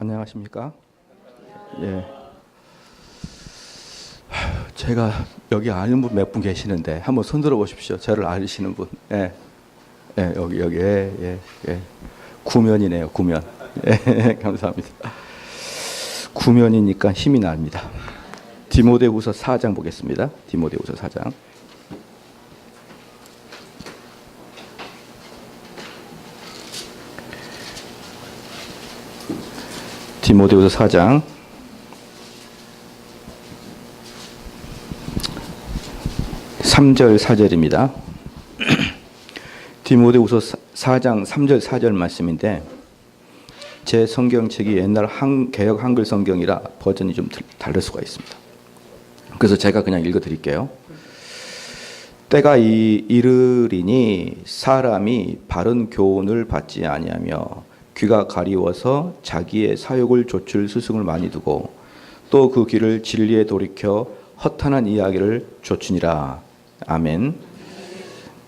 안녕하십니까? 예. 제가 여기 아는 분 몇 분 계시는데 한번 손 들어 보십시오. 저를 아시는 분. 예. 예, 여기 예. 구면이네요. 구면. 예, 감사합니다. 구면이니까 힘이 납니다. 디모데후서 4장 보겠습니다. 디모데후서 4장. 디모데후서 4장 3절 4절입니다. 디모데후서 4장 3절 4절 말씀인데 제 성경책이 옛날 개역 한글 성경이라 버전이 좀 다를 수가 있습니다. 그래서 제가 그냥 읽어드릴게요. 때가 이르리니 사람이 바른 교훈을 받지 아니하며 귀가 가리워서 자기의 사욕을 좇을 스승을 많이 두고 또 그 귀를 진리에 돌이켜 허탄한 이야기를 좇으니라. 아멘.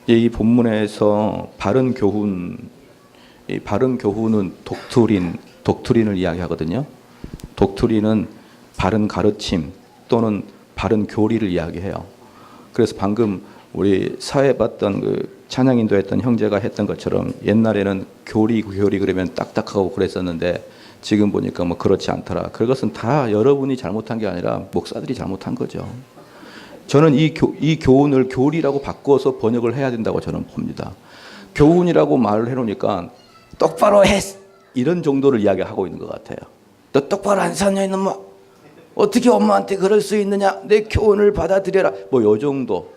이 본문에서 바른 교훈은 독트린을 이야기하거든요. 독트린은 바른 가르침 또는 바른 교리를 이야기해요. 그래서 방금 우리 사회 봤던 그 찬양 인도했던 형제가 했던 것처럼 옛날에는 교리 그러면 딱딱하고 그랬었는데 지금 보니까 뭐 그렇지 않더라. 그것은 다 여러분이 잘못한 게 아니라 목사들이 잘못한 거죠. 저는 이 교훈을 교리라고 바꿔서 번역을 해야 된다고 저는 봅니다. 교훈이라고 말을 해놓으니까 똑바로 해! 이런 정도를 이야기하고 있는 것 같아요. 너 똑바로 안 사냐 이놈아? 어떻게 엄마한테 그럴 수 있느냐? 내 교훈을 받아들여라. 뭐 요 정도.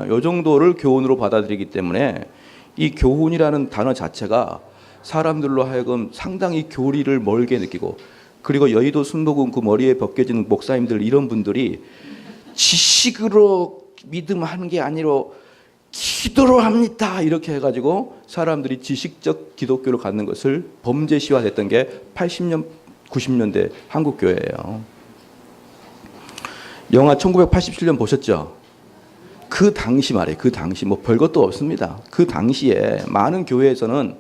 요 정도를 교훈으로 받아들이기 때문에 이 교훈이라는 단어 자체가 사람들로 하여금 상당히 교리를 멀게 느끼고, 그리고 여의도 순복음 그 머리에 벗겨진 목사님들 이런 분들이 지식으로 믿음하는 게 아니라 기도로 합니다 이렇게 해가지고 사람들이 지식적 기독교를 갖는 것을 범죄시화됐던 게 80년 90년대 한국 교회예요. 영화 1987년 보셨죠? 그 당시 말이에요. 그 당시 뭐 별것도 없습니다. 그 당시에 많은 교회에서는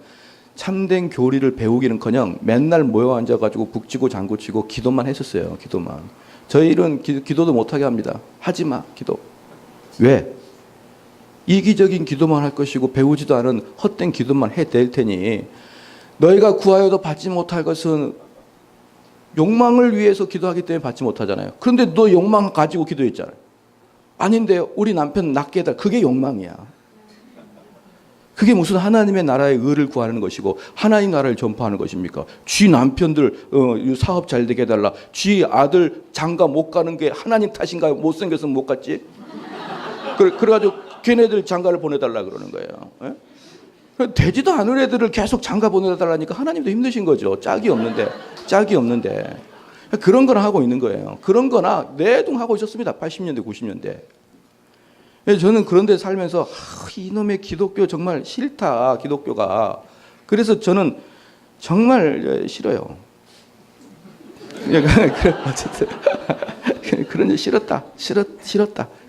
참된 교리를 배우기는커녕 맨날 모여 앉아가지고 북치고 장구치고 기도만 했었어요. 기도만. 저희는 기도도 못하게 합니다. 하지마 기도. 왜? 이기적인 기도만 할 것이고 배우지도 않은 헛된 기도만 해댈 테니 너희가 구하여도 받지 못할 것은 욕망을 위해서 기도하기 때문에 받지 못하잖아요. 그런데 너 욕망 가지고 기도했잖아요. 아닌데 우리 남편 낫게 해달라. 그게 욕망이야. 그게 무슨 하나님의 나라의 의를 구하는 것이고 하나님 나라를 전파하는 것입니까? 쥐 남편들 사업 잘 되게 해달라. 쥐 아들 장가 못 가는 게 하나님 탓인가요? 못생겨서 못 갔지? 그래가지고 걔네들 장가를 보내달라 그러는 거예요. 예? 되지도 않은 애들을 계속 장가 보내달라니까 하나님도 힘드신 거죠. 짝이 없는데. 그런 거나 하고 있는 거예요. 그런 거나 내동하고 있었습니다. 80년대, 90년대. 저는 그런 데 살면서 이놈의 기독교 정말 싫다, 기독교가. 그래서 저는 정말 싫어요. 어쨌든 그런 데 싫었다.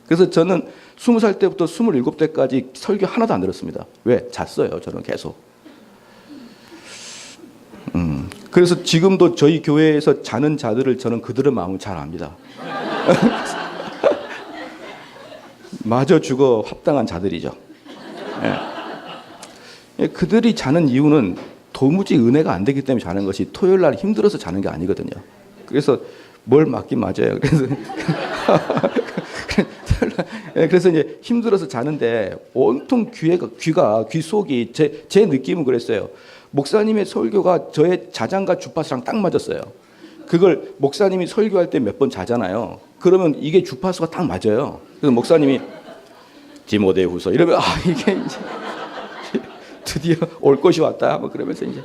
그래서 저는 20살 때부터 27대까지 설교 하나도 안 들었습니다. 왜? 잤어요. 저는 계속. 그래서 지금도 저희 교회에서 자는 자들을 저는 그들의 마음을 잘 압니다. 마저 죽어 합당한 자들이죠. 예. 그들이 자는 이유는 도무지 은혜가 안 되기 때문에 자는 것이 토요일 날 힘들어서 자는 게 아니거든요. 그래서 뭘 맞긴 맞아요. 그래서 이제 힘들어서 자는데 온통 귀 속이 제 느낌은 그랬어요. 목사님의 설교가 저의 자장가 주파수랑 딱 맞았어요. 그걸 목사님이 설교할 때 몇 번 자잖아요. 그러면 이게 주파수가 딱 맞아요. 그래서 목사님이 디모데후서 이러면 이게 이제 드디어 올 것이 왔다. 뭐 그러면서 이제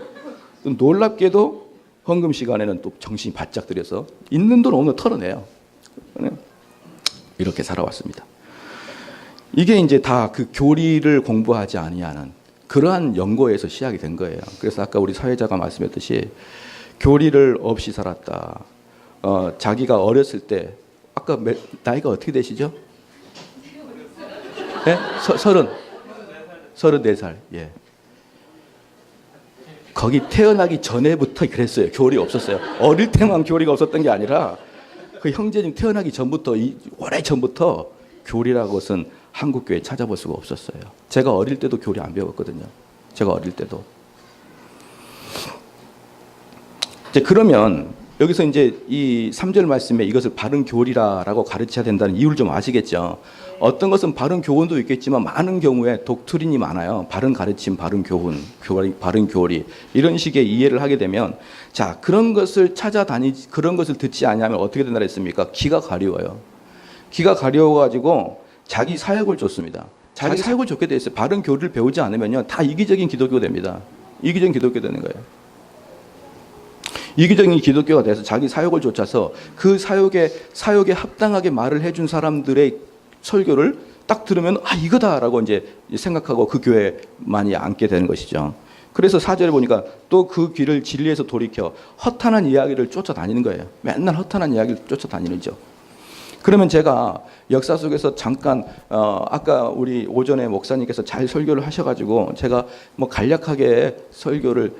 놀랍게도 헌금 시간에는 또 정신이 바짝 들여서 있는 돈 없는 돈 털어내요. 이렇게 살아왔습니다. 이게 이제 다 그 교리를 공부하지 아니하는 그러한 연고에서 시작이 된 거예요. 그래서 아까 우리 사회자가 말씀했듯이 교리를 없이 살았다. 자기가 어렸을 때 아까 나이가 어떻게 되시죠? 네? 34살. 예. 거기 태어나기 전에부터 그랬어요. 교리 없었어요. 어릴 때만 교리가 없었던 게 아니라 그 형제님 태어나기 전부터 오래 전부터 교리라는 것은 한국 교회에 찾아볼 수가 없었어요. 제가 어릴 때도 교리 안 배웠거든요. 제가 어릴 때도. 이제 그러면 여기서 이제 이 3절 말씀에 이것을 바른 교리라라고 가르쳐야 된다는 이유를 좀 아시겠죠? 어떤 것은 바른 교훈도 있겠지만 많은 경우에 독트린이 많아요. 바른 가르침, 바른 교훈, 바른 교리 이런 식의 이해를 하게 되면 자 그런 것을 그런 것을 듣지 않으면 어떻게 된다 했습니까? 귀가 가려워요. 귀가 가려워가지고 자기 사역을 쫓습니다. 자기 사역을 쫓게 돼 있어요. 바른 교리를 배우지 않으면요 다 이기적인 기독교 됩니다. 이기적인 기독교 되는 거예요. 이기적인 기독교가 돼서 자기 사역을 쫓아서 그 사역에 합당하게 말을 해준 사람들의 설교를 딱 들으면 아 이거다라고 이제 생각하고 그 교회에 많이 앉게 되는 것이죠. 그래서 4절에 보니까 또 그 귀를 진리에서 돌이켜 허탄한 이야기를 쫓아다니는 거예요. 맨날 허탄한 이야기를 쫓아다니죠. 그러면 제가 역사 속에서 잠깐 아까 우리 오전에 목사님께서 잘 설교를 하셔가지고 제가 뭐 간략하게 설교를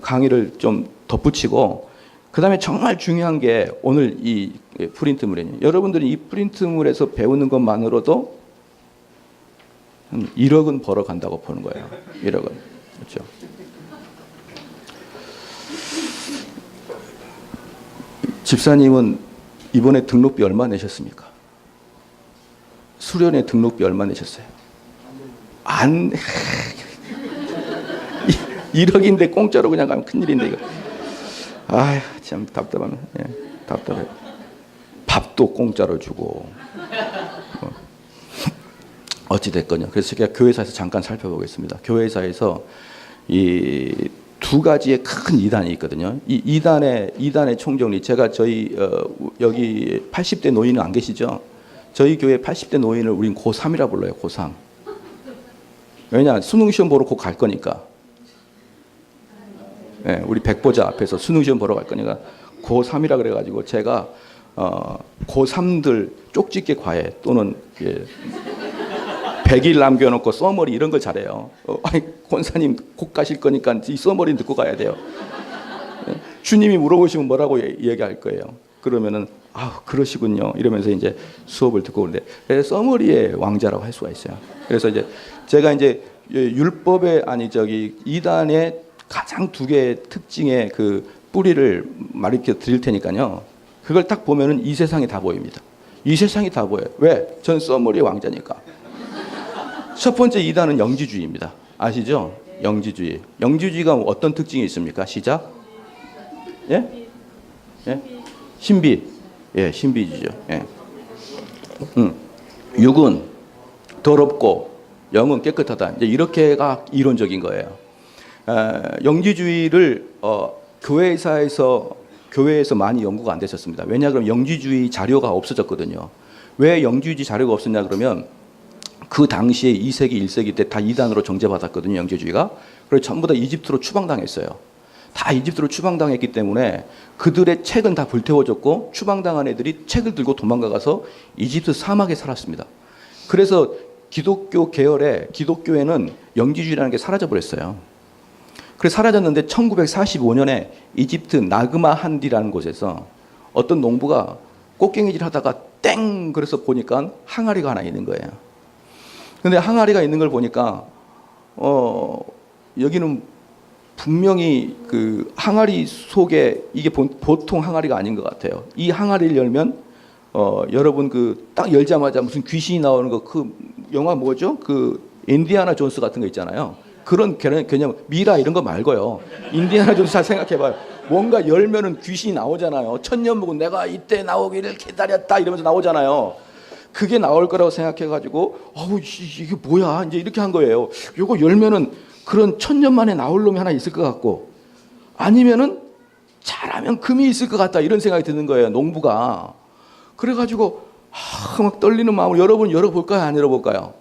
강의를 좀 덧붙이고 그 다음에 정말 중요한 게 오늘 이 프린트물이에요. 여러분들이 이 프린트물에서 배우는 것만으로도 한 1억은 벌어간다고 보는 거예요. 1억은. 그렇죠. 집사님은 이번에 등록비 얼마 내셨습니까? 수련회 등록비 얼마 내셨어요? 1억인데 공짜로 그냥 가면 큰일인데 이거. 아휴 참 답답하네. 예, 답답해. 밥도 공짜로 주고. 어찌 됐거냐. 그래서 제가 교회사에서 잠깐 살펴보겠습니다. 교회사에서 이 두 가지의 큰 이단이 있거든요. 이 이단의 총정리. 제가 저희 여기 80대 노인은 안 계시죠? 저희 교회 80대 노인을 우린 고3이라 불러요. 고3. 왜냐 수능 시험 보러 곧 갈 거니까. 네, 우리 백보자 앞에서 수능 시험 보러 갈 거니까 고3이라 그래가지고 제가 고3들 쪽집게 과외 또는 100일 남겨놓고 써머리 이런 걸 잘해요. 아니 권사님 곧 가실 거니까 이 써머리 듣고 가야 돼요. 주님이 물어보시면 뭐라고 얘기할 거예요. 그러면은 아 그러시군요. 이러면서 이제 수업을 듣고 오는데 써머리의 왕자라고 할 수가 있어요. 그래서 이제 제가 이제 율법의 이단의 가장 두 개의 특징의 그 뿌리를 말이켜 드릴 테니까요. 그걸 딱 보면은 이 세상이 다 보입니다. 이 세상이 다 보여요. 왜? 전 써머리의 왕자니까. 첫 번째 이단은 영지주의입니다. 아시죠? 영지주의. 영지주의가 어떤 특징이 있습니까? 시작. 예? 예? 신비. 예, 신비주의죠. 예. 육은 더럽고 영은 깨끗하다. 이제 이렇게가 이론적인 거예요. 영지주의를 교회에서 많이 연구가 안 됐었습니다. 왜냐 그러면 영지주의 자료가 없어졌거든요. 왜 영지주의 자료가 없었냐 그러면 그 당시에 2세기, 1세기 때 다 이단으로 정죄받았거든요. 영지주의가. 그래서 전부 다 이집트로 추방당했어요. 다 이집트로 추방당했기 때문에 그들의 책은 다 불태워졌고 추방당한 애들이 책을 들고 도망가서 이집트 사막에 살았습니다. 그래서 기독교에는 영지주의라는 게 사라져버렸어요. 그래서 사라졌는데 1945년에 이집트 나그마 한디라는 곳에서 어떤 농부가 꽃갱이질 하다가 땡 그래서 보니까 항아리가 하나 있는 거예요. 근데 항아리가 있는 걸 보니까 여기는 분명히 그 항아리 속에 이게 보통 항아리가 아닌 것 같아요. 이 항아리를 열면 여러분 그 딱 열자마자 무슨 귀신이 나오는 거 그 영화 뭐죠? 그 인디아나 존스 같은 거 있잖아요. 그런 개념 미라 이런 거 말고요. 인디아나 존스 잘 생각해봐요. 뭔가 열면은 귀신이 나오잖아요. 천년 묵은 내가 이때 나오기를 기다렸다 이러면서 나오잖아요. 그게 나올 거라고 생각해가지고 이게 뭐야 이제 이렇게 한 거예요. 요거 열면은 그런 천년 만에 나올 놈이 하나 있을 것 같고 아니면은 잘하면 금이 있을 것 같다 이런 생각이 드는 거예요. 농부가. 그래가지고 막 떨리는 마음으로 여러분 열어볼까요? 안 열어볼까요?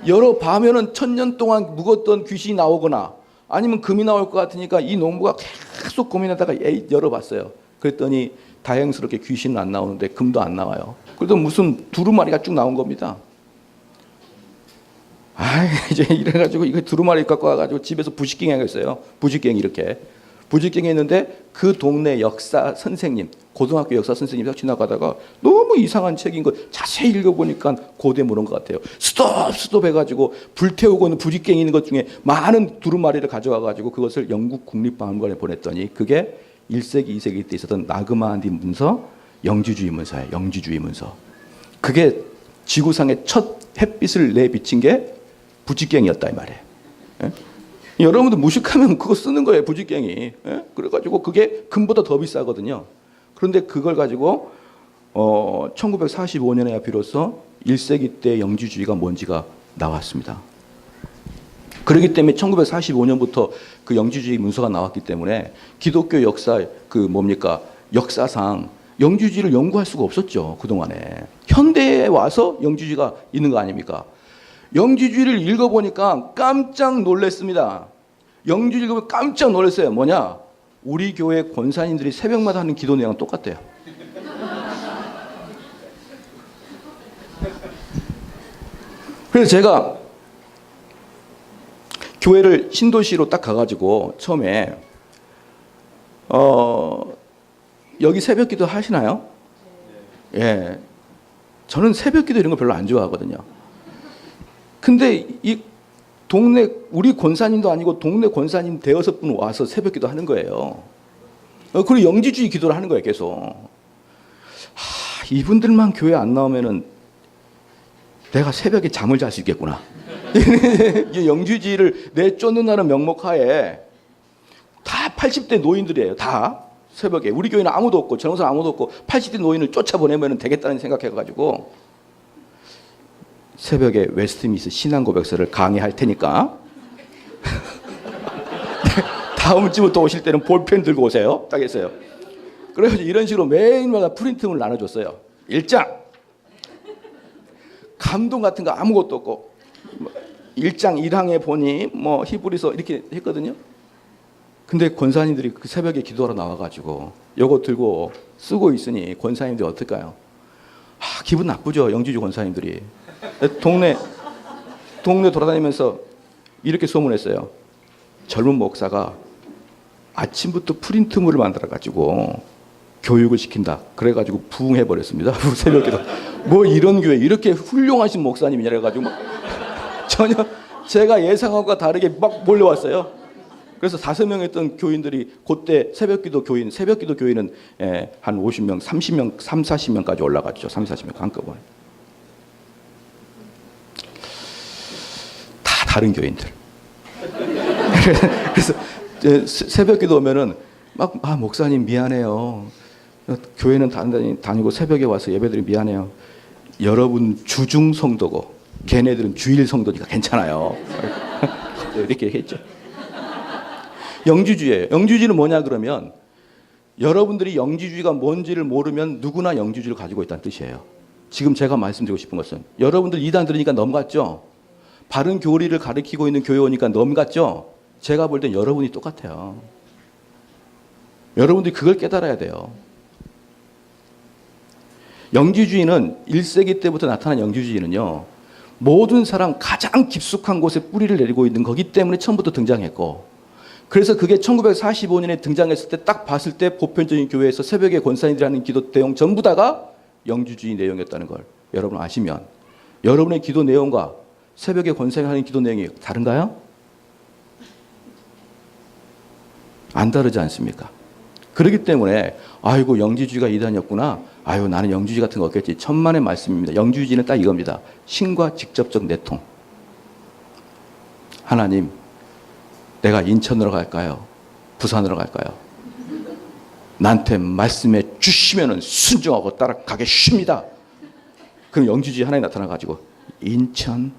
열어봐면은 천년 동안 묵었던 귀신이 나오거나 아니면 금이 나올 것 같으니까 이 농부가 계속 고민하다가 열어봤어요. 그랬더니 다행스럽게 귀신은 안 나오는데 금도 안 나와요. 그래도 무슨 두루마리가 쭉 나온 겁니다. 이제 이래가지고 이거 두루마리 갖고 와가지고 집에서 부식갱이 하겠어요. 부식갱이 이렇게. 부식갱이 했는데 그 동네 역사 선생님, 고등학교 역사 선생님이 딱 지나가다가 너무 이상한 책인 거 자세히 읽어보니까 고대 물은 것 같아요. 스톱 해가지고 불태우고 있는 부식갱이 있는 것 중에 많은 두루마리를 가져와가지고 그것을 영국 국립박물관에 보냈더니 그게 1세기, 2세기 때 있었던 나그마한디 문서, 영지주의 문서예요. 영지주의 문서. 그게 지구상의 첫 햇빛을 내비친 게 부직갱이였다 이 말이에요. 예? 여러분들 무식하면 그거 쓰는 거예요. 부직갱이. 예? 그래가지고 그게 금보다 더 비싸거든요. 그런데 그걸 가지고 1945년에야 비로소 1세기 때 영지주의가 뭔지가 나왔습니다. 그렇기 때문에 1945년부터 그 영지주의 문서가 나왔기 때문에 기독교 역사 역사상 영지주의를 연구할 수가 없었죠. 그동안에. 현대에 와서 영지주의가 있는 거 아닙니까? 영지주의를 읽어보니까 깜짝 놀랐습니다. 영지주의 읽어보면 깜짝 놀랐어요. 뭐냐? 우리 교회 권사님들이 새벽마다 하는 기도 내용은 똑같대요. 그래서 제가 교회를 신도시로 딱 가가지고 처음에 여기 새벽기도 하시나요? 예, 저는 새벽기도 이런 거 별로 안 좋아하거든요. 근데 이 동네 우리 권사님도 아니고 동네 권사님 대여섯 분 와서 새벽기도 하는 거예요. 그리고 영지주의 기도를 하는 거예요, 계속. 이분들만 교회 안 나오면은 내가 새벽에 잠을 잘 수 있겠구나. 영지주의를 내쫓는다는 명목하에 다 80대 노인들이에요. 다 새벽에. 우리 교회는 아무도 없고 전원선 아무도 없고 80대 노인을 쫓아보내면 되겠다는 생각해가지고 새벽에 웨스트민스터 신앙 고백서를 강의할 테니까 다음 주부터 오실 때는 볼펜 들고 오세요. 딱 했어요. 그래서 이런 식으로 매일마다 프린트물 나눠줬어요. 1장 감동 같은 거 아무것도 없고 1장 1항에 보니 뭐 히브리서 이렇게 했거든요. 근데 권사님들이 그 새벽에 기도하러 나와가지고 요거 들고 쓰고 있으니 권사님들이 어떨까요? 기분 나쁘죠. 영지주 권사님들이. 동네 돌아다니면서 이렇게 소문했어요. 젊은 목사가 아침부터 프린트물을 만들어가지고 교육을 시킨다. 그래가지고 부흥해버렸습니다. 새벽에도. 뭐 이런 교회 이렇게 훌륭하신 목사님이냐 그래가지고 전혀 제가 예상하고가 다르게 막 몰려왔어요. 그래서 5명 했던 교인들이 그때 새벽기도 교인은 한 50명, 30명, 3, 40명까지 올라갔죠. 3, 40명 한꺼번에. 다 다른 교인들. 그래서 새벽기도 오면은 막 목사님 미안해요. 교회는 다니고 새벽에 와서 예배드리면 미안해요. 여러분 주중 성도고 걔네들은 주일 성도니까 괜찮아요. 이렇게 했죠. 영지주의예요. 영지주의는 뭐냐 그러면 여러분들이 영지주의가 뭔지를 모르면 누구나 영지주의를 가지고 있다는 뜻이에요. 지금 제가 말씀드리고 싶은 것은 여러분들 이단 들으니까 넘갔죠? 바른 교리를 가르치고 있는 교회 오니까 넘갔죠? 제가 볼 땐 여러분이 똑같아요. 여러분들이 그걸 깨달아야 돼요. 영지주의는 1세기 때부터 나타난 영지주의는요. 모든 사람 가장 깊숙한 곳에 뿌리를 내리고 있는 거기 때문에 처음부터 등장했고 그래서 그게 1945년에 등장했을 때 딱 봤을 때 보편적인 교회에서 새벽에 권사님들이 하는 기도 내용 전부 다가 영지주의 내용이었다는 걸 여러분 아시면 여러분의 기도 내용과 새벽에 권사님이 하는 기도 내용이 다른가요? 안 다르지 않습니까? 그렇기 때문에 아이고 영지주의가 이단이었구나. 아유 나는 영지주의 같은 거 없겠지. 천만의 말씀입니다. 영지주의는 딱 이겁니다. 신과 직접적 내통. 하나님 내가 인천으로 갈까요? 부산으로 갈까요? 나한테 말씀해 주시면 순종하고 따라가게 쉽니다. 그럼 영지주의 하나에 나타나가지고 인천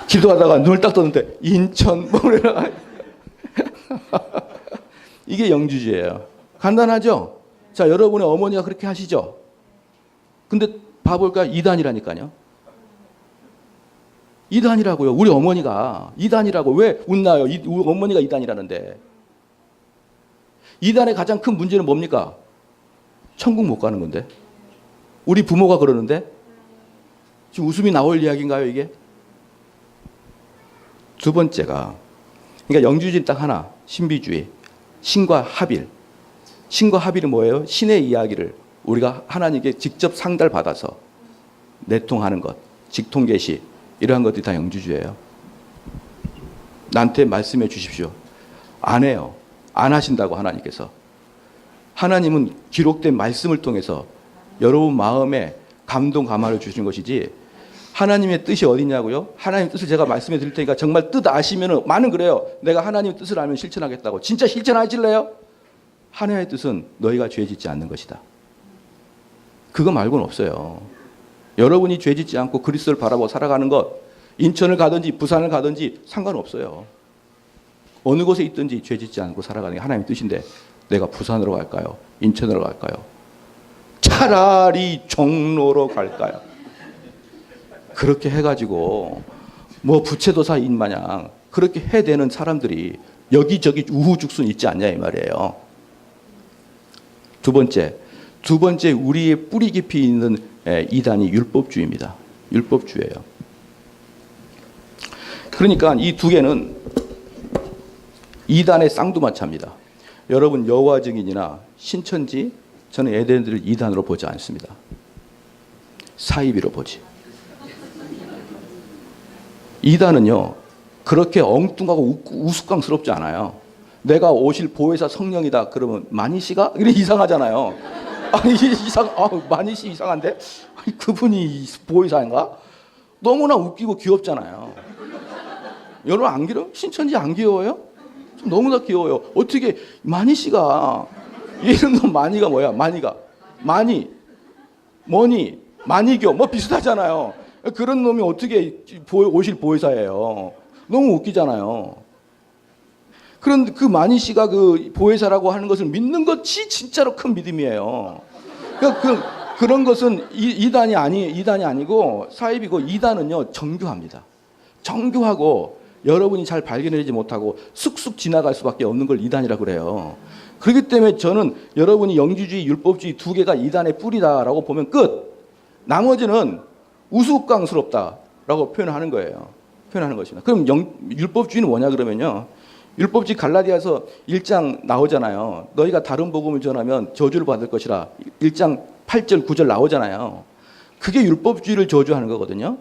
기도하다가 눈을 딱 떴는데 인천 뭐래라. 이게 영지주의예요. 간단하죠? 자, 여러분의 어머니가 그렇게 하시죠? 근데 봐볼까? 이단이라니까요. 이단이라고요. 우리 어머니가 이단이라고 왜 웃나요? 우리 어머니가 이단이라는데. 이단의 가장 큰 문제는 뭡니까? 천국 못 가는 건데. 우리 부모가 그러는데. 지금 웃음이 나올 이야기인가요, 이게? 두 번째가, 그러니까 영주주의 딱 하나, 신비주의, 신과 합일. 신과 합일은 뭐예요? 신의 이야기를 우리가 하나님께 직접 상달받아서 내통하는 것, 직통계시, 이러한 것들이 다 영주주의예요. 나한테 말씀해 주십시오. 안 해요. 안 하신다고 하나님께서. 하나님은 기록된 말씀을 통해서 여러분 마음에 감동, 감화를 주시는 것이지, 하나님의 뜻이 어디냐고요? 하나님의 뜻을 제가 말씀해 드릴 테니까 정말 뜻 아시면은, 많은 그래요. 내가 하나님의 뜻을 알면 실천하겠다고. 진짜 실천하실래요? 하나님의 뜻은 너희가 죄 짓지 않는 것이다. 그거 말고는 없어요. 여러분이 죄 짓지 않고 그리스도를 바라보고 살아가는 것, 인천을 가든지 부산을 가든지 상관없어요. 어느 곳에 있든지 죄 짓지 않고 살아가는 게 하나님의 뜻인데, 내가 부산으로 갈까요? 인천으로 갈까요? 차라리 종로로 갈까요? 그렇게 해가지고 뭐 부채도사인 마냥 그렇게 해대는 사람들이 여기저기 우후죽순 있지 않냐 이 말이에요. 두 번째 우리의 뿌리 깊이 있는 이단이 율법주의입니다. 율법주의예요. 그러니까 이 두 개는 이단의 쌍두마차입니다. 여러분, 여호와 증인이나 신천지, 저는 얘네들을 이단으로 보지 않습니다. 사이비로 보지. 이단은요, 그렇게 엉뚱하고 우스꽝스럽지 않아요. 내가 오실 보혜사 성령이다 그러면 마니씨가? 이래 이상하잖아요. 아니, 마니씨 이상한데? 아니, 그분이 보혜사인가? 너무나 웃기고 귀엽잖아요. 여러분 안 귀여워요? 신천지 안 귀여워요? 너무나 귀여워요. 어떻게 마니씨가, 이름도 마니가 뭐야? 마니가 마니, 머니, 마니교 뭐 비슷하잖아요. 그런 놈이 어떻게 오실 보혜사예요? 너무 웃기잖아요. 그런데 그 마니씨가 그 보혜사라고 하는 것을 믿는 것이 진짜로 큰 믿음이에요. 그러니까 그런 것은 이단이 아니고 사입이고, 이단은요 정교합니다. 정교하고 여러분이 잘 발견하지 못하고 쑥쑥 지나갈 수밖에 없는 걸 이단이라고 그래요. 그렇기 때문에 저는 여러분이 영주주의, 율법주의 두 개가 이단의 뿌리다라고 보면 끝. 나머지는 우스꽝스럽다라고 표현하는 거예요. 표현하는 것입니다. 그럼 율법주의는 뭐냐 그러면요, 율법주의 갈라디아서 1장 나오잖아요. 너희가 다른 복음을 전하면 저주를 받을 것이라. 1장 8절 9절 나오잖아요. 그게 율법주의를 저주하는 거거든요.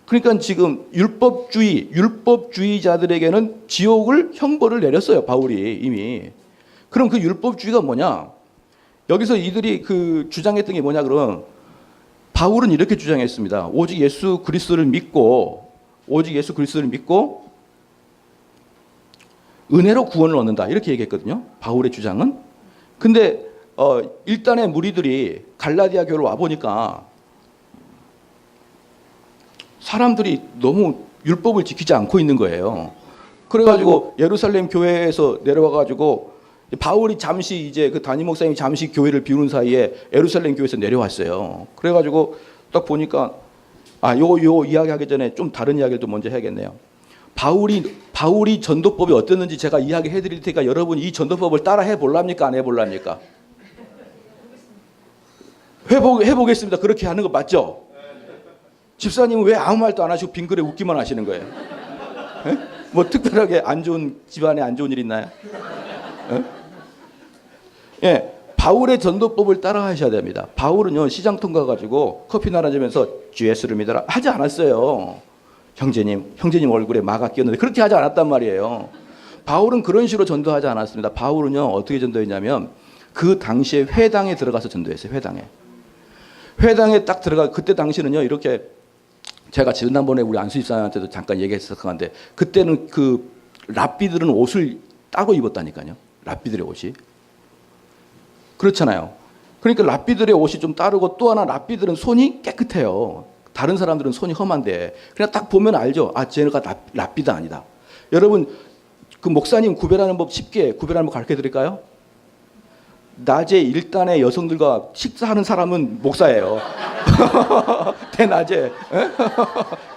그러니까 지금 율법주의자들에게는 지옥을 형벌을 내렸어요, 바울이 이미. 그럼 그 율법주의가 뭐냐? 여기서 이들이 그 주장했던 게 뭐냐 그러면, 바울은 이렇게 주장했습니다. 오직 예수 그리스도를 믿고 은혜로 구원을 얻는다, 이렇게 얘기했거든요, 바울의 주장은. 근데 일단의 무리들이 갈라디아 교회로 와보니까 사람들이 너무 율법을 지키지 않고 있는 거예요. 그래가지고 예루살렘 교회에서 내려와가지고 바울이 잠시 이제 그 담임 목사님이 잠시 교회를 비우는 사이에 예루살렘 교회에서 내려왔어요. 그래가지고 딱 보니까, 요 이야기하기 전에 좀 다른 이야기를 좀 먼저 해야겠네요. 바울이 전도법이 어땠는지 제가 이야기해 드릴 테니까 여러분 이 전도법을 따라 해볼랍니까? 안 해볼랍니까? 해보겠습니다. 그렇게 하는 거 맞죠? 집사님은 왜 아무 말도 안 하시고 빙그레 웃기만 하시는 거예요? 에? 뭐 특별하게 집안에 안 좋은 일 있나요? 예, 바울의 전도법을 따라 하셔야 됩니다. 바울은요, 시장통 가가지고 커피 나눠주면서 주 예수를 믿어라 하지 않았어요. 형제님 얼굴에 마가 끼었는데 그렇게 하지 않았단 말이에요. 바울은 그런 식으로 전도하지 않았습니다. 바울은요, 어떻게 전도했냐면 그 당시에 회당에 들어가서 전도했어요. 회당에 딱 들어가. 그때 당시는요, 이렇게 제가 지난번에 우리 안수 집사님한테도 잠깐 얘기했었을 건데, 그때는 그 랍비들은 옷을 따고 입었다니까요. 랍비들의 옷이. 그렇잖아요. 그러니까 랍비들의 옷이 좀 따르고, 또 하나 랍비들은 손이 깨끗해요. 다른 사람들은 손이 험한데 그냥 딱 보면 알죠. 쟤네가 랍비다 아니다. 여러분, 그 목사님 구별하는 법, 쉽게 구별하는 법 가르쳐 드릴까요? 낮에 일단의 여성들과 식사하는 사람은 목사예요. 대낮에.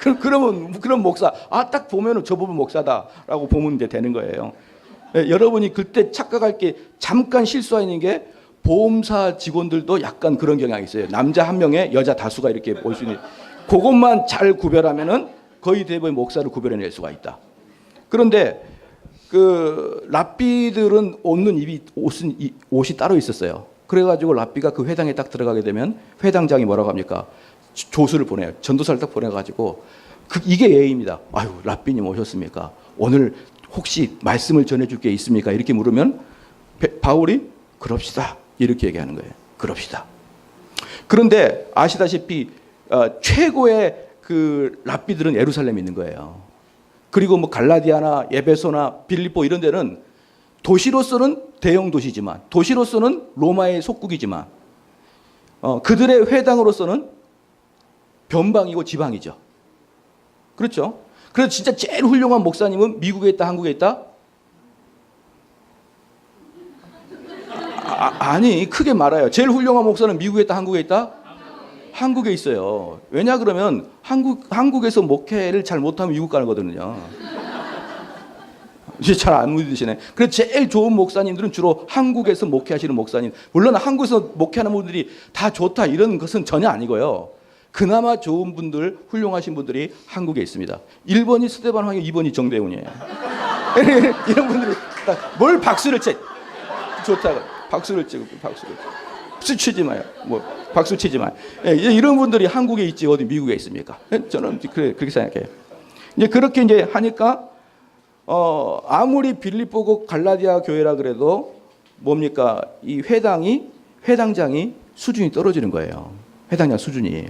그런 목사. 딱 보면은 저 부분 목사다라고 보면 이제 되는 거예요. 여러분이 그때 착각할 게, 잠깐 실수하는 게, 보험사 직원들도 약간 그런 경향이 있어요. 남자 한 명에 여자 다수가 이렇게 볼 수 있는. 그것만 잘 구별하면은 거의 대부분 목사를 구별해낼 수가 있다. 그런데 그 랍비들은 옷이 따로 있었어요. 그래가지고 랍비가 그 회당에 딱 들어가게 되면 회당장이 뭐라고 합니까? 조수를 보내요. 전도사를 딱 보내가지고 이게 예의입니다. 아유, 랍비님 오셨습니까? 오늘 혹시 말씀을 전해줄 게 있습니까? 이렇게 물으면 바울이 그럽시다 이렇게 얘기하는 거예요. 그럽시다. 그런데 아시다시피 최고의 그 랍비들은 예루살렘에 있는 거예요. 그리고 뭐 갈라디아나 에베소나 빌립보 이런 데는 도시로서는 대형 도시지만, 도시로서는 로마의 속국이지만, 그들의 회당으로서는 변방이고 지방이죠. 그렇죠? 그래서 진짜 제일 훌륭한 목사님은 미국에 있다, 한국에 있다? 아니, 크게 말해요. 제일 훌륭한 목사는 미국에 있다, 한국에 있다? 한국에 있어요. 왜냐 그러면 한국에서 목회를 잘 못하면 미국 가거든요. 이제 잘 안 믿으시네. 그래서 제일 좋은 목사님들은 주로 한국에서 목회하시는 목사님. 물론 한국에서 목회하는 분들이 다 좋다 이런 것은 전혀 아니고요. 그나마 좋은 분들, 훌륭하신 분들이 한국에 있습니다. 1번이 스테반 황영, 2번이 정대훈이에요. 이런 분들이 뭘 박수를 쳐. 좋다고. 박수를 치고, 박수를 치고. 박수 치지 마요. 뭐, 박수 치지 마요. 예, 이런 분들이 한국에 있지, 어디 미국에 있습니까? 저는 그렇게 생각해요. 이제 그렇게 이제 하니까, 아무리 빌립보고 갈라디아 교회라 그래도 뭡니까? 이 회당장이 수준이 떨어지는 거예요. 회당장 수준이.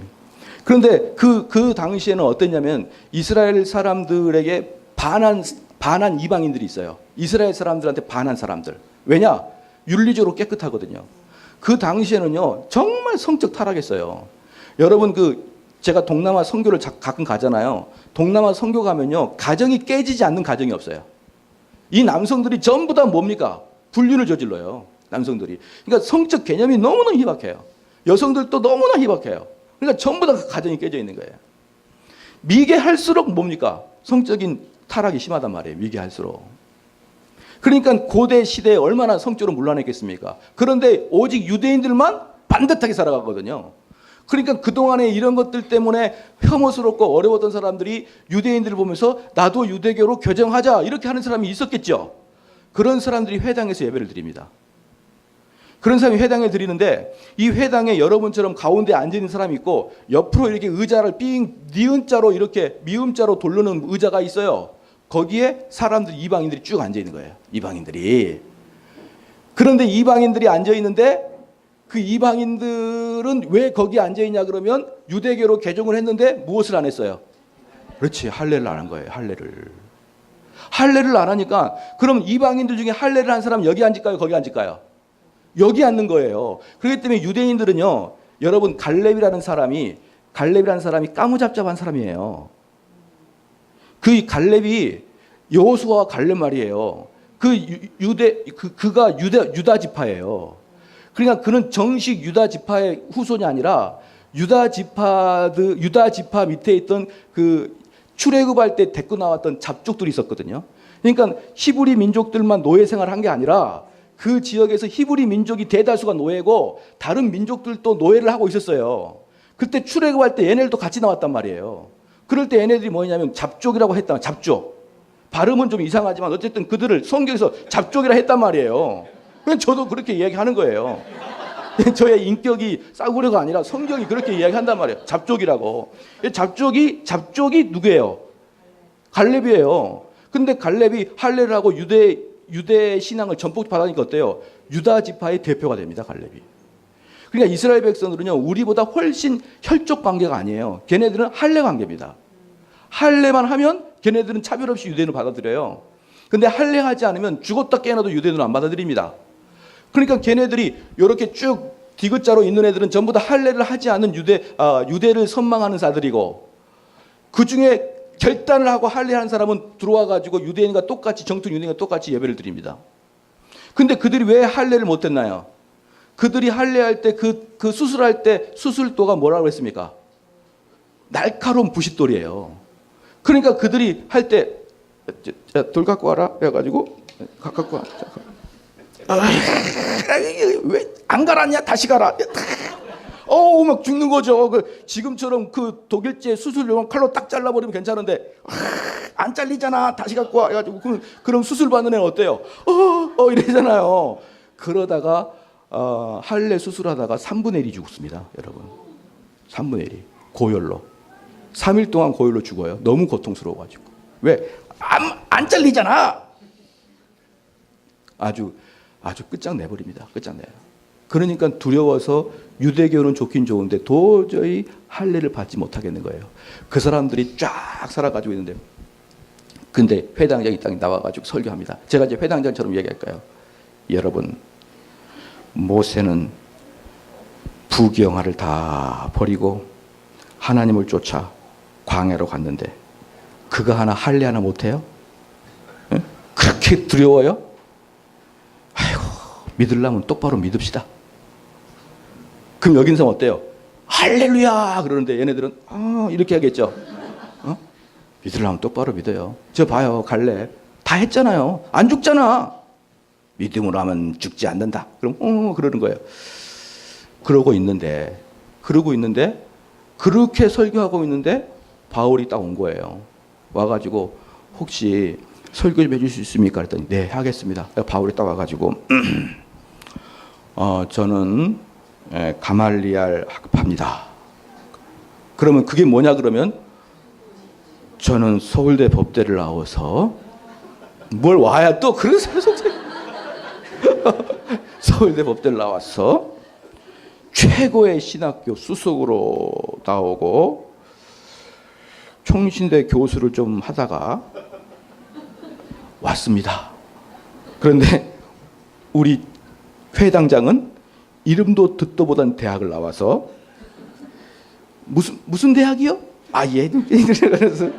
그런데 그 당시에는 어땠냐면 이스라엘 사람들에게 반한 이방인들이 있어요. 이스라엘 사람들한테 반한 사람들. 왜냐? 윤리적으로 깨끗하거든요. 그 당시에는요, 정말 성적 타락했어요. 여러분, 제가 동남아 선교를 가끔 가잖아요. 동남아 선교 가면요, 가정이 깨지지 않는 가정이 없어요. 이 남성들이 전부 다 뭡니까? 불륜을 저질러요. 남성들이. 그러니까 성적 개념이 너무나 희박해요. 여성들도 너무나 희박해요. 그러니까 전부 다 가정이 깨져 있는 거예요. 미개할수록 뭡니까? 성적인 타락이 심하단 말이에요. 미개할수록. 그러니까 고대 시대에 얼마나 성적으로 문란했겠습니까? 그런데 오직 유대인들만 반듯하게 살아가거든요. 그러니까 그동안에 이런 것들 때문에 혐오스럽고 어려웠던 사람들이 유대인들을 보면서 나도 유대교로 교정하자 이렇게 하는 사람이 있었겠죠. 그런 사람들이 회당에서 예배를 드립니다. 그런 사람이 회당에 드리는데 이 회당에 여러분처럼 가운데 앉아있는 사람이 있고 옆으로 이렇게 의자를 니은자로 이렇게 미음자로 돌르는 의자가 있어요. 거기에 사람들, 이방인들이 쭉 앉아있는 거예요. 이방인들이. 그런데 이방인들이 앉아있는데 그 이방인들은 왜 거기 앉아있냐 그러면 유대교로 개종을 했는데 무엇을 안 했어요? 그렇지, 할례를 안 한 거예요. 할례를 안 하니까 그럼 이방인들 중에 할례를 한 사람 여기 앉을까요? 거기 앉을까요? 여기 앉는 거예요. 그렇기 때문에 유대인들은요, 여러분 갈렙이라는 사람이 까무잡잡한 사람이에요. 그 갈렙이 여호수아와 갈렙 말이에요. 그가 유다 지파예요. 그러니까 그는 정식 유다 지파의 후손이 아니라 유다 지파 밑에 있던 그 출애굽할 때 데리고 나왔던 잡족들이 있었거든요. 그러니까 히브리 민족들만 노예 생활을 한 게 아니라 그 지역에서 히브리 민족이 대다수가 노예고 다른 민족들도 노예를 하고 있었어요. 그때 출애굽할 때 얘네들도 같이 나왔단 말이에요. 그럴 때 얘네들이 뭐냐면 잡족이라고 했단 말이에요. 잡족. 발음은 좀 이상하지만 어쨌든 그들을 성경에서 잡족이라 했단 말이에요. 저도 그렇게 이야기하는 거예요. 저의 인격이 싸구려가 아니라 성경이 그렇게 이야기한단 말이에요. 잡족이라고. 잡족이 누구예요? 갈렙이에요. 근데 갈렙이 할례를 하고 유대 신앙을 전폭 받으니까 어때요? 유다 지파의 대표가 됩니다. 갈렙이. 그러니까 이스라엘 백성들은요, 우리보다 훨씬 혈족 관계가 아니에요. 걔네들은 할례 관계입니다. 할례만 하면 걔네들은 차별 없이 유대인을 받아들여요. 근데 할례하지 않으면 죽었다 깨어나도 유대인을 안 받아들입니다. 그러니까 걔네들이 이렇게 쭉 디귿자로 있는 애들은 전부 다 할례를 하지 않은 유대를 선망하는 자들이고, 그 중에 결단을 하고 할례하는 사람은 들어와가지고 유대인과 똑같이, 정통 유대인과 똑같이 예배를 드립니다. 근데 그들이 왜 할례를 못했나요? 그들이 할례할 때 그 수술할 때 수술도가 뭐라고 했습니까? 날카로운 부싯돌이에요. 그러니까 그들이 할 때 돌 갖고 와라 해가지고 갖고 와. 왜 안 갈았냐? 다시 가라. 막 죽는 거죠. 지금처럼 그 독일제 수술용 칼로 딱 잘라버리면 괜찮은데, 안 잘리잖아. 다시 갖고 와. 해가지고, 그럼 수술 받는 애는 어때요? 이러잖아요. 그러다가, 할례 수술하다가 3분의 1이 죽습니다. 여러분. 3분의 1이. 고열로. 3일 동안 고열로 죽어요. 너무 고통스러워가지고. 왜? 안 잘리잖아. 아주 끝장내버립니다. 끝장내요. 그러니까 두려워서 유대교는 좋긴 좋은데 도저히 할례를 받지 못하겠는 거예요. 그 사람들이 쫙 살아가지고 있는데, 근데 회당장이 딱 나와가지고 설교합니다. 제가 이제 회당장처럼 얘기할까요? 여러분, 모세는 부경화를 다 버리고 하나님을 쫓아 광야로 갔는데 그거 하나 할례 하나 못해요? 네? 그렇게 두려워요? 아이고, 믿으려면 똑바로 믿읍시다. 그럼 여긴 사람 어때요? 할렐루야 그러는데 얘네들은 이렇게 하겠죠. 믿으려면 똑바로 믿어요. 저 봐요, 갈래 다 했잖아요. 안 죽잖아. 믿음으로 하면 죽지 않는다. 그럼 그러는 거예요. 그러고 있는데 그렇게 설교하고 있는데 바울이 딱 온 거예요. 와가지고 혹시 설교 좀 해줄 수 있습니까? 그랬더니 네, 하겠습니다. 바울이 딱 와가지고 저는 가말리알 학파입니다. 그러면 그게 뭐냐 그러면 저는 서울대 법대를 나와서 뭘 와야 또 그런 서울대 법대를 나왔어. 최고의 신학교 수석으로 나오고 총신대 교수를 좀 하다가 왔습니다. 그런데 우리 회당장은 이름도 듣도 못한 대학을 나와서 무슨 대학이요? 얘들 그래서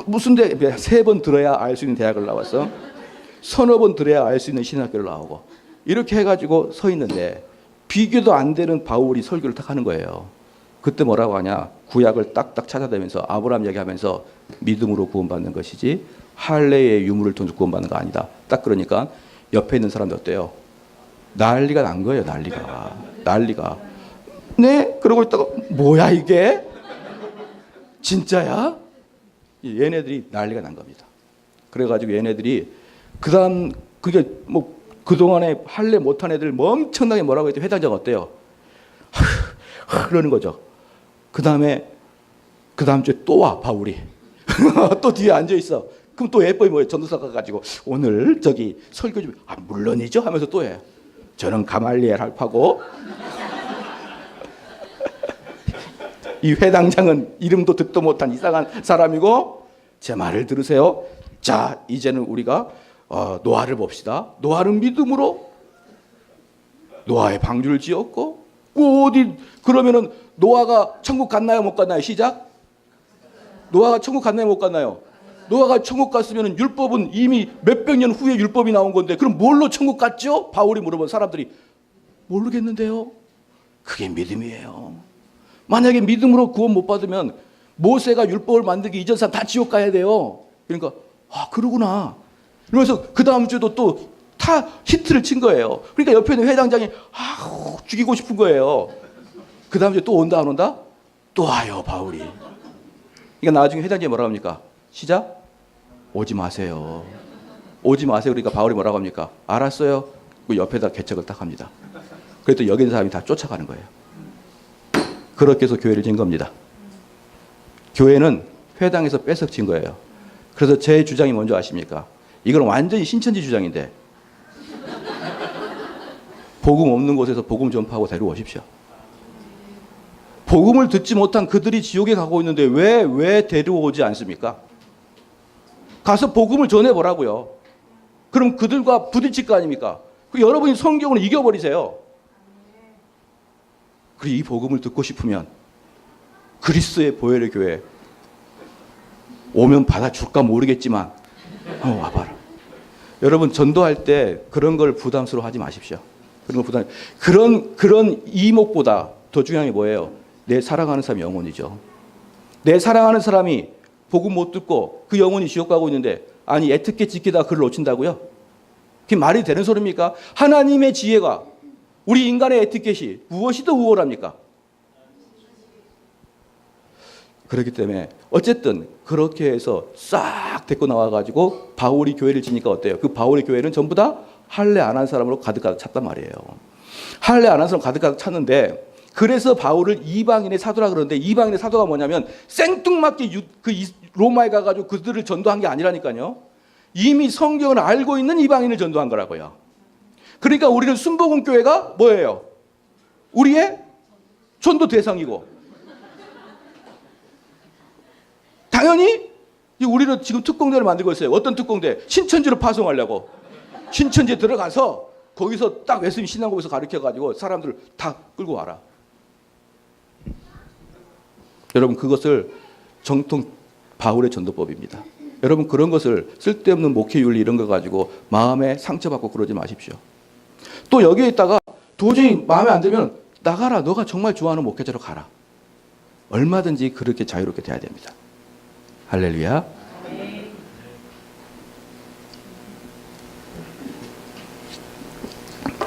무슨 대학 3번 들어야 알 수 있는 대학을 나왔어. 서너 번 들어야 알 수 있는 신학교를 나오고 이렇게 해가지고 서 있는데 비교도 안 되는 바울이 설교를 딱 하는 거예요. 그때 뭐라고 하냐? 구약을 딱딱 찾아대면서 아브라함 얘기하면서 믿음으로 구원받는 것이지 할례의 유물을 통해서 구원받는 거 아니다. 딱 그러니까 옆에 있는 사람들 어때요? 난리가 난 거예요. 난리가. 네? 그러고 있다가 뭐야 이게? 진짜야? 얘네들이 난리가 난 겁니다. 그래가지고 얘네들이 그다음 그게 뭐 그동안에 할례 못한 애들 뭐 엄청나게 뭐라고 했더니 회당장 어때요? 그러는 거죠. 그 다음 주에 또 와 바울이 또 뒤에 앉아 있어. 그럼 또 예뻐이 뭐예요? 전도사 가가지고 오늘 저기 설교 좀 물론이죠 하면서 또 해. 저는 가말리엘 할파고 이 회당장은 이름도 듣도 못한 이상한 사람이고 제 말을 들으세요. 자 이제는 우리가 노아를 봅시다. 노아는 믿음으로 노아의 방주를 지었고 어디 그러면은 노아가 천국 갔나요 못 갔나요? 시작. 노아가 천국 갔나요 못 갔나요? 노아가 천국 갔으면 율법은 이미 몇백 년 후에 율법이 나온 건데 그럼 뭘로 천국 갔죠? 바울이 물어본 사람들이 모르겠는데요. 그게 믿음이에요. 만약에 믿음으로 구원 못 받으면 모세가 율법을 만들기 이전 사람 다 지옥 가야 돼요. 그러니까 그러구나. 그러면서 그 다음 주에도 또 다 히트를 친 거예요. 그러니까 옆에 있는 회당장이 죽이고 싶은 거예요. 그 다음 주에 또 온다 안 온다? 또 와요 바울이. 그러니까 나중에 회당장이 뭐라고 합니까? 시작. 오지 마세요. 오지 마세요. 그러니까 바울이 뭐라고 합니까? 알았어요. 그 옆에다 개척을 딱 합니다. 그랬더니 여기 있는 사람이 다 쫓아가는 거예요. 그렇게 해서 교회를 진 겁니다. 교회는 회당에서 뺏어진 거예요. 그래서 제 주장이 뭔지 아십니까? 이건 완전히 신천지 주장인데 복음 없는 곳에서 복음 전파하고 데려오십시오. 복음을 듣지 못한 그들이 지옥에 가고 있는데 왜 데려오지 않습니까? 가서 복음을 전해보라고요. 그럼 그들과 부딪힐 거 아닙니까? 여러분이 성경을 이겨버리세요. 그리고 이 복음을 듣고 싶으면 그리스도의 보혈의 교회 오면 받아줄까 모르겠지만 와봐라. 여러분 전도할 때 그런 걸 부담스러워하지 마십시오. 그런 이목보다 더 중요한 게 뭐예요? 내 사랑하는 사람이 영혼이죠. 내 사랑하는 사람이 복음 못 듣고 그 영혼이 지옥 가고 있는데 애특게 지키다가 그를 놓친다고요? 그게 말이 되는 소리입니까? 하나님의 지혜가 우리 인간의 에티켓이 무엇이 더 우월합니까? 그렇기 때문에 어쨌든 그렇게 해서 싹 데리고 나와가지고 바울이 교회를 지니까 어때요? 그 바울의 교회는 전부 다 할례 안 한 사람으로 가득가득 찼단 말이에요. 할례 안 한 사람 가득가득 찼는데, 그래서 바울을 이방인의 사도라 그러는데, 이방인의 사도가 뭐냐면 생뚱맞게 로마에 가가지고 그들을 전도한 게 아니라니까요. 이미 성경을 알고 있는 이방인을 전도한 거라고요. 그러니까 우리는 순복음 교회가 뭐예요? 우리의 전도 대상이고, 당연히 우리는 지금 특공대를 만들고 있어요. 어떤 특공대? 신천지로 파송하려고. 신천지에 들어가서 거기서 딱 웨슬리 신앙국에서 가르쳐가지고 사람들을 다 끌고 와라. 여러분, 그것을 정통 바울의 전도법입니다. 여러분, 그런 것을 쓸데없는 목회윤리 이런 거 가지고 마음에 상처받고 그러지 마십시오. 또 여기에 있다가 도저히 마음에 안 들면 나가라. 너가 정말 좋아하는 목회자로 가라. 얼마든지 그렇게 자유롭게 돼야 됩니다. 할렐루야.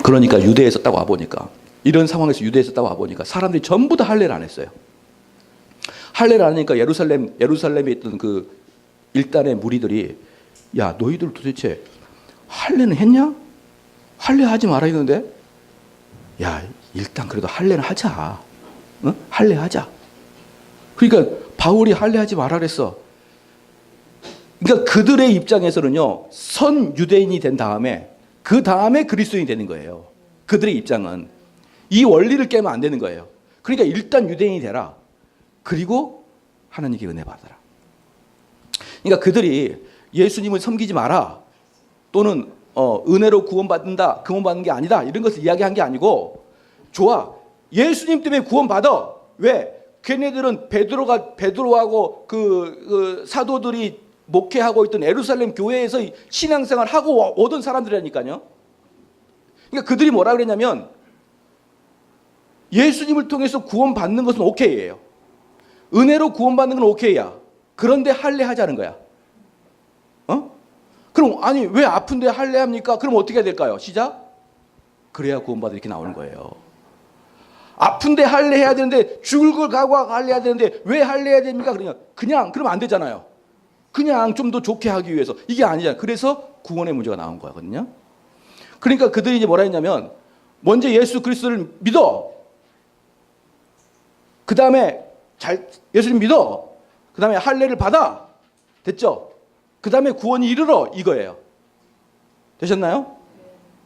그러니까 유대에서 딱 와보니까, 이런 상황에서 유대에서 딱 와보니까 사람들이 전부 다 할례를 안 했어요. 할례를 안 하니까 예루살렘에 있던 그 일단의 무리들이, 야, 너희들 도대체 할례는 했냐? 할례 하지 말아 했는데, 야, 일단 그래도 할례는 하자. 응? 할례 하자. 그러니까 바울이 할례 하지 말아 그랬어. 그러니까 그들의 입장에서는요, 선 유대인이 된 다음에 그 다음에 그리스도인이 되는 거예요. 그들의 입장은 이 원리를 깨면 안 되는 거예요. 그러니까 일단 유대인이 되라. 그리고 하나님께 은혜 받아라. 그러니까 그들이 예수님을 섬기지 마라, 또는 은혜로 구원받는다, 구원받는 게 아니다, 이런 것을 이야기한 게 아니고, 좋아, 예수님 때문에 구원받아. 왜? 걔네들은 베드로하고 그 사도들이 목회하고 있던 예루살렘 교회에서 신앙생활 하고 오던 사람들이라니까요. 그러니까 그들이 뭐라 그랬냐면, 예수님을 통해서 구원받는 것은 오케이예요. 은혜로 구원받는 건 오케이야. 그런데 할례 하자는 거야. 그럼 아니 왜 아픈데 할례 합니까? 그럼 어떻게 해야 될까요? 시작. 그래야 구원받아, 이렇게 나오는 거예요. 아픈데 할례 해야 되는데, 죽을 걸 각오하고 할례 해야 되는데 왜 할례 해야 됩니까? 그냥 그러면 안 되잖아요. 그냥 좀 더 좋게 하기 위해서. 이게 아니잖아요. 그래서 구원의 문제가 나온 거거든요. 그러니까 그들이 이제 뭐라 했냐면, 먼저 예수 그리스도를 믿어. 그 다음에 예수님 믿어. 그 다음에 할례를 받아. 됐죠? 그 다음에 구원이 이르러, 이거예요. 되셨나요?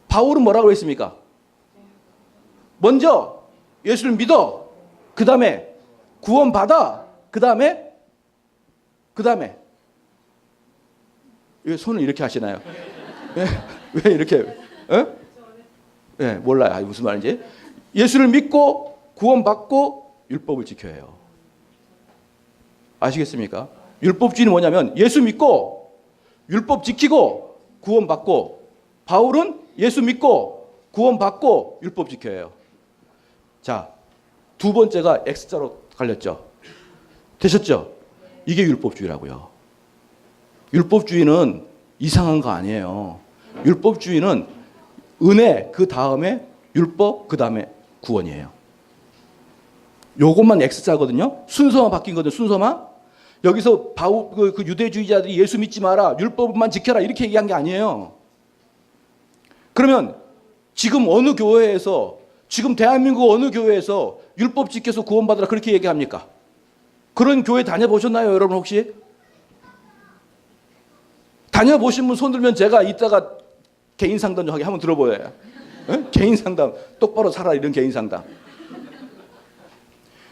바울은 뭐라고 했습니까? 먼저 예수를 믿어. 그 다음에 구원 받아. 그 다음에 왜 손을 이렇게 하시나요? 왜 이렇게? 네, 몰라요. 무슨 말인지. 예수를 믿고 구원 받고 율법을 지켜야 해요. 아시겠습니까? 율법주의는 뭐냐면 예수 믿고 율법 지키고 구원 받고, 바울은 예수 믿고 구원 받고 율법 지켜야 해요. 자, 두 번째가 X자로 갈렸죠. 되셨죠? 이게 율법주의라고요. 율법주의는 이상한 거 아니에요. 율법주의는 은혜, 그 다음에 율법, 그 다음에 구원이에요. 요것만 X자거든요. 순서만 바뀐 거든, 순서만. 여기서 그 유대주의자들이 예수 믿지 마라, 율법만 지켜라, 이렇게 얘기한 게 아니에요. 그러면 지금 어느 교회에서, 지금 대한민국 어느 교회에서 율법 지켜서 구원받으라 그렇게 얘기합니까? 그런 교회 다녀보셨나요, 여러분 혹시? 다녀보신 분 손 들면 제가 이따가 개인 상담 좀 하게 한번 들어보여요. 개인 상담, 똑바로 살아, 이런 개인 상담.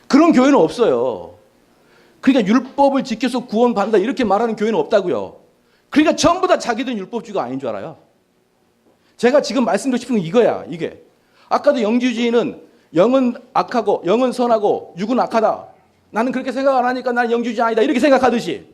그런 교회는 없어요. 그러니까 율법을 지켜서 구원받는다 이렇게 말하는 교회는 없다고요. 그러니까 전부 다 자기들은 율법주의가 아닌 줄 알아요. 제가 지금 말씀드리고 싶은 건 이거야, 이게. 아까도 영주주의는 영은 악하고 영은 선하고 육은 악하다. 나는 그렇게 생각 안 하니까 나는 영주주의 아니다, 이렇게 생각하듯이,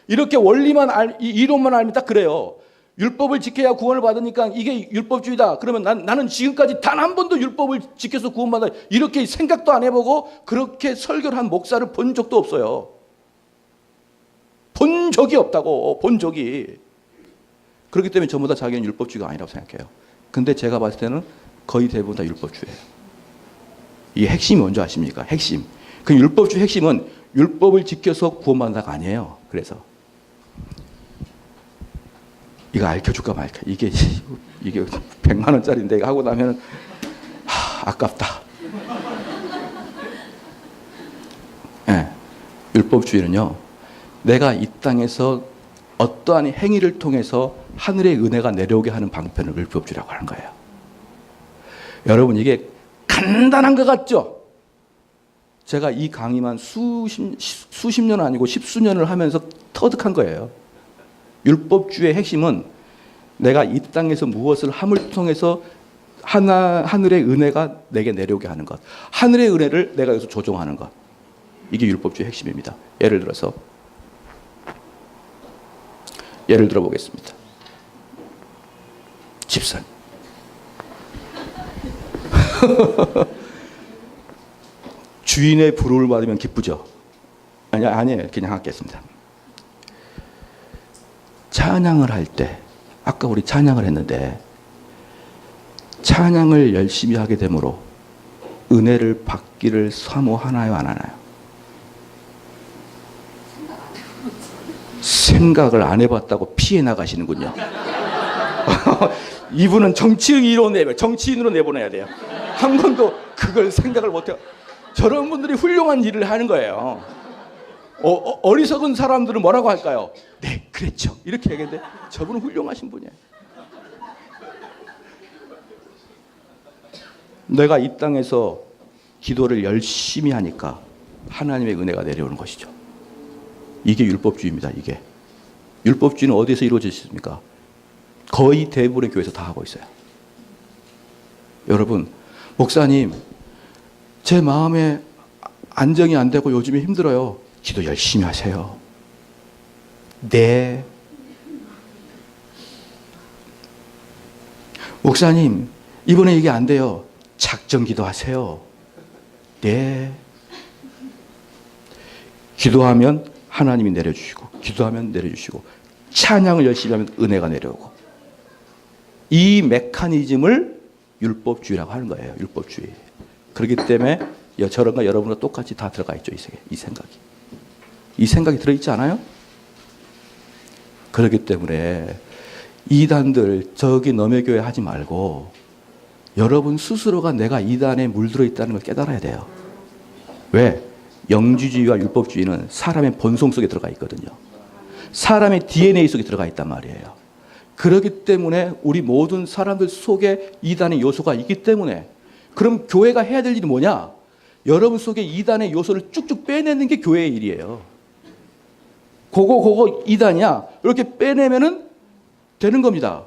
이렇게 원리만 이론만 알면 딱 그래요. 율법을 지켜야 구원을 받으니까 이게 율법주의다. 그러면 나는 지금까지 단 한 번도 율법을 지켜서 구원받아, 이렇게 생각도 안 해보고 그렇게 설교를 한 목사를 본 적도 없어요. 본 적이 없다고, 본 적이. 그렇기 때문에 전부 다 자기는 율법주의가 아니라고 생각해요. 근데 제가 봤을 때는 거의 대부분 다 율법주의예요. 이 핵심이 뭔지 아십니까? 핵심. 그 율법주의 핵심은 율법을 지켜서 구원받는다가 아니에요. 그래서 이거 알려줄까 말까. 이게 100만 원짜리인데 하고 나면 아깝다. 네. 율법주의는요, 내가 이 땅에서 어떠한 행위를 통해서 하늘의 은혜가 내려오게 하는 방편을 율법주의라고 하는 거예요. 여러분, 간단한 것 같죠? 제가 이 강의만 수십 년 아니고 십수년을 하면서 터득한 거예요. 율법주의의 핵심은 내가 이 땅에서 무엇을 함을 통해서 하늘의 은혜가 내게 내려오게 하는 것. 하늘의 은혜를 내가 여기서 조종하는 것. 이게 율법주의 핵심입니다. 예를 들어 보겠습니다. 집사님. 주인의 부름을 받으면 기쁘죠? 아니에요. 그냥 하겠습니다. 찬양을 할 때, 아까 우리 찬양을 했는데, 찬양을 열심히 하게 되므로 은혜를 받기를 사모하나요, 안 하나요? 생각을 안 해봤다고 피해 나가시는군요. 이분은 정치인으로 내보내야 돼요. 한 번도 그걸 생각을 못해요. 저런 분들이 훌륭한 일을 하는 거예요. 어리석은 사람들은 뭐라고 할까요? 네, 그랬죠. 이렇게 얘기했는데 저분은 훌륭하신 분이에요. 내가 이 땅에서 기도를 열심히 하니까 하나님의 은혜가 내려오는 것이죠. 이게 율법주의입니다. 이게. 율법주의는 어디서 이루어지십니까? 거의 대부분의 교회에서 다 하고 있어요. 여러분, 목사님, 제 마음에 안정이 안 되고 요즘에 힘들어요. 기도 열심히 하세요. 네. 목사님, 이번에 이게 안 돼요. 작정 기도하세요. 네. 기도하면 하나님이 내려주시고, 기도하면 내려주시고, 찬양을 열심히 하면 은혜가 내려오고. 이 메커니즘을 율법주의라고 하는 거예요. 율법주의. 그렇기 때문에 저런가 여러분과 똑같이 다 들어가 있죠. 이 생각이. 이 생각이 들어있지 않아요? 그렇기 때문에 이단들 저기 너네 교회 하지 말고 여러분 스스로가 내가 이단에 물들어 있다는 걸 깨달아야 돼요. 왜? 영주주의와 율법주의는 사람의 본성 속에 들어가 있거든요. 사람의 DNA 속에 들어가 있단 말이에요. 그렇기 때문에 우리 모든 사람들 속에 이단의 요소가 있기 때문에, 그럼 교회가 해야 될 일이 뭐냐? 여러분 속에 이단의 요소를 쭉쭉 빼내는 게 교회의 일이에요. 그거 이단이야. 이렇게 빼내면은 되는 겁니다.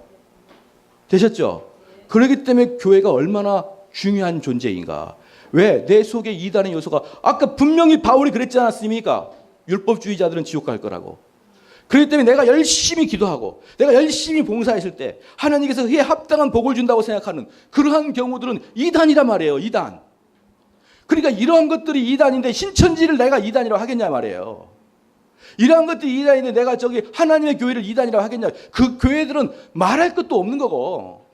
되셨죠? 그렇기 때문에 교회가 얼마나 중요한 존재인가. 왜? 내 속에 이단의 요소가, 아까 분명히 바울이 그랬지 않았습니까? 율법주의자들은 지옥 갈 거라고. 그렇기 때문에 내가 열심히 기도하고 내가 열심히 봉사했을 때 하나님께서 그에 합당한 복을 준다고 생각하는 그러한 경우들은 이단이란 말이에요. 이단. 그러니까 이러한 것들이 이단인데 신천지를 내가 이단이라고 하겠냐 말이에요. 이러한 것들이 이단인데 내가 저기 하나님의 교회를 이단이라고 하겠냐. 그 교회들은 말할 것도 없는 거고,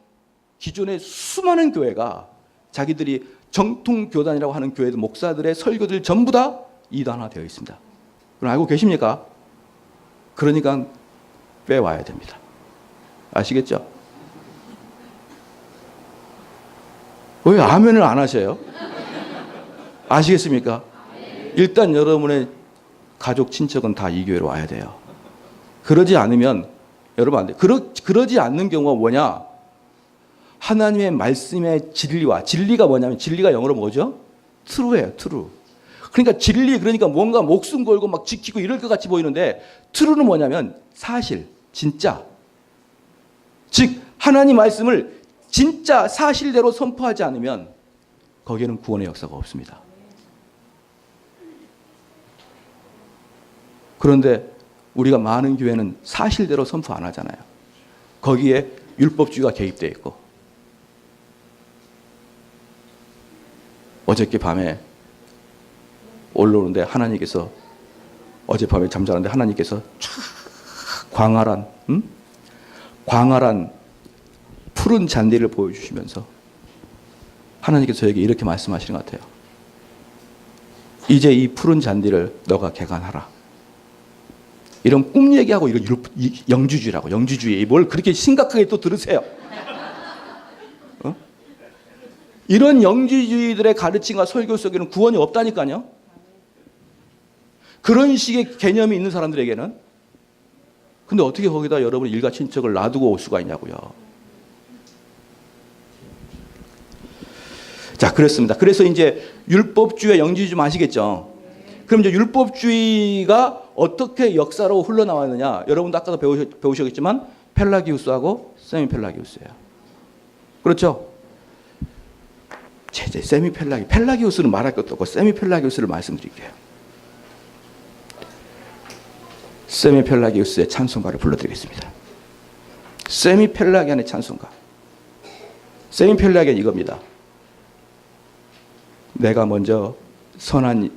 기존의 수많은 교회가 자기들이 정통교단이라고 하는 교회들 목사들의 설교들 전부 다 이단화되어 있습니다. 그럼 알고 계십니까? 그러니까 빼와야 됩니다. 아시겠죠? 왜 아멘을 안 하셔요? 아시겠습니까? 일단 여러분의 가족, 친척은 다 이 교회로 와야 돼요. 그러지 않으면 여러분 안 돼요. 그러지 않는 경우가 뭐냐? 하나님의 말씀의 진리가 뭐냐면, 진리가 영어로 뭐죠? true예요, true. 그러니까 그러니까 뭔가 목숨 걸고 막 지키고 이럴 것 같이 보이는데, true는 뭐냐면 사실, 진짜. 즉 하나님 말씀을 진짜 사실대로 선포하지 않으면 거기에는 구원의 역사가 없습니다. 그런데 우리가 많은 교회는 사실대로 선포 안 하잖아요. 거기에 율법주의가 개입되어 있고. 어저께 밤에 올라오는데 하나님께서, 어젯밤에 잠자는데 하나님께서 광활한 푸른 잔디를 보여주시면서 하나님께서 저에게 이렇게 말씀하시는 것 같아요. 이제 이 푸른 잔디를 너가 개간하라. 이런 꿈 얘기하고 이런 영주주의라고, 영주주의. 뭘 그렇게 심각하게 또 들으세요. 어? 이런 영주주의들의 가르침과 설교 속에는 구원이 없다니까요. 그런 식의 개념이 있는 사람들에게는. 근데 어떻게 거기다 여러분 일가 친척을 놔두고 올 수가 있냐고요. 자, 그렇습니다. 그래서 이제 율법주의, 영주주의 좀 아시겠죠? 그럼 이제 율법주의가 어떻게 역사로 흘러나왔느냐? 여러분도 아까도 배우셨겠지만 펠라기우스하고 세미펠라기우스예요. 그렇죠? 제 펠라기우스는 말할 것도 없고 세미펠라기우스를 말씀드릴게요. 세미펠라기우스의 찬송가를 불러드리겠습니다. 세미펠라기안의 찬송가. 세미펠라기안 이겁니다. 내가 먼저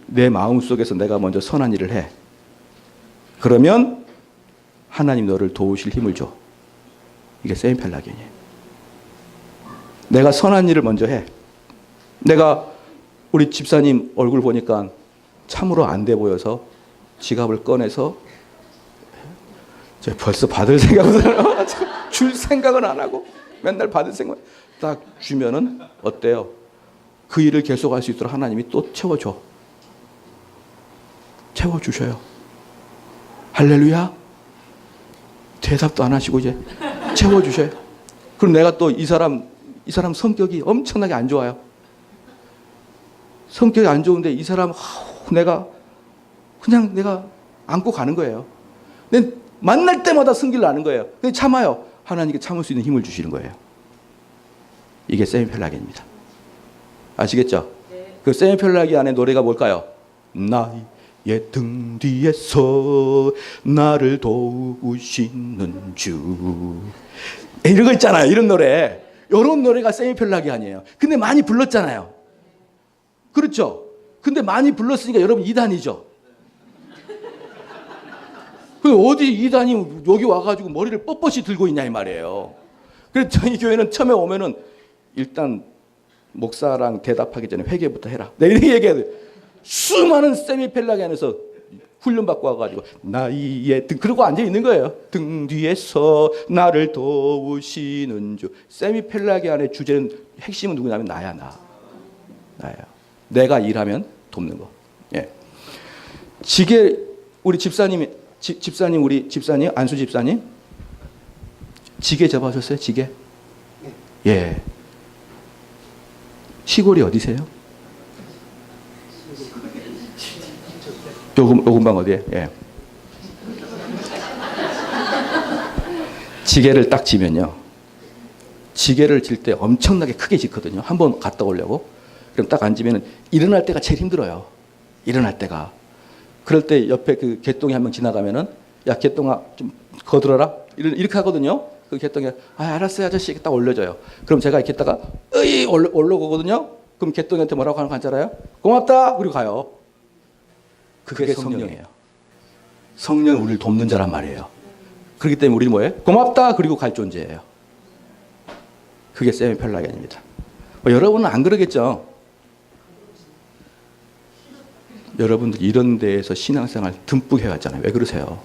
내 마음속에서 내가 먼저 선한 일을 해. 그러면 하나님 너를 도우실 힘을 줘. 이게 세미펠라기안이에요. 내가 선한 일을 먼저 해. 내가 우리 집사님 얼굴 보니까 참으로 안 돼 보여서 지갑을 꺼내서 벌써 받을 생각은 줄 생각은 안 하고 맨날 받을 생각 딱 주면은 어때요? 그 일을 계속할 수 있도록 하나님이 또 채워줘. 채워주셔요. 할렐루야. 대답도 안 하시고 이제 채워주셔요. 그럼 내가 또 이 사람 성격이 엄청나게 안 좋아요. 성격이 안 좋은데 이 사람 내가 안고 가는 거예요. 근데 만날 때마다 승기를 나는 거예요. 근데 참아요. 하나님께 참을 수 있는 힘을 주시는 거예요. 이게 세미펠라기입니다. 아시겠죠? 네. 그 세미펠라기 안에 노래가 뭘까요? 나의 등 뒤에서 나를 도우시는 주. 이런 거 있잖아요. 이런 노래. 이런 노래가 세미펠라기 아니에요. 근데 많이 불렀잖아요. 그렇죠? 근데 많이 불렀으니까 여러분 이단이죠. 어디 이단이 여기 와가지고 머리를 뻣뻣이 들고 있냐 이 말이에요. 그래서 저희 교회는 처음에 오면은 일단 목사랑 대답하기 전에 회개부터 해라. 내가 이렇게 얘기해야 돼. 수많은 세미펠라기 안에서 훈련받고 와가지고 나의 등 그러고 앉아 있는 거예요. 등 뒤에서 나를 도우시는 주. 세미펠라기 안의 주제는 핵심은 누구냐면 나야. 나예요. 내가 일하면 돕는 거. 예. 지게 우리 집사님 우리 집사님 안수 집사님 지게 접하셨어요? 지게? 예. 시골이 어디세요? 요금방 어디에? 예. 지게를 딱 지면요. 지게를 질 때 엄청나게 크게 짖거든요. 한번 갔다 오려고. 그럼 딱 앉으면 일어날 때가 제일 힘들어요. 일어날 때가. 그럴 때 옆에 그 개똥이 한 명 지나가면은 야 개똥아 좀 거들어라 이렇게 하거든요. 그 개똥이 알았어요 아저씨 딱 올려줘요. 그럼 제가 이렇게 했다가 올라오거든요. 그럼 개똥이한테 뭐라고 하는 거 알아요? 고맙다 그리고 가요. 그게 성령이에요. 성령은 우리를 돕는 자란 말이에요. 그렇기 때문에 우리는 뭐예요? 고맙다 그리고 갈 존재예요. 그게 세미펠라기안입니다. 여러분은 안 그러겠죠? 여러분들 이런 데에서 신앙생활 듬뿍 해왔잖아요. 왜 그러세요?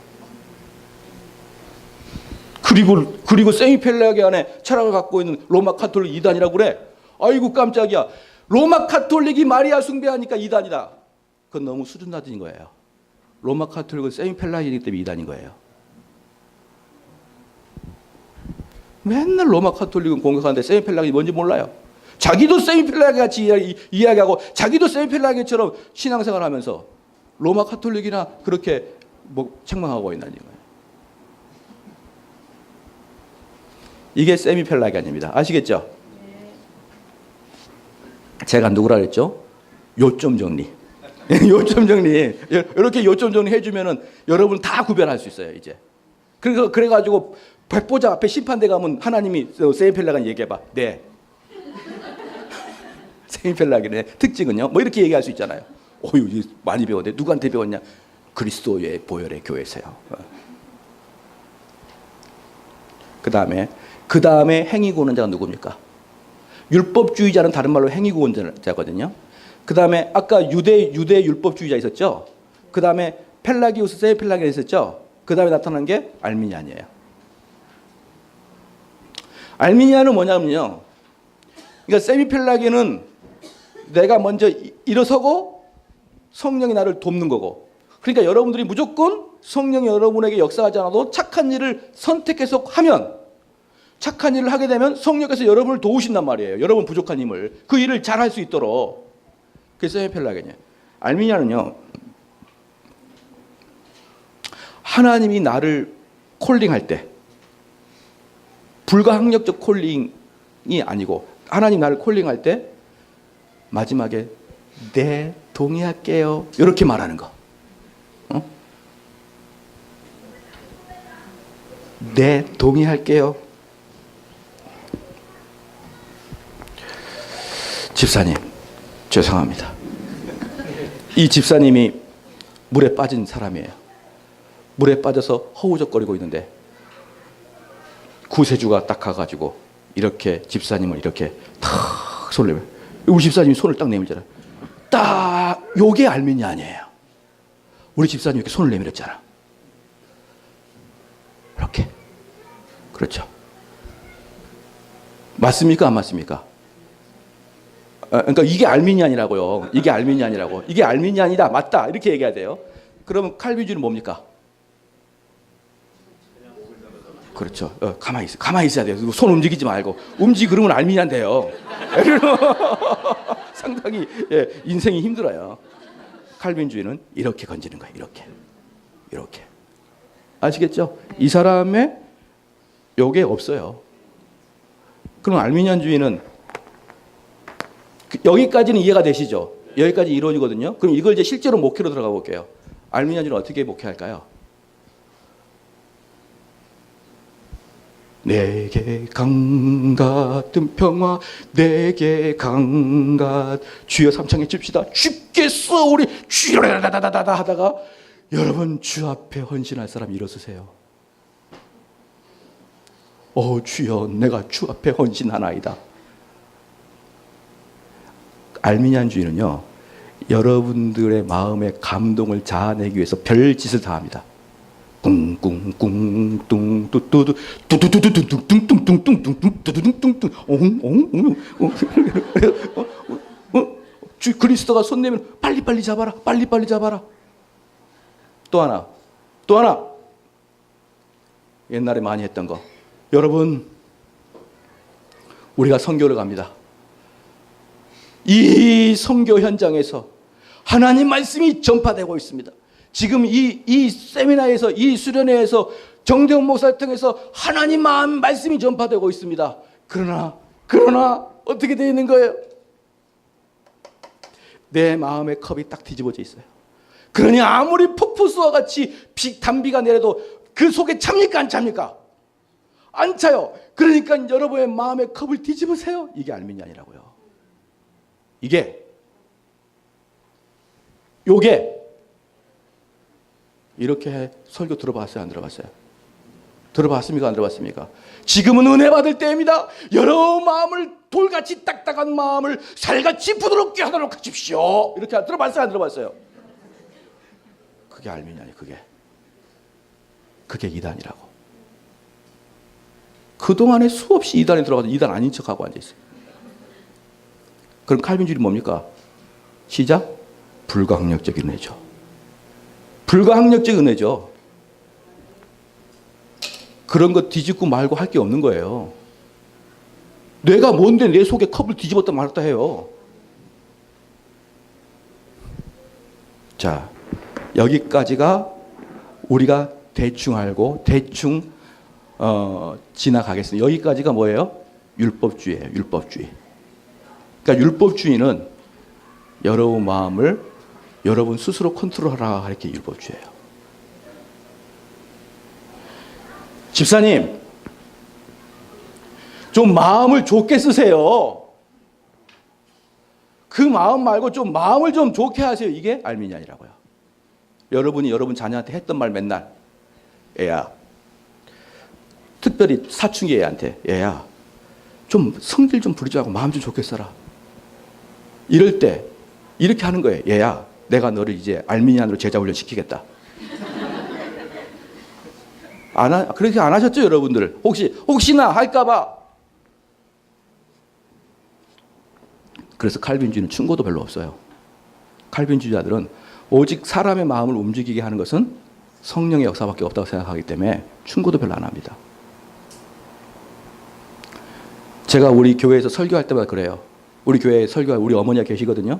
그리고 세미펠라기 안에 철학을 갖고 있는 로마 카톨릭 이단이라고 그래. 아이고 깜짝이야. 로마 카톨릭이 마리아 숭배하니까 이단이다. 그건 너무 수준 낮은 거예요. 로마 카톨릭은 세미펠라기이기 때문에 이단인 거예요. 맨날 로마 카톨릭은 공격하는데 세미펠라기 뭔지 몰라요. 자기도 세미펠라기 같이 이야기하고 자기도 세미펠라기처럼 신앙생활 하면서 로마 카톨릭이나 그렇게 책망하고 있는 거예요. 이게 세미펠라기 아닙니다. 아시겠죠? 제가 누구라 그랬죠? 요점 정리. 요점 정리. 이렇게 요점 정리 해주면은 여러분 다 구별할 수 있어요, 이제. 그래가지고 백보자 앞에 심판대 가면 하나님이 세미펠라기 얘기해봐. 네. 세미펠라기의 특징은요. 뭐 이렇게 얘기할 수 있잖아요. 어유 많이 배웠네. 누구한테 배웠냐? 그리스도의 보혈의 교회에서요. 그 다음에 행위고는 자가 누굽니까? 율법주의자는 다른 말로 행위구원자거든요. 그 다음에 아까 유대 율법주의자 있었죠. 그 다음에 펠라기우스, 세미펠라기가 있었죠. 그 다음에 나타난 게 알미니안이에요. 알미니안은 뭐냐면요. 그러니까 세미펠라기는 내가 먼저 일어서고 성령이 나를 돕는 거고. 그러니까 여러분들이 무조건 성령이 여러분에게 역사하지 않아도 착한 일을 선택해서 하면, 착한 일을 하게 되면 성령께서 여러분을 도우신단 말이에요. 여러분 부족한 힘을. 그 일을 잘 할 수 있도록. 그게 세미펠라기냐. 알미니안은요. 하나님이 나를 콜링할 때, 불가항력적 콜링이 아니고 하나님 나를 콜링할 때 마지막에 네, 동의할게요. 이렇게 말하는 거. 네, 동의할게요. 집사님, 죄송합니다. 이 집사님이 물에 빠진 사람이에요. 물에 빠져서 허우적거리고 있는데 구세주가 딱 가가지고 이렇게 집사님을 이렇게 탁 손을 내밀. 우리 집사님이 손을 딱 내밀잖아요. 딱 요게 알미니안이에요. 우리 집사님이 이렇게 손을 내밀었잖아. 이렇게. 그렇죠. 맞습니까? 안 맞습니까? 그러니까 이게 알미니안이라고요. 이게 알미니안이라고. 이게 알미니안이다. 맞다. 이렇게 얘기해야 돼요. 그러면 칼빈주의는 뭡니까? 그렇죠. 가만히 있어야 돼요. 손 움직이지 말고. 그러면 알미니안 돼요. 상당히 인생이 힘들어요. 칼빈주의는 이렇게 건지는 거예요. 이렇게. 아시겠죠? 이 사람의 요게 없어요. 그럼 알미니안주의는 여기까지는 이해가 되시죠? 여기까지 이론이거든요. 그럼 이걸 이제 실제로 목회로 들어가 볼게요. 알미니안주의는 어떻게 목회할까요? 내게 강 같은 평화, 내게 강 같은 주여 삼창에 칩시다. 죽겠어 우리 주여 다다다다다 하다가 여러분 주 앞에 헌신할 사람 일어서세요. 주여 내가 주 앞에 헌신하나이다. 알미니안주의는요, 여러분들의 마음의 감동을 자아내기 위해서 별짓을 다 합니다. 꿍꿍꿍 뚱뚜뚜뚜 뚱뚱뚱뚱뚱뚱뚱뚱뚱뚱뚱뚱 그리스도가 손 내면 빨리빨리 잡아라. 빨리빨리 잡아라. 또 하나. 옛날에 많이 했던 거. 여러분, 우리가 선교를 갑니다. 이 선교 현장에서 하나님 말씀이 전파되고 있습니다. 지금 이 세미나에서, 이 수련회에서 정대웅 목사를 통해서 하나님 마음 말씀이 전파되고 있습니다. 그러나 어떻게 되어 있는 거예요? 내 마음의 컵이 딱 뒤집어져 있어요. 그러니 아무리 폭포수와 같이 단비가 내려도 그 속에 찹니까 안 찹니까? 안 차요. 그러니까 여러분의 마음의 컵을 뒤집으세요. 이게 알미니안이라고요. 요게 이렇게 설교 들어봤어요? 안 들어봤어요? 들어봤습니까? 안 들어봤습니까? 지금은 은혜 받을 때입니다. 여러 마음을 돌같이 딱딱한 마음을 살같이 부드럽게 하도록 하십시오. 이렇게 들어봤어요? 안 들어봤어요? 그게 알미니안이에요. 그게 이단이라고. 그동안에 수없이 이단에 들어가서 이단 아닌 척하고 앉아있어요. 그럼 칼빈주의는 뭡니까? 시작? 불가항력적 은혜죠. 불가항력적 은혜죠. 그런 거 뒤집고 말고 할 게 없는 거예요. 내가 뭔데 내 속에 컵을 뒤집었다 말았다 해요. 자, 여기까지가 우리가 대충 알고 대충 지나가겠습니다. 여기까지가 뭐예요? 율법주의예요. 율법주의. 그러니까 율법주의는 여러분 마음을 여러분 스스로 컨트롤하라 할 게 율법주의예요. 집사님, 좀 마음을 좋게 쓰세요. 그 마음 말고 좀 마음을 좀 좋게 하세요. 이게 알미니안이라고요. 여러분이 여러분 자녀한테 했던 말 맨날, 애야, 특별히 사춘기 애한테, 애야, 좀 성질 좀 부리지 말고 마음 좀 좋게 살아. 이럴 때 이렇게 하는 거예요. 얘야, 내가 너를 이제 알미니안으로 제자 훈련 시키겠다. 그렇게 안 하셨죠, 여러분들? 혹시나 할까봐. 그래서 칼빈주의는 충고도 별로 없어요. 칼빈주의자들은 오직 사람의 마음을 움직이게 하는 것은 성령의 역사밖에 없다고 생각하기 때문에 충고도 별로 안 합니다. 제가 우리 교회에서 설교할 때마다 그래요. 우리 교회에 설교할 우리 어머니가 계시거든요.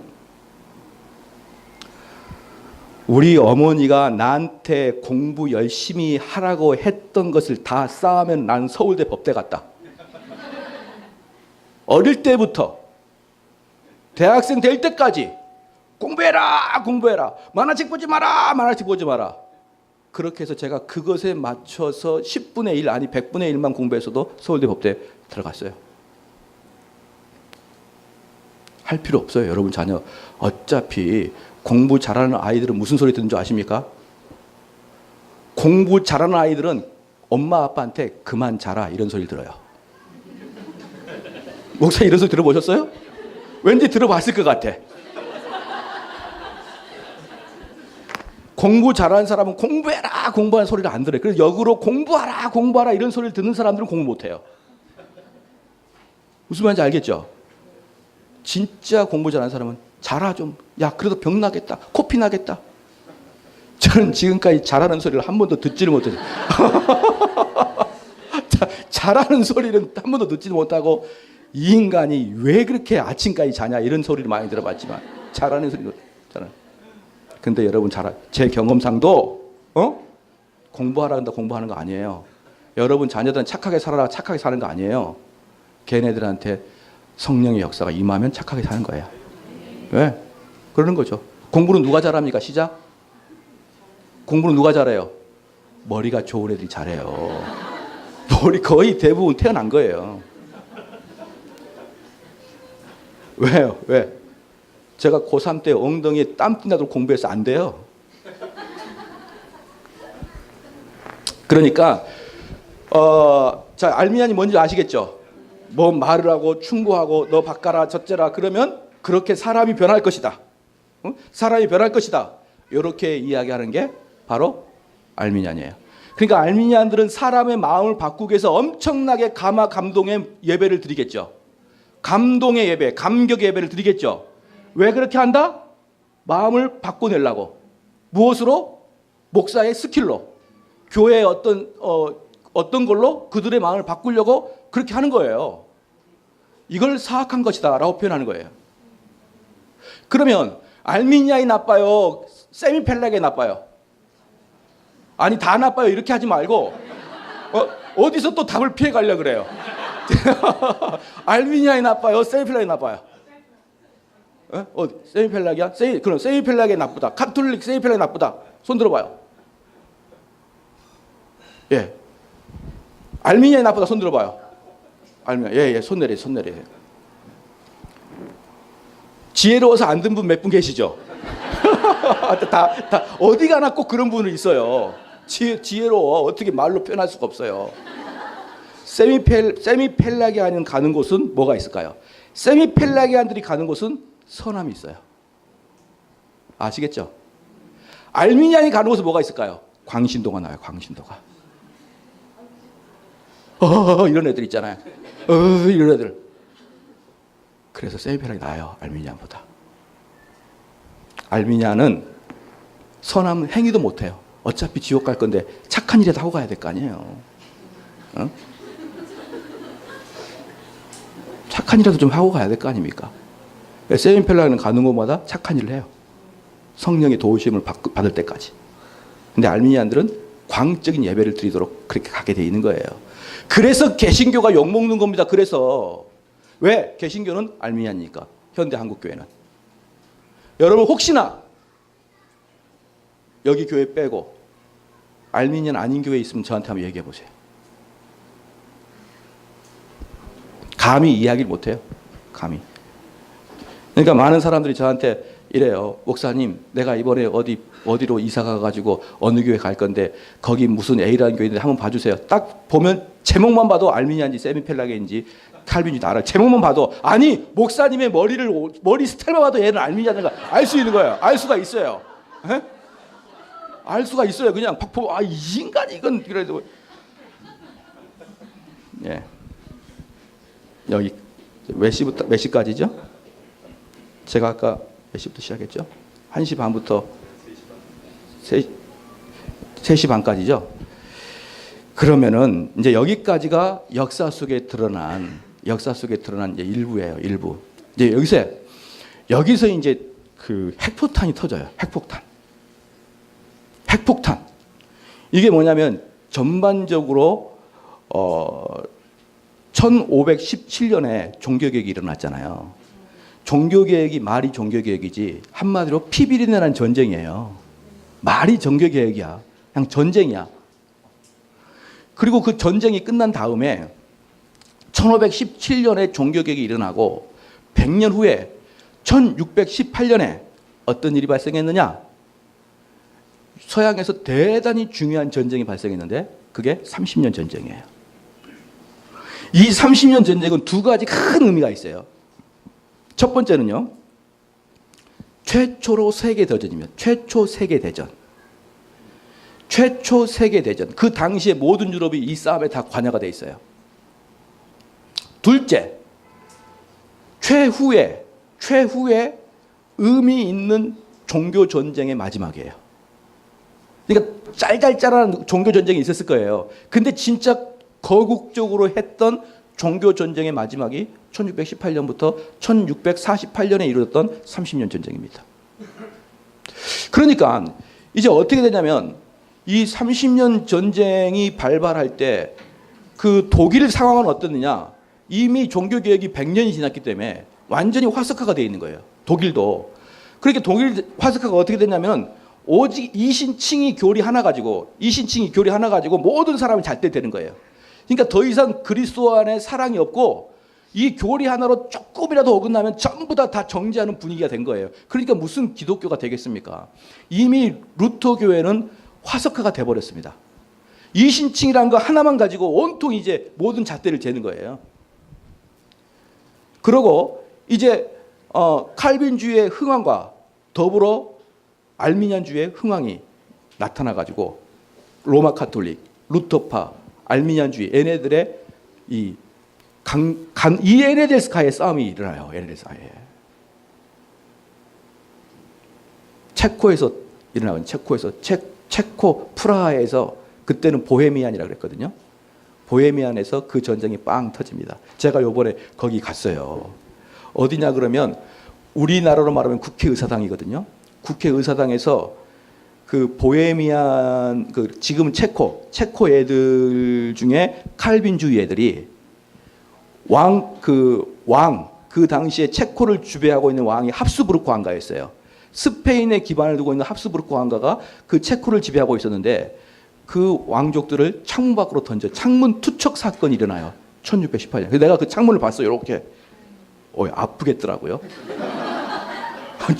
우리 어머니가 나한테 공부 열심히 하라고 했던 것을 다 쌓으면 난 서울대 법대 갔다. 어릴 때부터 대학생 될 때까지 공부해라, 공부해라. 만화책 보지 마라, 만화책 보지 마라. 그렇게 해서 제가 그것에 맞춰서 10분의 1, 아니 100분의 1만 공부해서도 서울대 법대 들어갔어요. 할 필요 없어요, 여러분 자녀. 어차피 공부 잘하는 아이들은 무슨 소리 듣는 줄 아십니까? 공부 잘하는 아이들은 엄마 아빠한테 그만 자라 이런 소리 들어요. 목사님 이런 소리 들어보셨어요? 왠지 들어봤을 것 같아. 공부 잘하는 사람은 공부해라 공부하는 소리를 안 들어요. 그래서 역으로 공부하라 공부하라 이런 소리를 듣는 사람들은 공부 못해요. 무슨 말인지 알겠죠? 진짜 공부 잘하는 사람은 자라 좀. 야, 그래도 병 나겠다. 코피 나겠다. 저는 지금까지 잘하는 소리를 한 번도 듣지를 못했어요. 잘하는 소리는 한 번도 듣지도 못하고 이 인간이 왜 그렇게 아침까지 자냐 이런 소리를 많이 들어봤지만 잘하는 소리도 저는. 근데 여러분 제 경험상도 공부하라 한다 공부하는 거 아니에요. 여러분 자녀들은 착하게 살아라 착하게 사는 거 아니에요. 걔네들한테 성령의 역사가 임하면 착하게 사는 거예요. 왜? 그러는 거죠. 공부는 누가 잘합니까? 시작. 공부는 누가 잘해요? 머리가 좋은 애들이 잘해요. 머리 거의 대부분 태어난 거예요. 왜요? 왜? 제가 고3 때 엉덩이에 땀 띠나도록 공부해서 안 돼요. 그러니까 자, 알미니안이 뭔지 아시겠죠? 뭐 말을 하고 충고하고 너 바꿔라 저째라 그러면 그렇게 사람이 변할 것이다. 사람이 변할 것이다. 이렇게 이야기하는 게 바로 알미니안이에요. 그러니까 알미니안들은 사람의 마음을 바꾸기 위해서 엄청나게 감동의 예배를 드리겠죠. 감동의 예배, 감격의 예배를 드리겠죠. 왜 그렇게 한다? 마음을 바꿔내려고. 무엇으로? 목사의 스킬로. 교회의 어떤 걸로 그들의 마음을 바꾸려고 그렇게 하는 거예요. 이걸 사악한 것이다 라고 표현하는 거예요. 그러면 알미니아이 나빠요? 세미펠렉이 나빠요? 아니 다 나빠요 이렇게 하지 말고 어디서 또 답을 피해 가려고 그래요. 알미니아이 나빠요? 세미펠렉이 나빠요? 세미펠렉이야? 그럼 세미펠렉이 나쁘다. 카톨릭 세미펠렉이 나쁘다. 손 들어봐요. 예. 알미니아이 나쁘다. 손 들어봐요. 예, 손 내리세요. 지혜로워서 안 든 분 몇 분 계시죠? 다 어디 가나 꼭 그런 분은 있어요. 지혜로워. 어떻게 말로 표현할 수가 없어요. 세미펠라기안이 가는 곳은 뭐가 있을까요? 세미펠라기안들이 가는 곳은 선함이 있어요. 아시겠죠? 알미니안이 가는 곳은 뭐가 있을까요? 광신도가 나와요. 광신도가. 이런 애들 있잖아요. 이런 애들. 그래서 세미펠락이 나아요. 알미니안보다. 알미니안은 선한 행위도 못해요. 어차피 지옥 갈 건데 착한 일이라도 하고 가야 될 거 아니에요. 착한 일이라도 좀 하고 가야 될 거 아닙니까? 세미펠락은 가는 곳마다 착한 일을 해요. 성령의 도우심을 받을 때까지. 근데 알미니안들은 광적인 예배를 드리도록 그렇게 가게 돼 있는 거예요. 그래서 개신교가 욕먹는 겁니다. 그래서 왜? 개신교는 알미니안이니까. 현대 한국교회는. 여러분 혹시나 여기 교회 빼고 알미니안 아닌 교회 있으면 저한테 한번 얘기해 보세요. 감히 이야기를 못해요. 감히. 그러니까 많은 사람들이 저한테 이래요. 목사님, 내가 이번에 어디로 이사 가가지고 어느 교회 갈 건데 거기 무슨 A라는 교회인데 한번 봐주세요. 딱 보면 제목만 봐도 알미니안지 세미펠라게인지 칼빈인지 다 알아요. 제목만 봐도 아니 목사님의 머리 스타일만 봐도 얘는 알미니안인 걸 알 수 있는 거예요. 알 수가 있어요. 에? 알 수가 있어요. 그냥 팍 보고 이 인간이 이건 그래도 예. 여기 몇 시까지죠? 제가 아까 몇 시부터 시작했죠? 1시 반부터 3시 반까지죠? 그러면은 이제 여기까지가 역사 속에 드러난 이제 일부예요, 일부. 이제 여기서 이제 그 핵폭탄이 터져요. 핵폭탄. 이게 뭐냐면 전반적으로 1517년에 종교개혁이 일어났잖아요. 종교개혁이 말이 종교개혁이지 한마디로 피비린내난 전쟁이에요. 말이 종교개혁이야. 그냥 전쟁이야. 그리고 그 전쟁이 끝난 다음에 1517년에 종교개혁이 일어나고 100년 후에 1618년에 어떤 일이 발생했느냐? 서양에서 대단히 중요한 전쟁이 발생했는데 그게 30년 전쟁이에요. 이 30년 전쟁은 두 가지 큰 의미가 있어요. 첫 번째는요. 최초로 세계대전입니다. 최초 세계대전. 그 당시에 모든 유럽이 이 싸움에 다 관여가 돼 있어요. 둘째, 최후에 의미 있는 종교 전쟁의 마지막이에요. 그러니까 짤짤짤한 종교 전쟁이 있었을 거예요. 근데 진짜 거국적으로 했던 종교 전쟁의 마지막이 1618년부터 1648년에 이루어졌던 30년 전쟁입니다. 그러니까 이제 어떻게 되냐면 이 30년 전쟁이 발발할 때 그 독일 상황은 어떻느냐? 이미 종교개혁이 100년이 지났기 때문에 완전히 화석화가 되어 있는 거예요. 독일도. 그러니까 독일 화석화가 어떻게 됐냐면 오직 이신칭이 교리 하나 가지고 모든 사람이 잘 때 되는 거예요. 그러니까 더 이상 그리스도 안에 사랑이 없고 이 교리 하나로 조금이라도 어긋나면 전부 다 정지하는 분위기가 된 거예요. 그러니까 무슨 기독교가 되겠습니까? 이미 루터 교회는 화석화가 돼버렸습니다. 이신칭이라는 거 하나만 가지고 온통 이제 모든 잣대를 재는 거예요. 그러고 이제 칼빈주의의 흥황과 더불어 알미니안주의의 흥황이 나타나가지고 로마 카톨릭, 루터파, 알미니안주의 얘네들의 이 에네데스카의 싸움이 일어나요. 에네데스카에. 체코에서 일어나요. 체코 프라하에서 그때는 보헤미안이라고 그랬거든요. 보헤미안에서 그 전쟁이 빵 터집니다. 제가 요번에 거기 갔어요. 어디냐 그러면 우리나라로 말하면 국회의사당이거든요. 국회의사당에서 그 보헤미안 지금 체코 애들 중에 칼빈주의 애들이 그 당시에 체코를 지배하고 있는 왕이 합스부르크 왕가였어요. 스페인에 기반을 두고 있는 합스부르크 왕가가 그 체코를 지배하고 있었는데 그 왕족들을 창문 밖으로 던져 창문 투척 사건이 일어나요. 1618년. 내가 그 창문을 봤어요. 이렇게. 아프겠더라고요.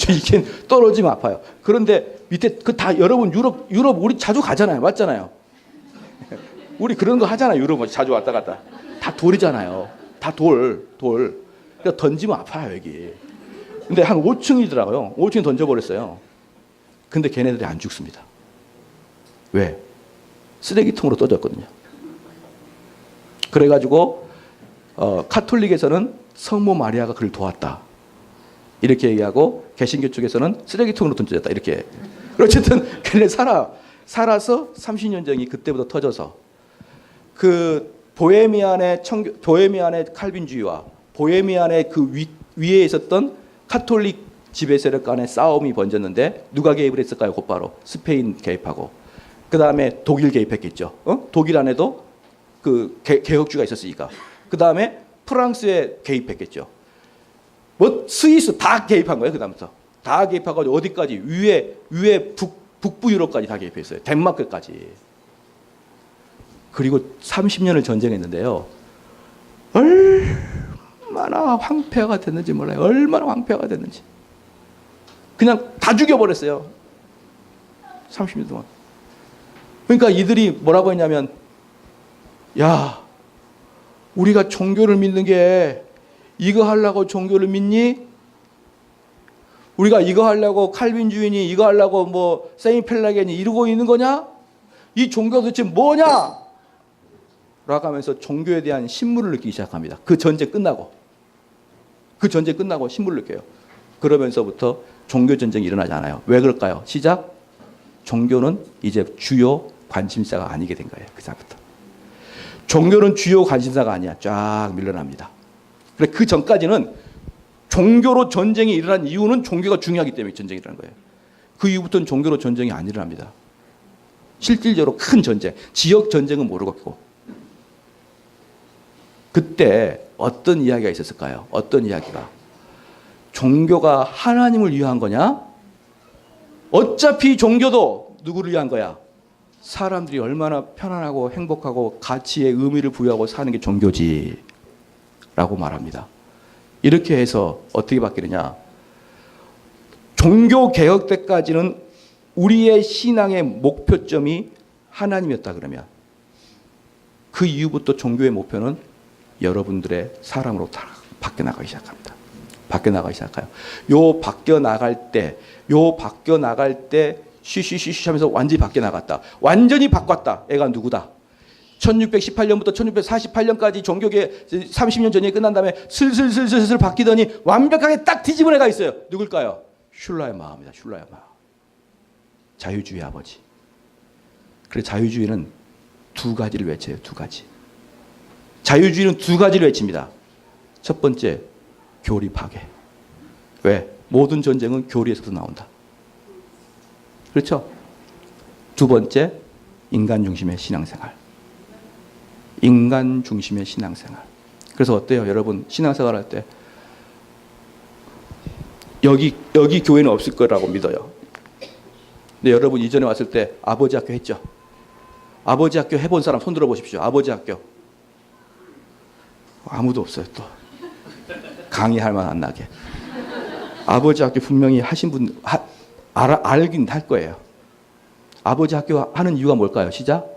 이게 떨어지면 아파요. 그런데 밑에 여러분 유럽 우리 자주 가잖아요. 맞잖아요. 우리 그런 거 하잖아요. 유럽 자주 왔다 갔다. 다 돌이잖아요. 다 돌. 그러니까 던지면 아파요, 여기. 근데 한 5층이더라고요. 5층에 던져버렸어요. 근데 걔네들이 안 죽습니다. 왜? 쓰레기통으로 떠졌거든요. 그래가지고 카톨릭에서는 성모 마리아가 그를 도왔다. 이렇게 얘기하고 개신교 쪽에서는 쓰레기통으로 던져졌다. 이렇게. 어쨌든 걔네 살아서 30년 전이 그때부터 터져서 그 보헤미안의 칼빈주의와 보헤미안의 그 위에 있었던 카톨릭 지배 세력 간의 싸움이 번졌는데 누가 개입을 했을까요? 곧바로 스페인 개입하고 그 다음에 독일 개입했겠죠. 독일 안에도 그 개혁주의가 있었으니까. 그 다음에 프랑스에 개입했겠죠. 스위스 다 개입한 거예요. 그 다음부터 다 개입하고 어디까지 위에 북부 유럽까지 다 개입했어요. 덴마크까지. 그리고 30년을 전쟁했는데요. 얼마나 황폐화가 됐는지 몰라요. 얼마나 황폐화가 됐는지. 그냥 다 죽여버렸어요. 30년 동안. 그러니까 이들이 뭐라고 했냐면, 야, 우리가 종교를 믿는 게 이거 하려고 종교를 믿니? 우리가 이거 하려고 칼빈주의니 이거 하려고 뭐 세인펠라겐이 이러고 있는 거냐? 이 종교가 도대체 뭐냐? 라고 하면서 종교에 대한 신물을 느끼기 시작합니다. 그 전쟁 끝나고 신물을 느껴요. 그러면서부터 종교 전쟁이 일어나지 않아요. 왜 그럴까요? 시작. 종교는 이제 주요 관심사가 아니게 된 거예요. 그 다음부터 종교는 주요 관심사가 아니야. 쫙 밀려납니다. 그래, 그 전까지는 종교로 전쟁이 일어난 이유는 종교가 중요하기 때문에 전쟁이 일어난 거예요. 그 이후부터는 종교로 전쟁이 안 일어납니다. 실질적으로 큰 전쟁, 지역 전쟁은 모르겠고. 그때 어떤 이야기가 있었을까요? 어떤 이야기가? 종교가 하나님을 위한 거냐? 어차피 종교도 누구를 위한 거야? 사람들이 얼마나 편안하고 행복하고 가치에 의미를 부여하고 사는 게 종교지 라고 말합니다. 이렇게 해서 어떻게 바뀌느냐? 종교개혁 때까지는 우리의 신앙의 목표점이 하나님이었다 그러면 그 이후부터 종교의 목표는 여러분들의 사랑으로 다 바뀌어 나가기 시작합니다. 바뀌어 나가기 시작해요. 요 바뀌어 나갈 때 쉬쉬쉬쉬 하면서 완전히 바뀌어 나갔다. 완전히 바꿨다. 애가 누구다? 1618년부터 1648년까지 종교계 30년 전이 끝난 다음에 슬슬 바뀌더니 완벽하게 딱 뒤집은 애가 있어요. 누굴까요? 슐라의 마음이다. 슐라의 마음. 자유주의 아버지. 그래, 자유주의는 두 가지를 외쳐요. 두 가지. 자유주의는 두 가지를 외칩니다. 첫 번째, 교리 파괴. 왜? 모든 전쟁은 교리에서도 나온다. 그렇죠? 두 번째, 인간 중심의 신앙생활. 인간 중심의 신앙생활. 그래서 어때요? 여러분, 신앙생활 할 때 여기 교회는 없을 거라고 믿어요. 근데 여러분 이전에 왔을 때 아버지 학교 했죠? 아버지 학교 해본 사람 손 들어보십시오. 아버지 학교. 아무도 없어요. 또 강의할 만 안 나게. 아버지 학교 분명히 하신 분 알긴 할 거예요. 아버지 학교 하는 이유가 뭘까요? 시작.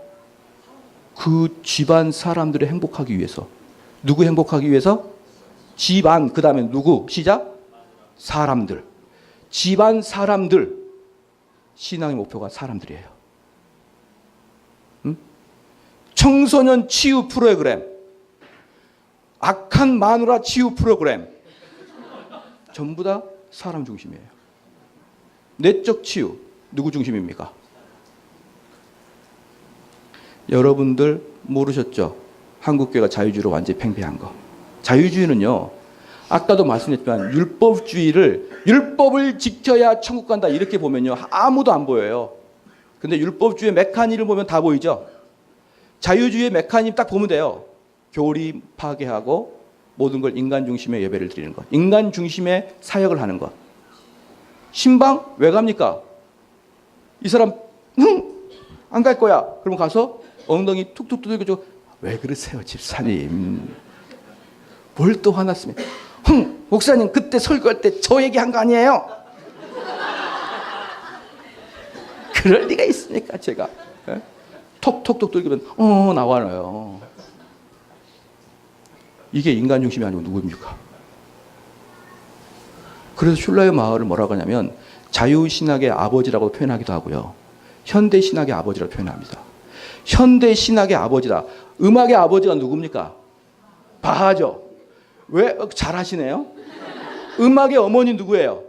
그 집안 사람들이 행복하기 위해서. 누구 행복하기 위해서? 집안, 그 다음에 누구? 시작. 사람들. 집안 사람들. 신앙의 목표가 사람들이에요. 응? 청소년 치유 프로그램, 악한 마누라 치유 프로그램, 전부 다 사람 중심이에요. 내적 치유, 누구 중심입니까? 여러분들 모르셨죠? 한국교회가 자유주의로 완전히 팽배한 거. 자유주의는요, 아까도 말씀드렸지만 율법을 지켜야 천국 간다 이렇게 보면요 아무도 안 보여요. 근데 율법주의 메커니즘을 보면 다 보이죠. 자유주의의 메커니즘 딱 보면 돼요. 교리 파괴하고 모든 걸 인간 중심의 예배를 드리는 것, 인간 중심의 사역을 하는 것. 신방 왜 갑니까? 이 사람 안 갈 거야. 그러면 가서 엉덩이 툭툭 두들겨줘. 왜 그러세요 집사님? 뭘 또 화났습니까? 목사님 그때 설교할 때 저 얘기한 거 아니에요? 그럴 리가 있습니까 제가? 예? 톡톡톡 들기면 나와요. 이게 인간 중심이 아니고 누구입니까? 그래서 슐라의 마을을 뭐라고 하냐면 자유신학의 아버지라고 표현하기도 하고요. 현대신학의 아버지라고 표현합니다. 현대신학의 아버지다. 음악의 아버지가 누굽니까? 바하죠. 왜? 잘하시네요. 음악의 어머니 누구예요?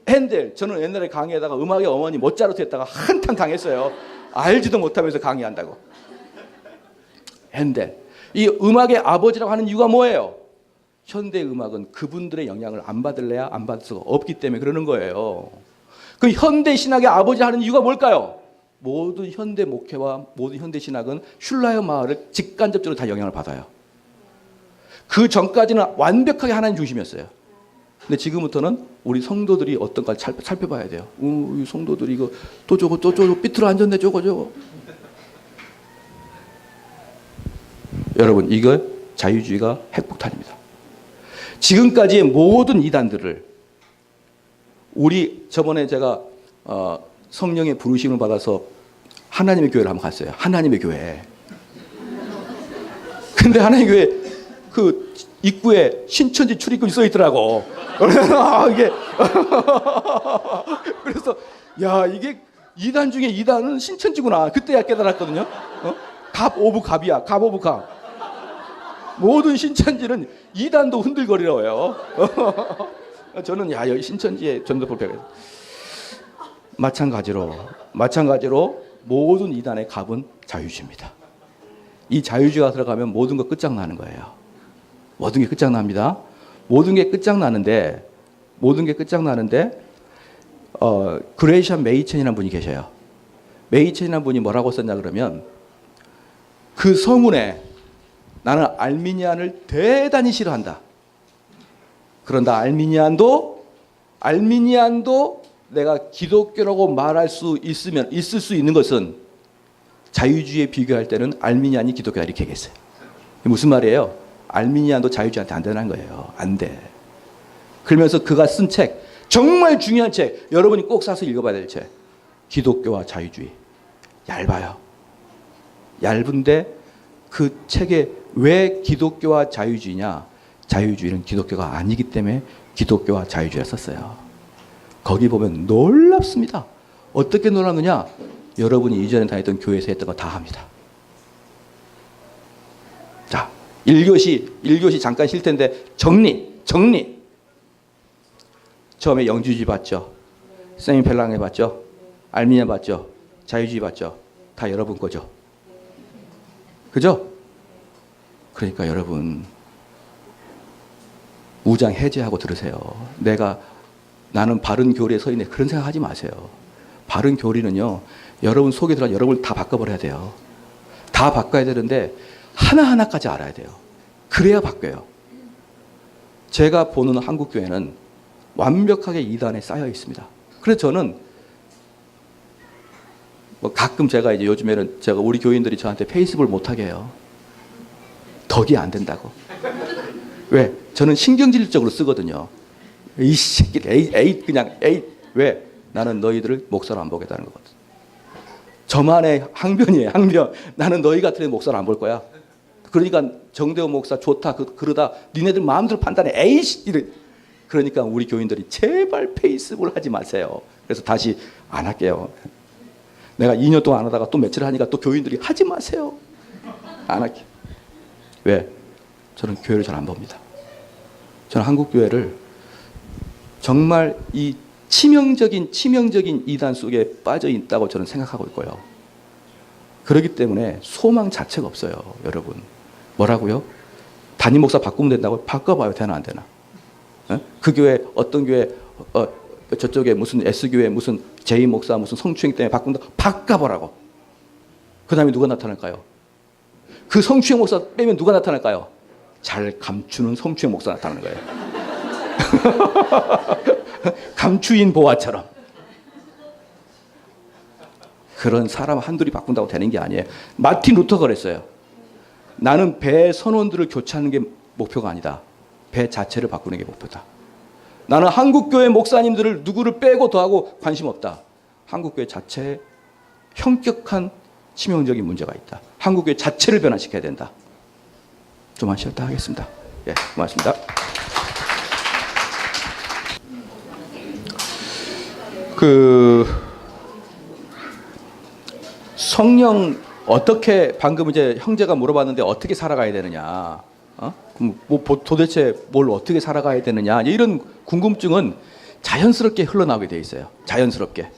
핸델. 저는 옛날에 강의하다가 음악의 어머니 모차르트 했다가 한탕 당했어요. 알지도 못하면서 강의한다고. 핸델. 이 음악의 아버지라고 하는 이유가 뭐예요? 현대 음악은 그분들의 영향을 안 받을래야 안 받을 수가 없기 때문에 그러는 거예요. 그 현대 신학의 아버지 하는 이유가 뭘까요? 모든 현대 목회와 모든 현대 신학은 슐라의 마을을 직간접적으로 다 영향을 받아요. 그 전까지는 완벽하게 하나님 중심이었어요. 근데 지금부터는 우리 성도들이 어떤가 살펴봐야 돼요. 이 성도들이 이거 또 저거 삐뚤어 앉았네 저거. 여러분 이거 자유주의가 핵폭탄입니다. 지금까지의 모든 이단들을 우리 저번에 제가 성령의 부르심을 받아서 하나님의 교회를 한번 갔어요. 하나님의 교회. 근데 하나님의 교회 그 입구에 신천지 출입금이 써 있더라고. 아, 이게 그래서 야, 이게 2단 중에 2단은 신천지구나. 그때야 깨달았거든요. 갑 오브 갑이야. 갑 오브 갑. 모든 신천지는 2단도 흔들거리려요. 저는 야, 여기 신천지의 전도폭 배워요. 마찬가지로 모든 2단의 갑은 자유주의입니다. 이 자유주의가 들어가면 모든 거 끝장나는 거예요. 모든 게 끝장납니다. 모든 게 끝장나는데 그레이션 메이첸이라는 분이 계셔요. 메이첸이라는 분이 뭐라고 썼냐 그러면 그 서문에 나는 알미니안을 대단히 싫어한다. 그런다 알미니안도 내가 기독교라고 말할 수 있을 수 있는 것은 자유주의에 비교할 때는 알미니안이 기독교다 이렇게 얘기했어요. 무슨 말이에요? 알미니안도 자유주의한테 안 되는 거예요. 안 돼. 그러면서 그가 쓴 책, 정말 중요한 책, 여러분이 꼭 사서 읽어봐야 될 책. 기독교와 자유주의. 얇아요. 얇은데 그 책에 왜 기독교와 자유주의냐? 자유주의는 기독교가 아니기 때문에 기독교와 자유주의를 썼어요. 거기 보면 놀랍습니다. 어떻게 놀랍느냐? 여러분이 이전에 다녔던 교회에서 했던 거 다 합니다. 자, 1교시 잠깐 쉴 텐데 정리. 처음에 영주주의 봤죠? 세미펠랑에 봤죠? 알미니아 봤죠? 자유주의 봤죠? 다 여러분 거죠? 그죠? 그러니까 여러분 우장 해제하고 들으세요. 나는 바른 교리에 서 있네. 그런 생각하지 마세요. 바른 교리는요, 여러분 속에 들어가 여러분을 다 바꿔버려야 돼요. 다 바꿔야 되는데 하나하나까지 알아야 돼요. 그래야 바뀌어요. 제가 보는 한국 교회는 완벽하게 이단에 쌓여 있습니다. 그래서 저는 가끔 제가 이제 요즘에는 우리 교인들이 저한테 페이스북을 못하게 해요. 덕이 안 된다고. 왜? 저는 신경질적으로 쓰거든요. 이 새끼들, 왜? 나는 너희들을 목사로 안 보겠다는 거거든. 저만의 항변이에요, 항변. 나는 너희 같은 애 목사로 안 볼 거야. 그러니까 정대호 목사 좋다, 그러다 니네들 마음대로 판단해. 이래. 그러니까 우리 교인들이 제발 페이스북을 하지 마세요. 그래서 다시 안 할게요. 내가 2년 동안 안 하다가 또 며칠 하니까 또 교인들이 하지 마세요. 안 할게요. 왜? 저는 교회를 잘 안 봅니다. 저는 한국 교회를 정말 이 치명적인 이단 속에 빠져 있다고 저는 생각하고 있고요. 그렇기 때문에 소망 자체가 없어요, 여러분. 뭐라고요? 담임 목사 바꾸면 된다고? 바꿔봐요, 되나 안 되나? 그 교회 어떤 교회 저쪽에 무슨 S교회 무슨 제2 목사 무슨 성추행 때문에 바꾼다? 바꿔보라고. 그 다음에 누가 나타날까요? 그 성추행 목사 빼면 누가 나타날까요? 잘 감추는 성추행 목사 나타나는 거예요. 감추인 보아처럼. 그런 사람 한둘이 바꾼다고 되는 게 아니에요. 마틴 루터가 그랬어요. 나는 배 선원들을 교체하는 게 목표가 아니다. 배 자체를 바꾸는 게 목표다. 나는 한국교회 목사님들을 누구를 빼고 더하고 관심 없다. 한국교회 자체에 현격한 치명적인 문제가 있다. 한국교회 자체를 변화시켜야 된다. 좀만 쉬었다 하겠습니다. 예, 고맙습니다. 성령 어떻게 방금 이제 형제가 물어봤는데 어떻게 살아가야 되느냐? 그럼 도대체 뭘 어떻게 살아가야 되느냐? 이런 궁금증은 자연스럽게 흘러나오게 돼 있어요. 자연스럽게.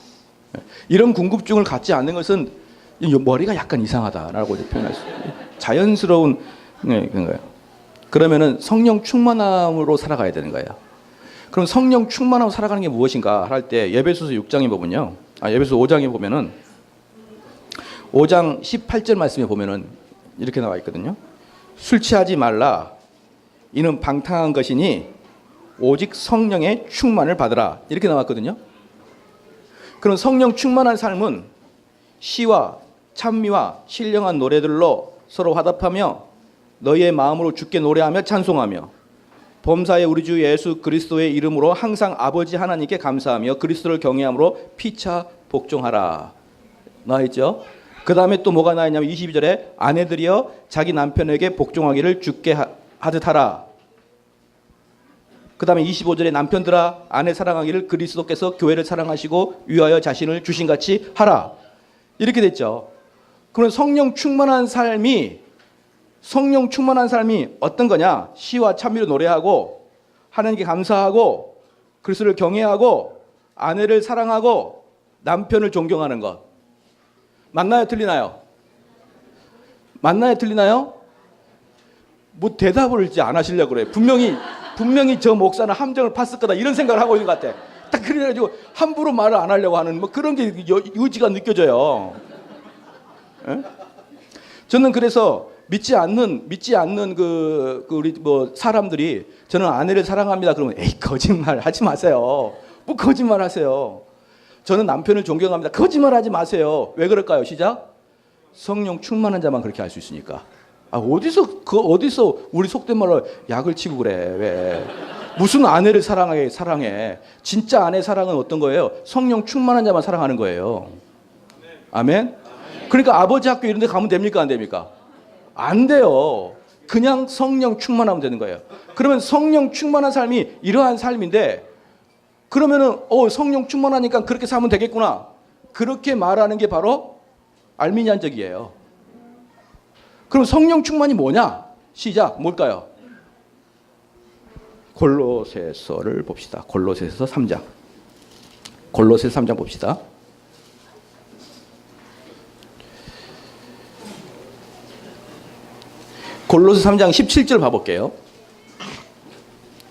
이런 궁금증을 갖지 않는 것은 머리가 약간 이상하다라고 표현할 수 있어요. 자연스러운 거예요. 그러면은 성령 충만함으로 살아가야 되는 거예요. 그럼 성령 충만함으로 살아가는 게 무엇인가 할 때 에베소서 6장에 보면요. 에베소서 5장에 보면은 5장 18절 말씀에 보면은 이렇게 나와 있거든요. 술 취하지 말라. 이는 방탕한 것이니 오직 성령의 충만을 받으라. 이렇게 나왔거든요. 그럼 성령 충만한 삶은 시와 찬미와 신령한 노래들로 서로 화답하며 너희의 마음으로 주께 노래하며 찬송하며 범사의 우리 주 예수 그리스도의 이름으로 항상 아버지 하나님께 감사하며 그리스도를 경외함으로 피차 복종하라. 나와 있죠? 그 다음에 또 뭐가 나있냐면 22절에 아내들이여 자기 남편에게 복종하기를 주께 하듯 하라. 그 다음에 25절에 남편들아 아내 사랑하기를 그리스도께서 교회를 사랑하시고 위하여 자신을 주신같이 하라. 이렇게 됐죠. 그럼 성령 충만한 삶이 어떤 거냐? 시와 찬미로 노래하고 하나님께 감사하고 그리스도를 경외하고 아내를 사랑하고 남편을 존경하는 것. 맞나요? 틀리나요? 뭐 대답을 이제 안 하시려고 그래요. 분명히 저 목사는 함정을 팠을 거다 이런 생각을 하고 있는 것 같아. 딱 그래가지고 함부로 말을 안 하려고 하는 뭐 그런 게 의지가 느껴져요. 에? 저는 그래서 믿지 않는 그 우리 뭐 사람들이 저는 아내를 사랑합니다 그러면 에이 거짓말 하지 마세요. 뭐 거짓말 하세요. 저는 남편을 존경합니다. 거짓말 하지 마세요. 왜 그럴까요? 시작. 성령 충만한 자만 그렇게 할 수 있으니까. 어디서 우리 속된 말로 약을 치고 그래. 왜? 무슨 아내를 사랑해. 진짜 아내 사랑은 어떤 거예요? 성령 충만한 자만 사랑하는 거예요. 아멘? 그러니까 아버지 학교 이런 데 가면 됩니까? 안 됩니까? 안 돼요. 그냥 성령 충만하면 되는 거예요. 그러면 성령 충만한 삶이 이러한 삶인데 그러면은 성령 충만하니까 그렇게 살면 되겠구나. 그렇게 말하는 게 바로 알미니안적이에요. 그럼 성령 충만이 뭐냐? 시작. 뭘까요? 골로새서를 봅시다. 골로새서 3장. 골로새서 3장 봅시다. 골로새 3장 17절 봐볼게요.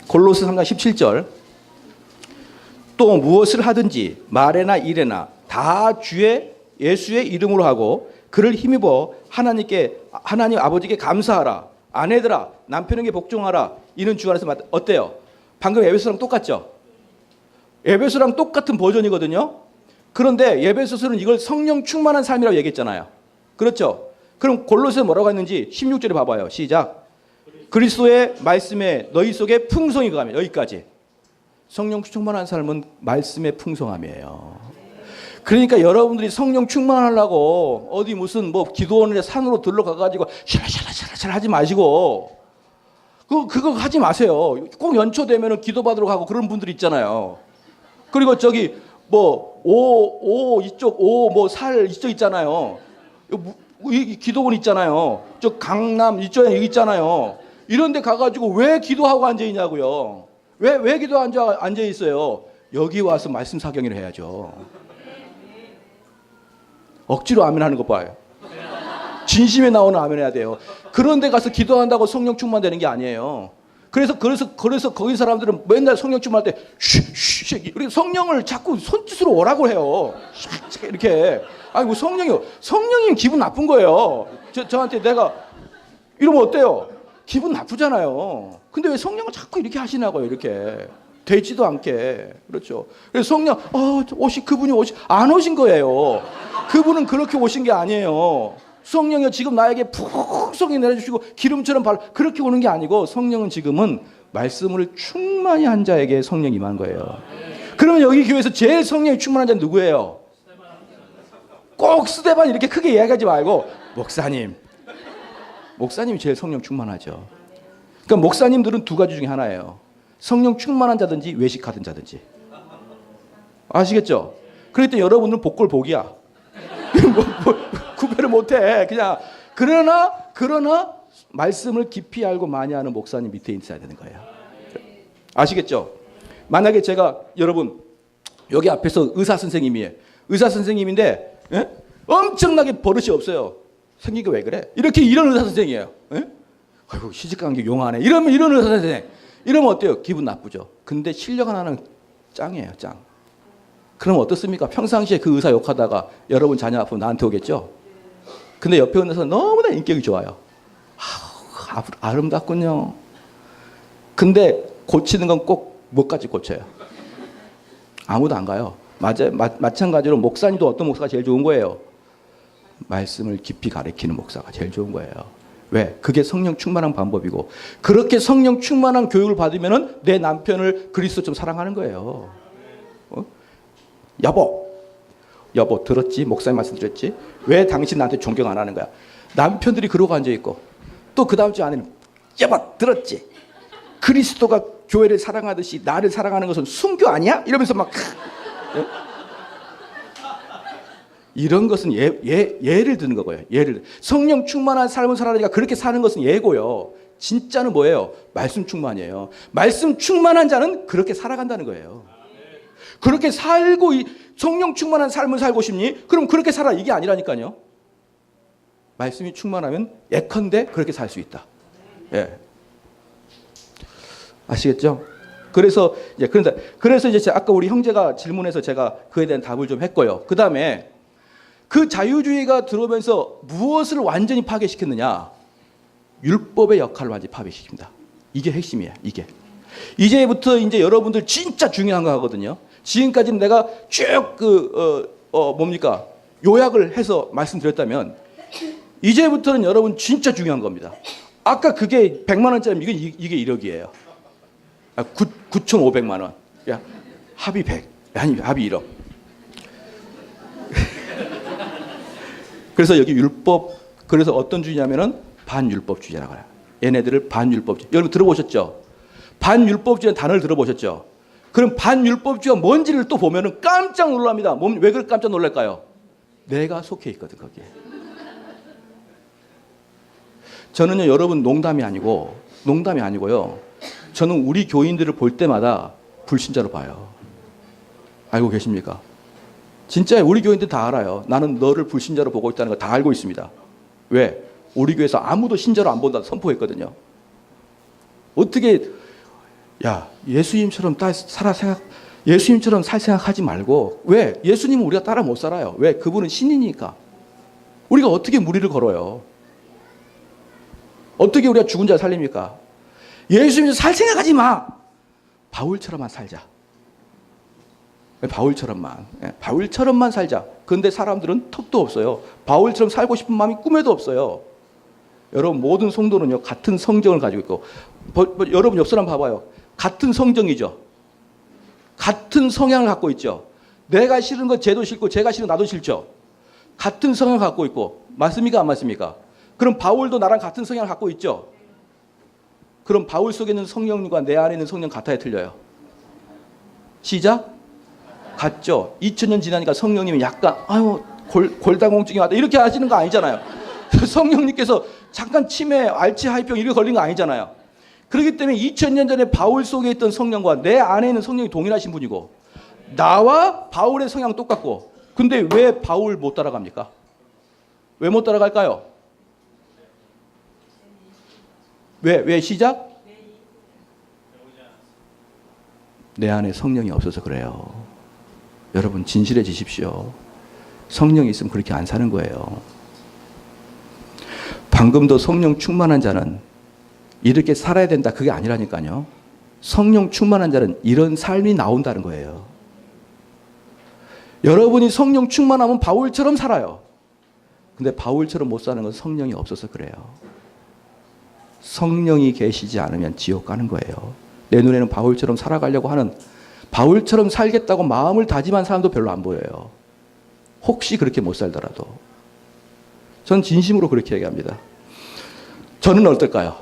골로새 3장 17절. 또 무엇을 하든지 말에나 일에나 다 주의 예수의 이름으로 하고 그를 힘입어 하나님 아버지께 감사하라. 아내들아 남편에게 복종하라. 이는 주 안에서 어때요? 방금 에베소랑 똑같죠? 에베소랑 똑같은 버전이거든요. 그런데 에베소서는 이걸 성령 충만한 삶이라고 얘기했잖아요. 그렇죠? 그럼 골로새 뭐라고 했는지 16절에 봐봐요. 시작. 그리스도의 말씀에 너희 속에 풍성이 가면 여기까지. 성령 충만한 삶은 말씀의 풍성함이에요. 그러니까 여러분들이 성령 충만하려고 어디 무슨 뭐 기도원의 산으로 들러가가지고 샤라샤라샤라 하지 마시고 그거 하지 마세요. 꼭 연초되면 기도 받으러 가고 그런 분들 있잖아요. 그리고 저기 뭐 이쪽 뭐 살 이쪽 있잖아요. 이 기도원 있잖아요. 저 강남 이쪽에 여기 있잖아요. 이런 데 가가지고 왜 기도하고 앉아있냐고요. 왜 기도 앉아있어요. 여기 와서 말씀 사경을 해야죠. 억지로 아멘 하는 거 봐요. 진심에 나오는 아멘 해야 돼요. 그런 데 가서 기도한다고 성령 충만되는 게 아니에요. 그래서 거기 사람들은 맨날 성령 충만할 때 우리 성령을 자꾸 손짓으로 오라고 해요. 이렇게. 아니 뭐 성령이 기분 나쁜 거예요. 저한테 내가 이러면 어때요? 기분 나쁘잖아요. 근데 왜 성령을 자꾸 이렇게 하시냐고요. 이렇게 되지도 않게. 그렇죠. 그래서 성령 그분이 안 오신 거예요. 그분은 그렇게 오신 게 아니에요. 성령이 지금 나에게 풍성히 내려주시고 기름처럼 그렇게 오는 게 아니고 성령은 지금은 말씀을 충만히 한 자에게 성령이 임한 거예요. 그러면 여기 교회에서 제일 성령이 충만한 자는 누구예요? 꼭 스데반 이렇게 크게 이야기하지 말고 목사님이 제일 성령 충만하죠. 그러니까 목사님들은 두 가지 중에 하나예요. 성령 충만한 자든지 외식하던 자든지. 아시겠죠? 그럴 때 여러분은 복골복이야. 구별을 못해. 그냥 그러나 말씀을 깊이 알고 많이 하는 목사님 밑에 있어야 되는 거예요. 아시겠죠? 만약에 제가 여러분 여기 앞에서 의사 선생님인데 엄청나게 버릇이 없어요. 생긴 게 왜 그래? 이런 의사 선생이에요. 아이고 시집간 게 용하네. 이런 의사 선생. 이러면 어때요? 기분 나쁘죠. 근데 실력 하나는 짱이에요, 짱. 그럼 어떻습니까? 평상시에 그 의사 욕하다가 여러분 자녀 아프면 나한테 오겠죠? 근데 옆에 의사 너무나 인격이 좋아요. 아름답군요. 근데 고치는 건 꼭 뭐까지 고쳐요? 아무도 안 가요. 마찬가지로 목사님도 어떤 목사가 제일 좋은 거예요? 말씀을 깊이 가르치는 목사가 제일 좋은 거예요. 왜? 그게 성령 충만한 방법이고 그렇게 성령 충만한 교육을 받으면 내 남편을 그리스도처럼 사랑하는 거예요. 여보 들었지? 목사님 말씀 들었지? 왜 당신 나한테 존경 안 하는 거야? 남편들이 그러고 앉아있고 또 그 다음 주 아내는 여봐 들었지? 그리스도가 교회를 사랑하듯이 나를 사랑하는 것은 순교 아니야? 이러면서 막 이런 것은 예를 드는 거고요. 예를 성령 충만한 삶을 살아니까 그렇게 사는 것은 예고요. 진짜는 뭐예요? 말씀 충만이에요. 말씀 충만한 자는 그렇게 살아간다는 거예요. 그렇게 살고 성령 충만한 삶을 살고 싶니? 그럼 그렇게 살아 이게 아니라니까요. 말씀이 충만하면 예컨대 그렇게 살 수 있다. 예. 아시겠죠? 그래서 이제 아까 우리 형제가 질문해서 제가 그에 대한 답을 좀 했고요. 그 다음에 그 자유주의가 들어오면서 무엇을 완전히 파괴시켰느냐? 율법의 역할을 완전히 파괴시킵니다. 이게 핵심이에요. 이게. 이제부터 이제 여러분들 진짜 중요한 거 하거든요. 지금까지는 내가 쭉 요약을 해서 말씀드렸다면 이제부터는 여러분 진짜 중요한 겁니다. 아까 그게 100만 원짜리 이게 1억이에요. 9,500만 원. 야, 합의 100. 아니, 합의 1억. 그래서 여기 율법, 그래서 어떤 주의냐면은 반율법주의라고 해요. 얘네들을 반율법주의. 여러분 들어보셨죠? 반율법주의라는 단어를 들어보셨죠? 그럼 반율법주의가 뭔지를 또 보면은 깜짝 놀랍니다. 왜 그렇게 깜짝 놀랄까요? 내가 속해 있거든, 거기에. 저는요, 여러분 농담이 아니고요. 저는 우리 교인들을 볼 때마다 불신자로 봐요. 알고 계십니까? 진짜 우리 교인들 다 알아요. 나는 너를 불신자로 보고 있다는 거 다 알고 있습니다. 왜? 우리 교회에서 아무도 신자로 안 본다 선포했거든요. 어떻게 예수님처럼 살 생각하지 말고 왜? 예수님은 우리가 따라 못 살아요. 왜? 그분은 신이니까. 우리가 어떻게 무리를 걸어요? 어떻게 우리가 죽은 자 살립니까? 예수님처럼 살 생각하지 마. 바울처럼만 살자. 바울처럼만 살자. 그런데 사람들은 턱도 없어요. 바울처럼 살고 싶은 마음이 꿈에도 없어요. 여러분 모든 성도는요 같은 성정을 가지고 있고 여러분 옆 사람 봐봐요. 같은 성정이죠. 같은 성향을 갖고 있죠. 내가 싫은 건 쟤도 싫고 제가 싫은 나도 싫죠. 같은 성향을 갖고 있고 맞습니까 안 맞습니까? 그럼 바울도 나랑 같은 성향을 갖고 있죠. 그럼 바울 속에 있는 성령과 내 안에 있는 성령 같아요 틀려요? 시작. 같죠. 2000년 지나니까 성령님이 약간 골다공증이 왔다 이렇게 하시는 거 아니잖아요. 성령님께서 잠깐 치매, 알츠하이병 이렇게 걸린 거 아니잖아요. 그렇기 때문에 2000년 전에 바울 속에 있던 성령과 내 안에 있는 성령이 동일하신 분이고 나와 바울의 성향 똑같고 근데 왜 바울 못 따라갑니까? 왜 못 따라갈까요? 왜 시작? 내 안에 성령이 없어서 그래요. 여러분 진실해지십시오. 성령이 있으면 그렇게 안 사는 거예요. 방금도 성령 충만한 자는 이렇게 살아야 된다 그게 아니라니까요. 성령 충만한 자는 이런 삶이 나온다는 거예요. 여러분이 성령 충만하면 바울처럼 살아요. 근데 바울처럼 못 사는 건 성령이 없어서 그래요. 성령이 계시지 않으면 지옥 가는 거예요. 내 눈에는 바울처럼 살아가려고 하는 바울처럼 살겠다고 마음을 다짐한 사람도 별로 안 보여요. 혹시 그렇게 못 살더라도. 전 진심으로 그렇게 얘기합니다. 저는 어떨까요?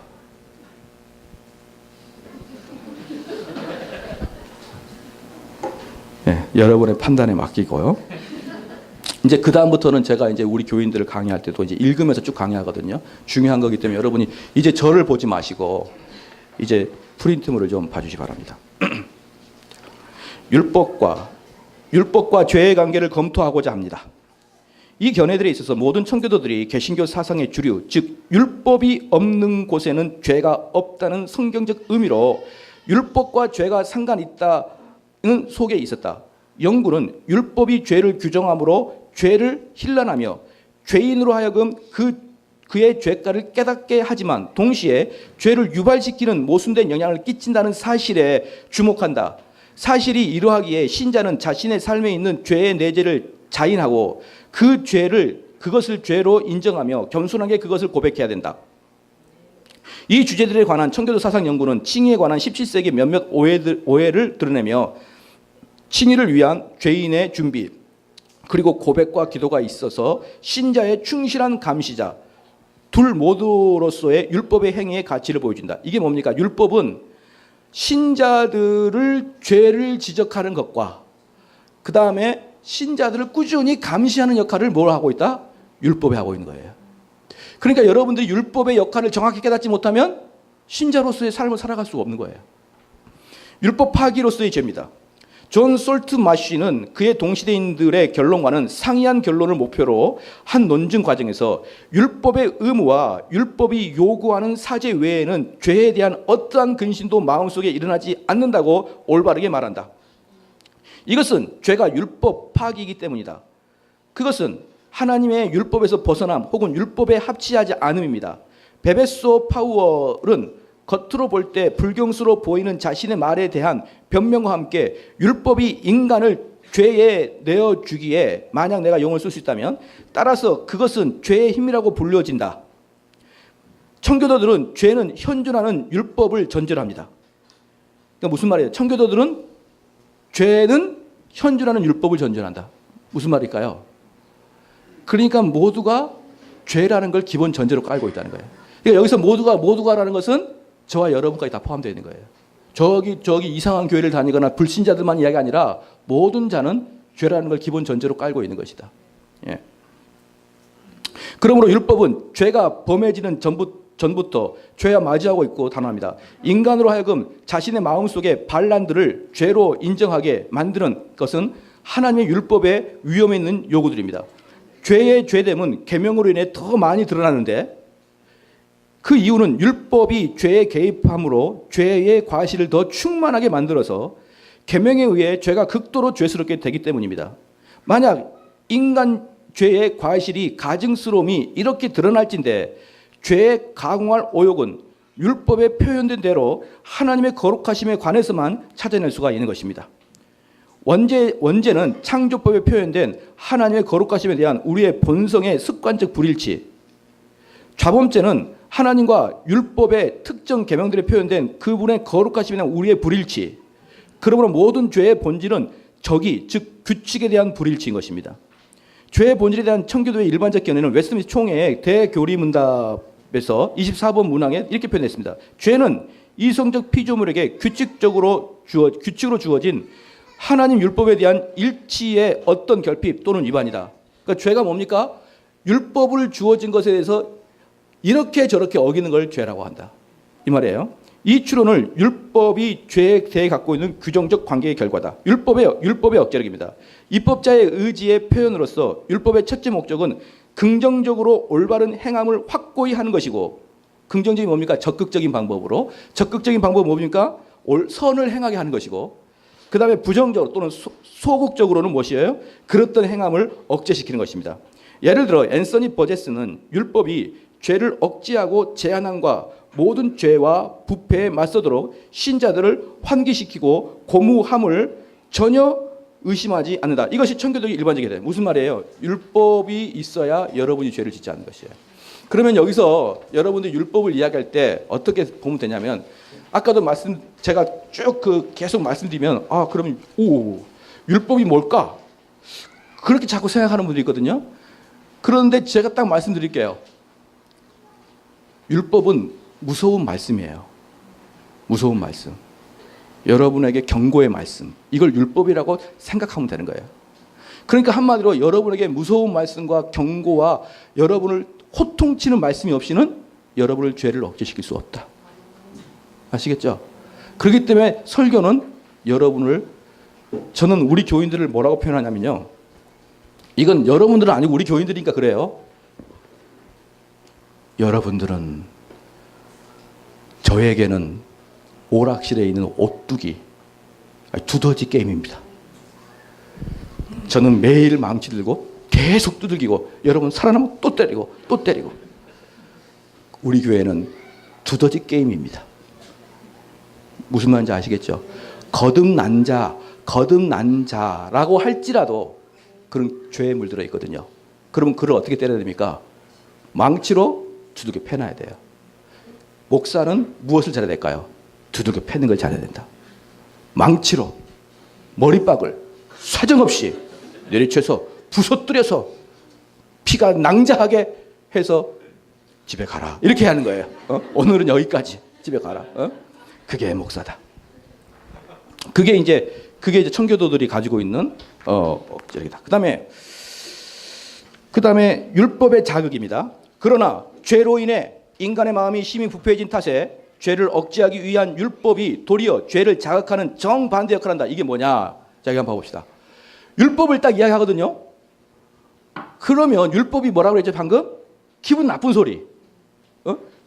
네, 여러분의 판단에 맡기고요. 이제 그 다음부터는 제가 이제 우리 교인들을 강의할 때도 이제 읽으면서 쭉 강의하거든요. 중요한 거기 때문에 여러분이 이제 저를 보지 마시고 이제 프린트물을 좀 봐주시 바랍니다. 율법과 죄의 관계를 검토하고자 합니다. 이 견해들에 있어서 모든 청교도들이 개신교 사상의 주류, 즉 율법이 없는 곳에는 죄가 없다는 성경적 의미로 율법과 죄가 상관이 있다는 속에 있었다. 영구는 율법이 죄를 규정함으로 죄를 힐난하며 죄인으로 하여금 그의 죄가를 깨닫게 하지만 동시에 죄를 유발시키는 모순된 영향을 끼친다는 사실에 주목한다. 사실이 이러하기에 신자는 자신의 삶에 있는 죄의 내재를 자인하고 그것을 죄로 인정하며 겸손하게 그것을 고백해야 된다. 이 주제들에 관한 청교도 사상 연구는 칭의에 관한 17세기 몇몇 오해를 드러내며 칭의를 위한 죄인의 준비 그리고 고백과 기도가 있어서 신자의 충실한 감시자 둘 모두로서의 율법의 행위의 가치를 보여준다. 이게 뭡니까? 율법은 신자들을 죄를 지적하는 것과 그 다음에 신자들을 꾸준히 감시하는 역할을 뭘 하고 있다? 율법에 하고 있는 거예요. 그러니까 여러분들이 율법의 역할을 정확히 깨닫지 못하면 신자로서의 삶을 살아갈 수가 없는 거예요. 율법 파기로서의 죄입니다. 존 솔트 마쉬는 그의 동시대인들의 결론과는 상이한 결론을 목표로 한 논증 과정에서 율법의 의무와 율법이 요구하는 사죄 외에는 죄에 대한 어떠한 근심도 마음속에 일어나지 않는다고 올바르게 말한다. 이것은 죄가 율법 파기이기 때문이다. 그것은 하나님의 율법에서 벗어남 혹은 율법에 합치하지 않음입니다. 베베소 파우얼은 겉으로 볼 때 불경스러워 보이는 자신의 말에 대한 변명과 함께 율법이 인간을 죄에 내어주기에 만약 내가 용어를 쓸 수 있다면 따라서 그것은 죄의 힘이라고 불려진다. 청교도들은 죄는 현존하는 율법을 전제합니다. 그러니까 무슨 말이에요? 청교도들은 죄는 현존하는 율법을 전제한다. 무슨 말일까요? 그러니까 모두가 죄라는 걸 기본 전제로 깔고 있다는 거예요. 그러니까 여기서 모두가라는 것은 저와 여러분까지 다 포함되어 있는 거예요. 저기 이상한 교회를 다니거나 불신자들만 이야기가 아니라 모든 자는 죄라는 걸 기본 전제로 깔고 있는 것이다. 예. 그러므로 율법은 죄가 범해지는 전부터 죄와 마주하고 있고 단호합니다. 인간으로 하여금 자신의 마음속에 반란들을 죄로 인정하게 만드는 것은 하나님의 율법에 위험에 있는 요구들입니다. 죄의 죄됨은 계명으로 인해 더 많이 드러나는데 그 이유는 율법이 죄에 개입함으로 죄의 과실을 더 충만하게 만들어서 계명에 의해 죄가 극도로 죄스럽게 되기 때문입니다. 만약 인간 죄의 과실이 가증스러움이 이렇게 드러날진데 죄에 가공할 오욕은 율법에 표현된 대로 하나님의 거룩하심에 관해서만 찾아낼 수가 있는 것입니다. 원죄는 창조법에 표현된 하나님의 거룩하심에 대한 우리의 본성의 습관적 불일치, 좌범죄는 하나님과 율법의 특정 계명들에 표현된 그분의 거룩하심에 대한 우리의 불일치. 그러므로 모든 죄의 본질은 적이, 즉 규칙에 대한 불일치인 것입니다. 죄의 본질에 대한 청교도의 일반적 견해는 웨스트민스터 총회의 대교리문답에서 24번 문항에 이렇게 표현했습니다. 죄는 이성적 피조물에게 규칙으로 주어진 하나님 율법에 대한 일치의 어떤 결핍 또는 위반이다. 그러니까 죄가 뭡니까? 율법을 주어진 것에 대해서 이렇게 저렇게 어기는 걸 죄라고 한다. 이 말이에요. 이 추론을 율법이 죄에 대해 갖고 있는 규정적 관계의 결과다. 율법의 억제력입니다. 입법자의 의지의 표현으로서 율법의 첫째 목적은 긍정적으로 올바른 행함을 확고히 하는 것이고, 긍정적인 뭡니까? 적극적인 방법으로. 적극적인 방법은 뭡니까? 선을 행하게 하는 것이고, 그 다음에 부정적으로 또는 소극적으로는 무엇이에요? 그렇던 행함을 억제시키는 것입니다. 예를 들어 앤서니 버제스는 율법이 죄를 억제하고 제한함과 모든 죄와 부패에 맞서도록 신자들을 환기시키고 고무함을 전혀 의심하지 않는다. 이것이 청교도의 일반적인 게 무슨 말이에요? 율법이 있어야 여러분이 죄를 짓지 않는 것이에요. 그러면 여기서 여러분들이 율법을 이야기할 때 어떻게 보면 되냐면, 아까도 제가 쭉 계속 말씀드리면, 그러면 율법이 뭘까? 그렇게 자꾸 생각하는 분들이 있거든요. 그런데 제가 딱 말씀드릴게요. 율법은 무서운 말씀이에요. 무서운 말씀. 여러분에게 경고의 말씀. 이걸 율법이라고 생각하면 되는 거예요. 그러니까 한마디로 여러분에게 무서운 말씀과 경고와 여러분을 호통치는 말씀이 없이는 여러분을 죄를 억제시킬 수 없다. 아시겠죠? 그렇기 때문에 설교는 저는 우리 교인들을 뭐라고 표현하냐면요. 이건 여러분들은 아니고 우리 교인들이니까 그래요. 여러분들은 저에게는 오락실에 있는 오뚜기, 두더지 게임입니다. 저는 매일 망치 들고 계속 두들기고 여러분 살아나면 또 때리고 또 때리고. 우리 교회는 두더지 게임입니다. 무슨 말인지 아시겠죠? 거듭난 자라고 할지라도 그런 죄에 물들어 있거든요. 그러면 그를 어떻게 때려야 됩니까? 망치로 두들겨 패놔야 돼요. 목사는 무엇을 잘해야 될까요? 두들겨 패는 걸 잘해야 된다. 망치로 머리박을 사정없이 내리쳐서 부서뜨려서 피가 낭자하게 해서 집에 가라. 이렇게 하는 거예요. 오늘은 여기까지. 집에 가라. 그게 목사다. 그게 이제 청교도들이 가지고 있는 억제력이다. 그다음에 율법의 자극입니다. 그러나 죄로 인해 인간의 마음이 심히 부패해진 탓에 죄를 억제하기 위한 율법이 도리어 죄를 자극하는 정반대 역할을 한다. 이게 뭐냐? 자, 이거 한번 봐봅시다. 율법을 딱 이야기하거든요. 그러면 율법이 뭐라고 그랬죠 방금? 기분 나쁜 소리.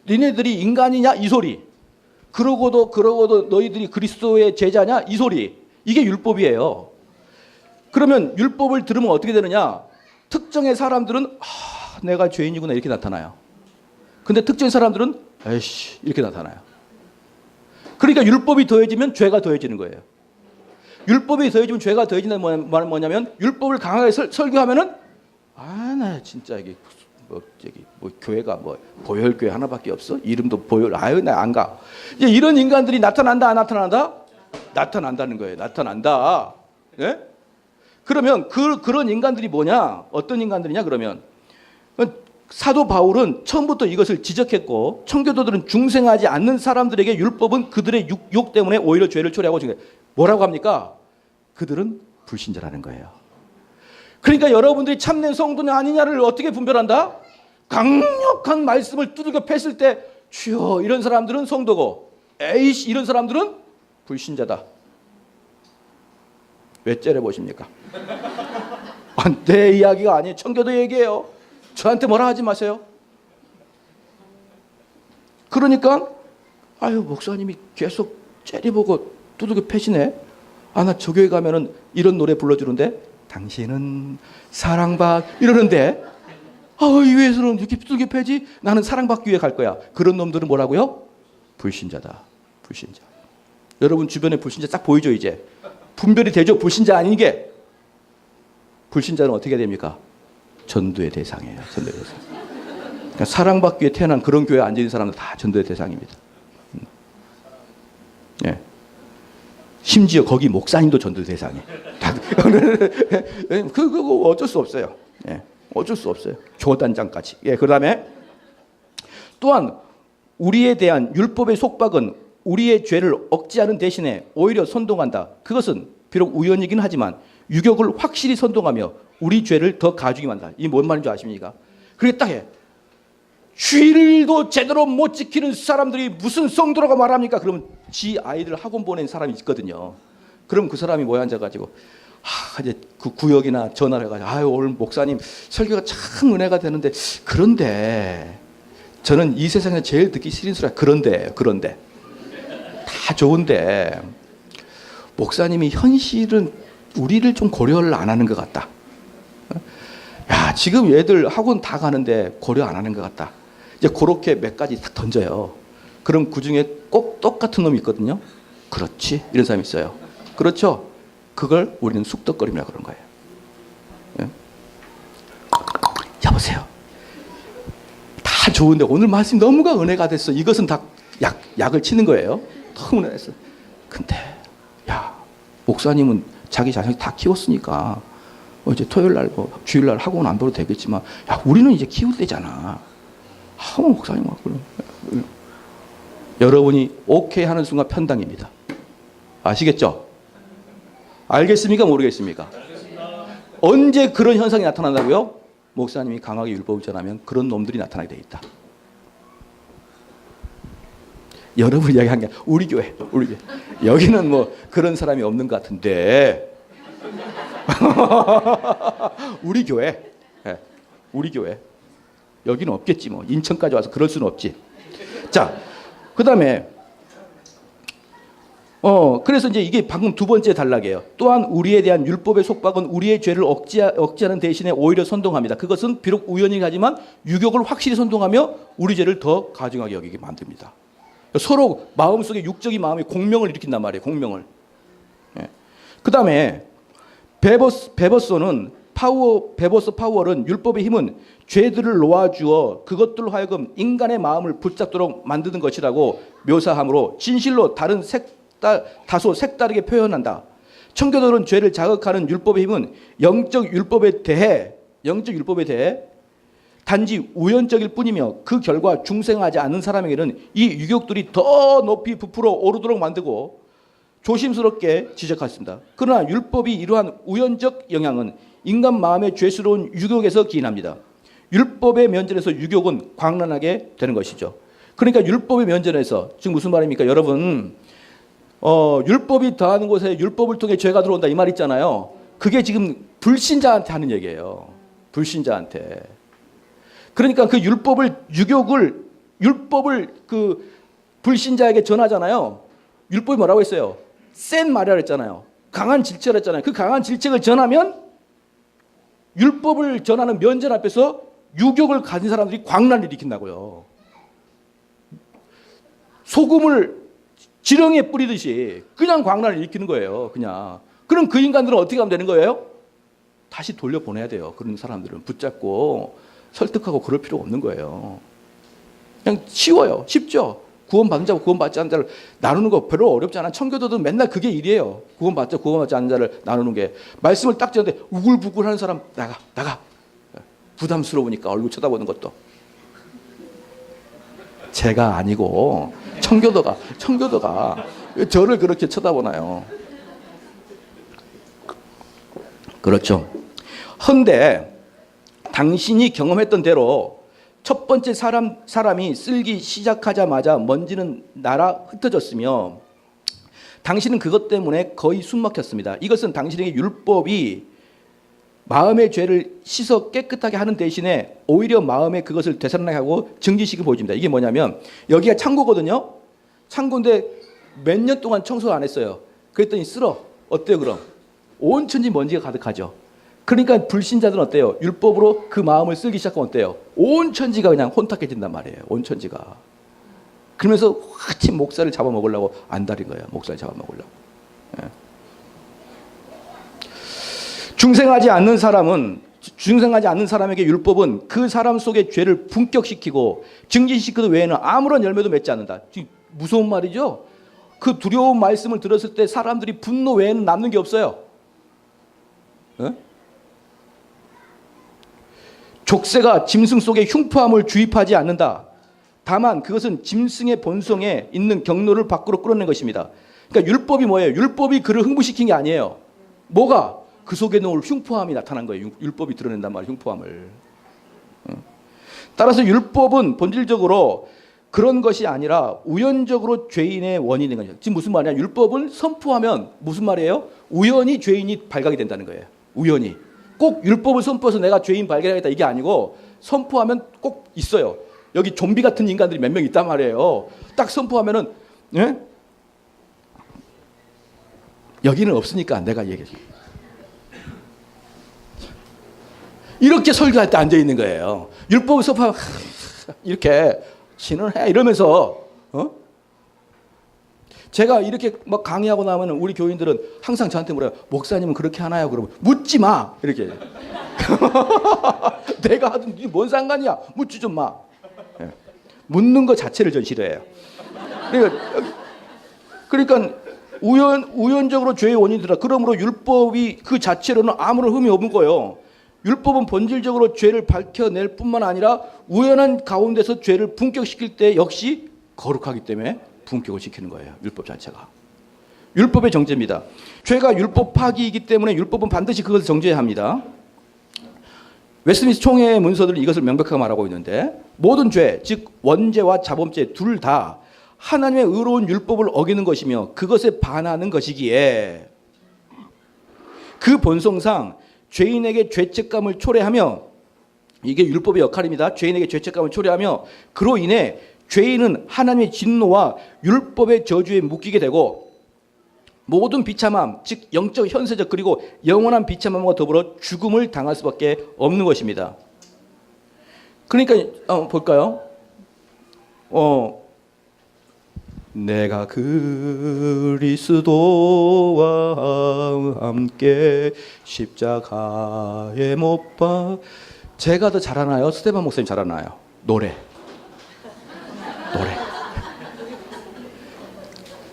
니네들이 인간이냐 이 소리. 그러고도 너희들이 그리스도의 제자냐 이 소리. 이게 율법이에요. 그러면 율법을 들으면 어떻게 되느냐? 특정의 사람들은 내가 죄인이구나 이렇게 나타나요. 근데 특정의 사람들은 에이씨 이렇게 나타나요. 그러니까 율법이 더해지면 죄가 더해지는 거예요. 율법이 더해지면 죄가 더해진다는 말은 뭐냐면 율법을 강하게 설교하면은 나 진짜 이게 뭐 교회가 뭐 보혈교회 하나밖에 없어? 이름도 보혈. 나 안 가. 이제 이런 인간들이 나타난다 안 나타난다? 나타난다는 거예요. 나타난다. 예? 그러면 그런 인간들이 뭐냐? 어떤 인간들이냐 그러면 사도 바울은 처음부터 이것을 지적했고 청교도들은 중생하지 않는 사람들에게 율법은 그들의 욕 때문에 오히려 죄를 초래하고 뭐라고 합니까? 그들은 불신자라는 거예요. 그러니까 여러분들이 참된 성도냐 아니냐를 어떻게 분별한다? 강력한 말씀을 두들겨 팼을 때 주여 이런 사람들은 성도고 에이씨 이런 사람들은 불신자다. 왜 째려보십니까? 내 이야기가 아니에요. 청교도 얘기예요. 저한테 뭐라 하지 마세요. 그러니까 목사님이 계속 째려보고 두들겨 패시네. 나 저 교회 가면은 이런 노래 불러주는데 당신은 사랑받 이러는데 이 교회에서는 이렇게 두들겨 패지? 나는 사랑받기 위해 갈 거야. 그런 놈들은 뭐라고요? 불신자다. 불신자. 여러분 주변에 불신자 딱 보이죠 이제? 분별이 되죠? 불신자 아닌 게. 불신자는 어떻게 됩니까? 전도의 대상이에요. 전도의 대상. 그러니까 사랑받기 위해 태어난 그런 교회에 앉아있는 사람들 다 전도의 대상입니다. 예. 심지어 거기 목사님도 전도의 대상이에요. 그거 어쩔 수 없어요. 예. 어쩔 수 없어요. 교단장까지. 예. 그 다음에 또한 우리에 대한 율법의 속박은 우리의 죄를 억제하는 대신에 오히려 선동한다. 그것은 비록 우연이긴 하지만 유격을 확실히 선동하며 우리 죄를 더 가중히 만든다. 이게 뭔 말인지 아십니까? 그게 딱 해. 주일도 제대로 못 지키는 사람들이 무슨 성도라고 말합니까? 그러면 지 아이들 학원 보낸 사람이 있거든요. 그럼 그 사람이 모여 앉아가지고 이제 그 구역이나 전화를 해가지고 오늘 목사님 설교가 참 은혜가 되는데 그런데 저는 이 세상에 제일 듣기 싫은 소리가 그런데 다 좋은데 목사님이 현실은 우리를 좀 고려를 안 하는 것 같다. 지금 얘들 학원 다 가는데 고려 안 하는 것 같다. 이제 그렇게 몇 가지 딱 던져요. 그럼 그 중에 꼭 똑같은 놈이 있거든요. 그렇지 이런 사람이 있어요. 그렇죠. 그걸 우리는 쑥덕거림이라고 그런 거예요. 예? 여보세요. 다 좋은데 오늘 말씀 너무가 은혜가 됐어. 이것은 다 약을 치는 거예요. 너무 은혜됐어. 근데 목사님은 자기 자식 다 키웠으니까 이제 토요일날 주일날 학원 안 봐도 되겠지만 우리는 이제 키울 때잖아. 목사님 여러분이 오케이 하는 순간 편당입니다. 아시겠죠? 알겠습니까? 모르겠습니까? 언제 그런 현상이 나타난다고요? 목사님이 강하게 율법을 전하면 그런 놈들이 나타나게 돼 있다. 여러분 이야기한 게 우리 교회. 여기는 뭐 그런 사람이 없는 것 같은데 우리 교회. 우리 교회. 여기는 없겠지 뭐. 인천까지 와서 그럴 수는 없지. 자, 그다음에 그래서 이제 이게 방금 두 번째 단락이에요. 또한 우리에 대한 율법의 속박은 우리의 죄를 억제하는 대신에 오히려 선동합니다. 그것은 비록 우연이긴 하지만 유격을 확실히 선동하며 우리 죄를 더 가중하게 여기게 만듭니다. 서로 마음속에 육적인 마음이 공명을 일으킨단 말이에요. 공명을. 예. 그 다음에 베버스 파워는 율법의 힘은 죄들을 놓아주어 그것들로 하여금 인간의 마음을 붙잡도록 만드는 것이라고 묘사하므로 진실로 다소 색다르게 표현한다. 청교도는 죄를 자극하는 율법의 힘은 영적 율법에 대해 단지 우연적일 뿐이며 그 결과 중생하지 않는 사람에게는 이 유격들이 더 높이 부풀어 오르도록 만들고 조심스럽게 지적했습니다. 그러나 율법이 이러한 우연적 영향은 인간 마음의 죄스러운 유격에서 기인합니다. 율법의 면전에서 유격은 광란하게 되는 것이죠. 그러니까 율법의 면전에서 지금 무슨 말입니까? 여러분 율법이 더하는 곳에 율법을 통해 죄가 들어온다 이 말 있잖아요. 그게 지금 불신자한테 하는 얘기예요. 불신자한테. 그러니까 그 율법을 그 불신자에게 전하잖아요. 율법이 뭐라고 했어요? 센 말이라 했잖아요. 강한 질책을 했잖아요. 그 강한 질책을 전하면 율법을 전하는 면전 앞에서 유격을 가진 사람들이 광란을 일으킨다고요. 소금을 지렁이에 뿌리듯이 그냥 광란을 일으키는 거예요. 그냥. 그럼 그 인간들은 어떻게 하면 되는 거예요? 다시 돌려보내야 돼요. 그런 사람들은 붙잡고 설득하고 그럴 필요 없는 거예요. 그냥 쉬워요. 쉽죠. 구원받은 자와 구원받지 않은 자를 나누는 거 별로 어렵지 않아. 청교도도 맨날 그게 일이에요. 구원받자 구원받지 않는 자를 나누는 게. 말씀을 딱 전하는데 우글부글 하는 사람 나가. 부담스러우니까 얼굴 쳐다보는 것도. 제가 아니고 청교도가 저를 그렇게 쳐다보나요? 그렇죠. 헌데 당신이 경험했던 대로 첫 번째 사람이 쓸기 시작하자마자 먼지는 날아 흩어졌으며 당신은 그것 때문에 거의 숨막혔습니다. 이것은 당신에게 율법이 마음의 죄를 씻어 깨끗하게 하는 대신에 오히려 마음에 그것을 되살아나게 하고 증진시키고 보여줍니다. 이게 뭐냐면 여기가 창고거든요. 창고인데 몇 년 동안 청소를 안 했어요. 그랬더니 쓸어. 어때요 그럼? 온 천지 먼지가 가득하죠. 그러니까 불신자들은 어때요? 율법으로 그 마음을 쓰기 시작하면 어때요? 온 천지가 그냥 혼탁해진단 말이에요. 온 천지가. 그러면서 화친 목살을 잡아먹으려고 안달인 거예요. 목살 잡아먹으려고. 예. 중생하지 않는 사람에게 율법은 그 사람 속의 죄를 분격시키고 증진시키는 외에는 아무런 열매도 맺지 않는다. 무서운 말이죠. 그 두려운 말씀을 들었을 때 사람들이 분노 외에는 남는 게 없어요. 예? 족쇄가 짐승 속에 흉포함을 주입하지 않는다. 다만 그것은 짐승의 본성에 있는 경로를 밖으로 끌어낸 것입니다. 그러니까 율법이 뭐예요? 율법이 그를 흥분시킨 게 아니에요. 뭐가? 그 속에 놓을 흉포함이 나타난 거예요. 율법이 드러낸단 말이에요. 흉포함을. 따라서 율법은 본질적으로 그런 것이 아니라 우연적으로 죄인의 원인인 거죠. 지금 무슨 말이냐? 율법을 선포하면 무슨 말이에요? 우연히 죄인이 발각이 된다는 거예요. 우연히. 꼭 율법을 선포해서 내가 죄인 발견하겠다 이게 아니고 선포하면 꼭 있어요. 여기 좀비 같은 인간들이 몇 명 있단 말이에요. 딱 선포하면은 예? 여기는 없으니까 내가 얘기해. 이렇게 설교할 때 앉아 있는 거예요. 율법을 선포하면 이렇게 신원해 이러면서 제가 이렇게 막 강의하고 나면 우리 교인들은 항상 저한테 물어요. 목사님은 그렇게 하나요? 그러면 묻지 마 이렇게. 내가 하든 뭔 상관이야? 묻지 좀 마. 예. 묻는 것 자체를 전 싫어해요. 그러니까 우연적으로 죄의 원인이 들어. 그러므로 율법이 그 자체로는 아무런 흠이 없는 거예요. 율법은 본질적으로 죄를 밝혀낼 뿐만 아니라 우연한 가운데서 죄를 분격시킬 때 역시 거룩하기 때문에 분격을 시키는 거예요. 율법 자체가. 율법의 정죄입니다. 죄가 율법 파기이기 때문에 율법은 반드시 그것을 정죄해야 합니다. 웨스트민스터 총회의 문서들은 이것을 명백하게 말하고 있는데 모든 죄, 즉 원죄와 자범죄 둘 다 하나님의 의로운 율법을 어기는 것이며 그것에 반하는 것이기에 그 본성상 죄인에게 죄책감을 초래하며 이게 율법의 역할입니다. 죄인에게 죄책감을 초래하며 그로 인해 죄인은 하나님의 진노와 율법의 저주에 묶이게 되고 모든 비참함, 즉 영적, 현세적 그리고 영원한 비참함과 더불어 죽음을 당할 수밖에 없는 것입니다. 그러니까 볼까요? 내가 그리스도와 함께 십자가에 못 박. 제가 더 잘하나요? 스테반 목사님 잘하나요? 노래.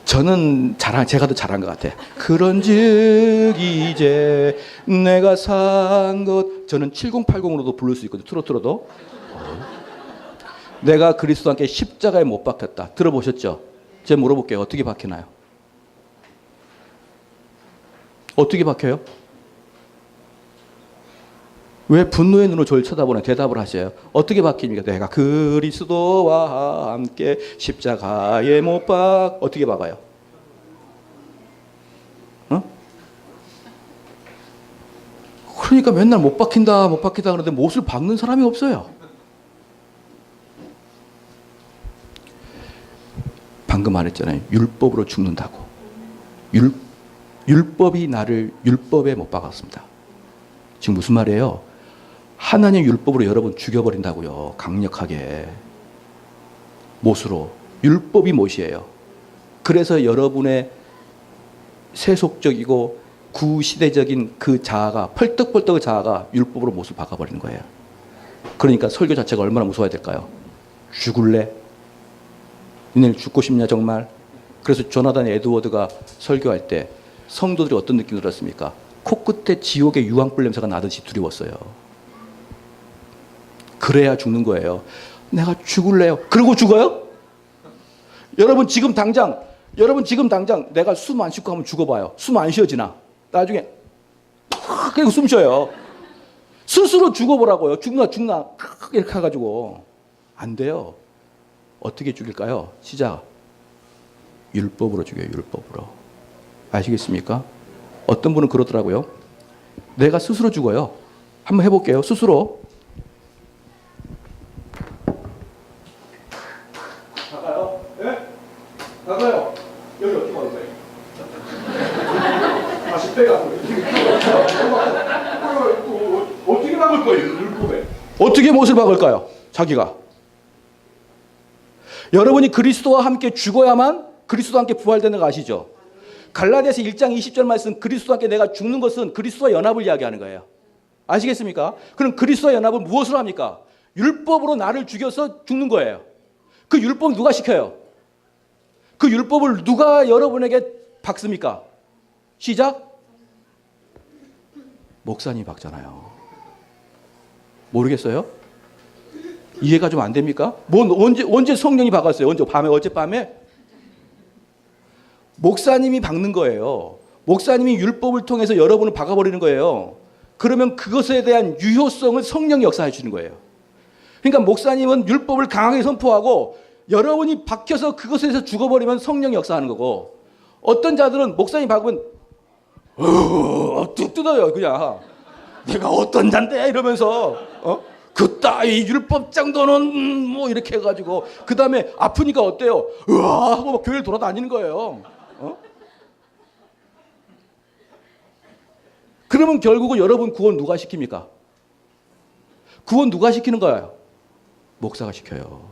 저는 제가 더 잘한 것 같아요. 그런즉 이제 내가 산 것. 저는 7080으로도 부를 수 있거든요. 트로트로도. 내가 그리스도와 함께 십자가에 못 박혔다. 들어보셨죠? 제가 물어볼게요. 어떻게 박히나요? 어떻게 박혀요? 왜 분노의 눈으로 저를 쳐다보는 대답을 하셔요? 어떻게 박힙니까? 내가 그리스도와 함께 십자가에 못 박... 어떻게 박아요? 어? 그러니까 맨날 못 박힌다 못 박힌다 그러는데 못을 박는 사람이 없어요. 방금 말했잖아요. 율법으로 죽는다고. 율법이 나를 율법에 못 박았습니다. 지금 무슨 말이에요? 하나님의 율법으로 여러분 죽여버린다고요. 강력하게. 못으로. 율법이 못이에요. 그래서 여러분의 세속적이고 구시대적인 그 자아가 펄떡펄떡의 자아가 율법으로 못을 박아버리는 거예요. 그러니까 설교 자체가 얼마나 무서워야 될까요? 죽을래? 너네 죽고 싶냐 정말? 그래서 조나단 에드워드가 설교할 때 성도들이 어떤 느낌을 들었습니까? 코끝에 지옥의 유황불 냄새가 나듯이 두려웠어요. 그래야 죽는 거예요. 내가 죽을래요. 그러고 죽어요? 여러분 지금 당장 내가 숨 안 쉬고 하면 죽어봐요. 숨 안 쉬어지나? 나중에 그리고 숨 쉬어요. 스스로 죽어보라고요. 죽나 이렇게 해가지고 안 돼요. 어떻게 죽일까요? 시작. 율법으로 죽여요. 율법으로. 아시겠습니까? 어떤 분은 그러더라고요. 내가 스스로 죽어요. 한번 해볼게요. 스스로. 나가요? 네? 나가요. 여기 어떻게 갈 거예요? 다시 빼가고. 어떻게 막을 거예요? 율법에. 어떻게 못을 박을까요? 자기가. 여러분이 그리스도와 함께 죽어야만 그리스도와 함께 부활되는 거 아시죠? 갈라디아서 1장 20절 말씀 그리스도와 함께 내가 죽는 것은 그리스도와 연합을 이야기하는 거예요. 아시겠습니까? 그럼 그리스도와 연합은 무엇으로 합니까? 율법으로 나를 죽여서 죽는 거예요. 그 율법 누가 시켜요? 그 율법을 누가 여러분에게 박습니까? 시작. 목사님이 박잖아요. 모르겠어요? 이해가 좀 안 됩니까? 언제 성령이 박았어요? 어젯밤에? 목사님이 박는 거예요. 목사님이 율법을 통해서 여러분을 박아버리는 거예요. 그러면 그것에 대한 유효성을 성령이 역사해 주는 거예요. 그러니까 목사님은 율법을 강하게 선포하고 여러분이 박혀서 그것에서 죽어버리면 성령이 역사하는 거고 어떤 자들은 목사님 박으면 뚝 뜯어요. 그냥 내가 어떤 잔데 이러면서 그따위 율법 정도는 뭐 이렇게 해가지고 그 다음에 아프니까 어때요? 으아 하고 막 교회를 돌아다니는 거예요. 그러면 결국은 여러분 구원 누가 시킵니까? 구원 누가 시키는 거예요? 목사가 시켜요.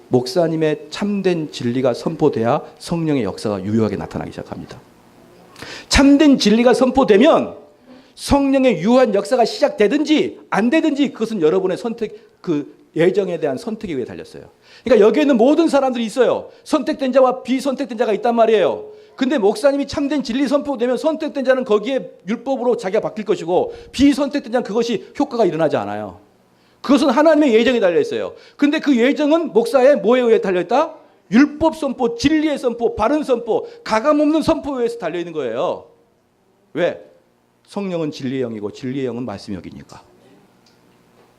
목사님의 참된 진리가 선포돼야 성령의 역사가 유효하게 나타나기 시작합니다. 참된 진리가 선포되면 성령의 유한 역사가 시작되든지 안 되든지 그것은 여러분의 선택, 그 예정에 대한 선택에 의해 달렸어요. 그러니까 여기에 있는 모든 사람들이 있어요. 선택된 자와 비선택된 자가 있단 말이에요. 근데 목사님이 참된 진리 선포되면 선택된 자는 거기에 율법으로 자기가 바뀔 것이고 비선택된 자는 그것이 효과가 일어나지 않아요. 그것은 하나님의 예정에 달려있어요. 근데 그 예정은 목사의 뭐에 의해 달려있다? 율법 선포, 진리의 선포, 바른 선포, 가감없는 선포에 의해서 달려있는 거예요. 왜? 성령은 진리의 영이고 진리의 영은 말씀의 영이니까.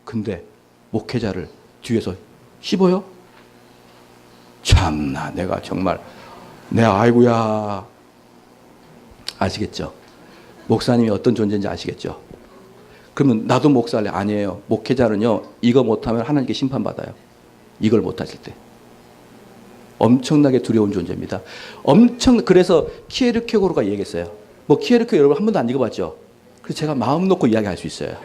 근데 목회자를 뒤에서 씹어요? 참나 내가 정말 아이고야. 아시겠죠? 목사님이 어떤 존재인지 아시겠죠? 그러면 나도 목사할래? 아니에요. 목회자는요 이거 못하면 하나님께 심판받아요. 이걸 못하실 때. 엄청나게 두려운 존재입니다. 그래서 키에르케고르가 얘기했어요. 키에르케고르 여러분 한 번도 안 읽어봤죠? 그래서 제가 마음 놓고 이야기할 수 있어요.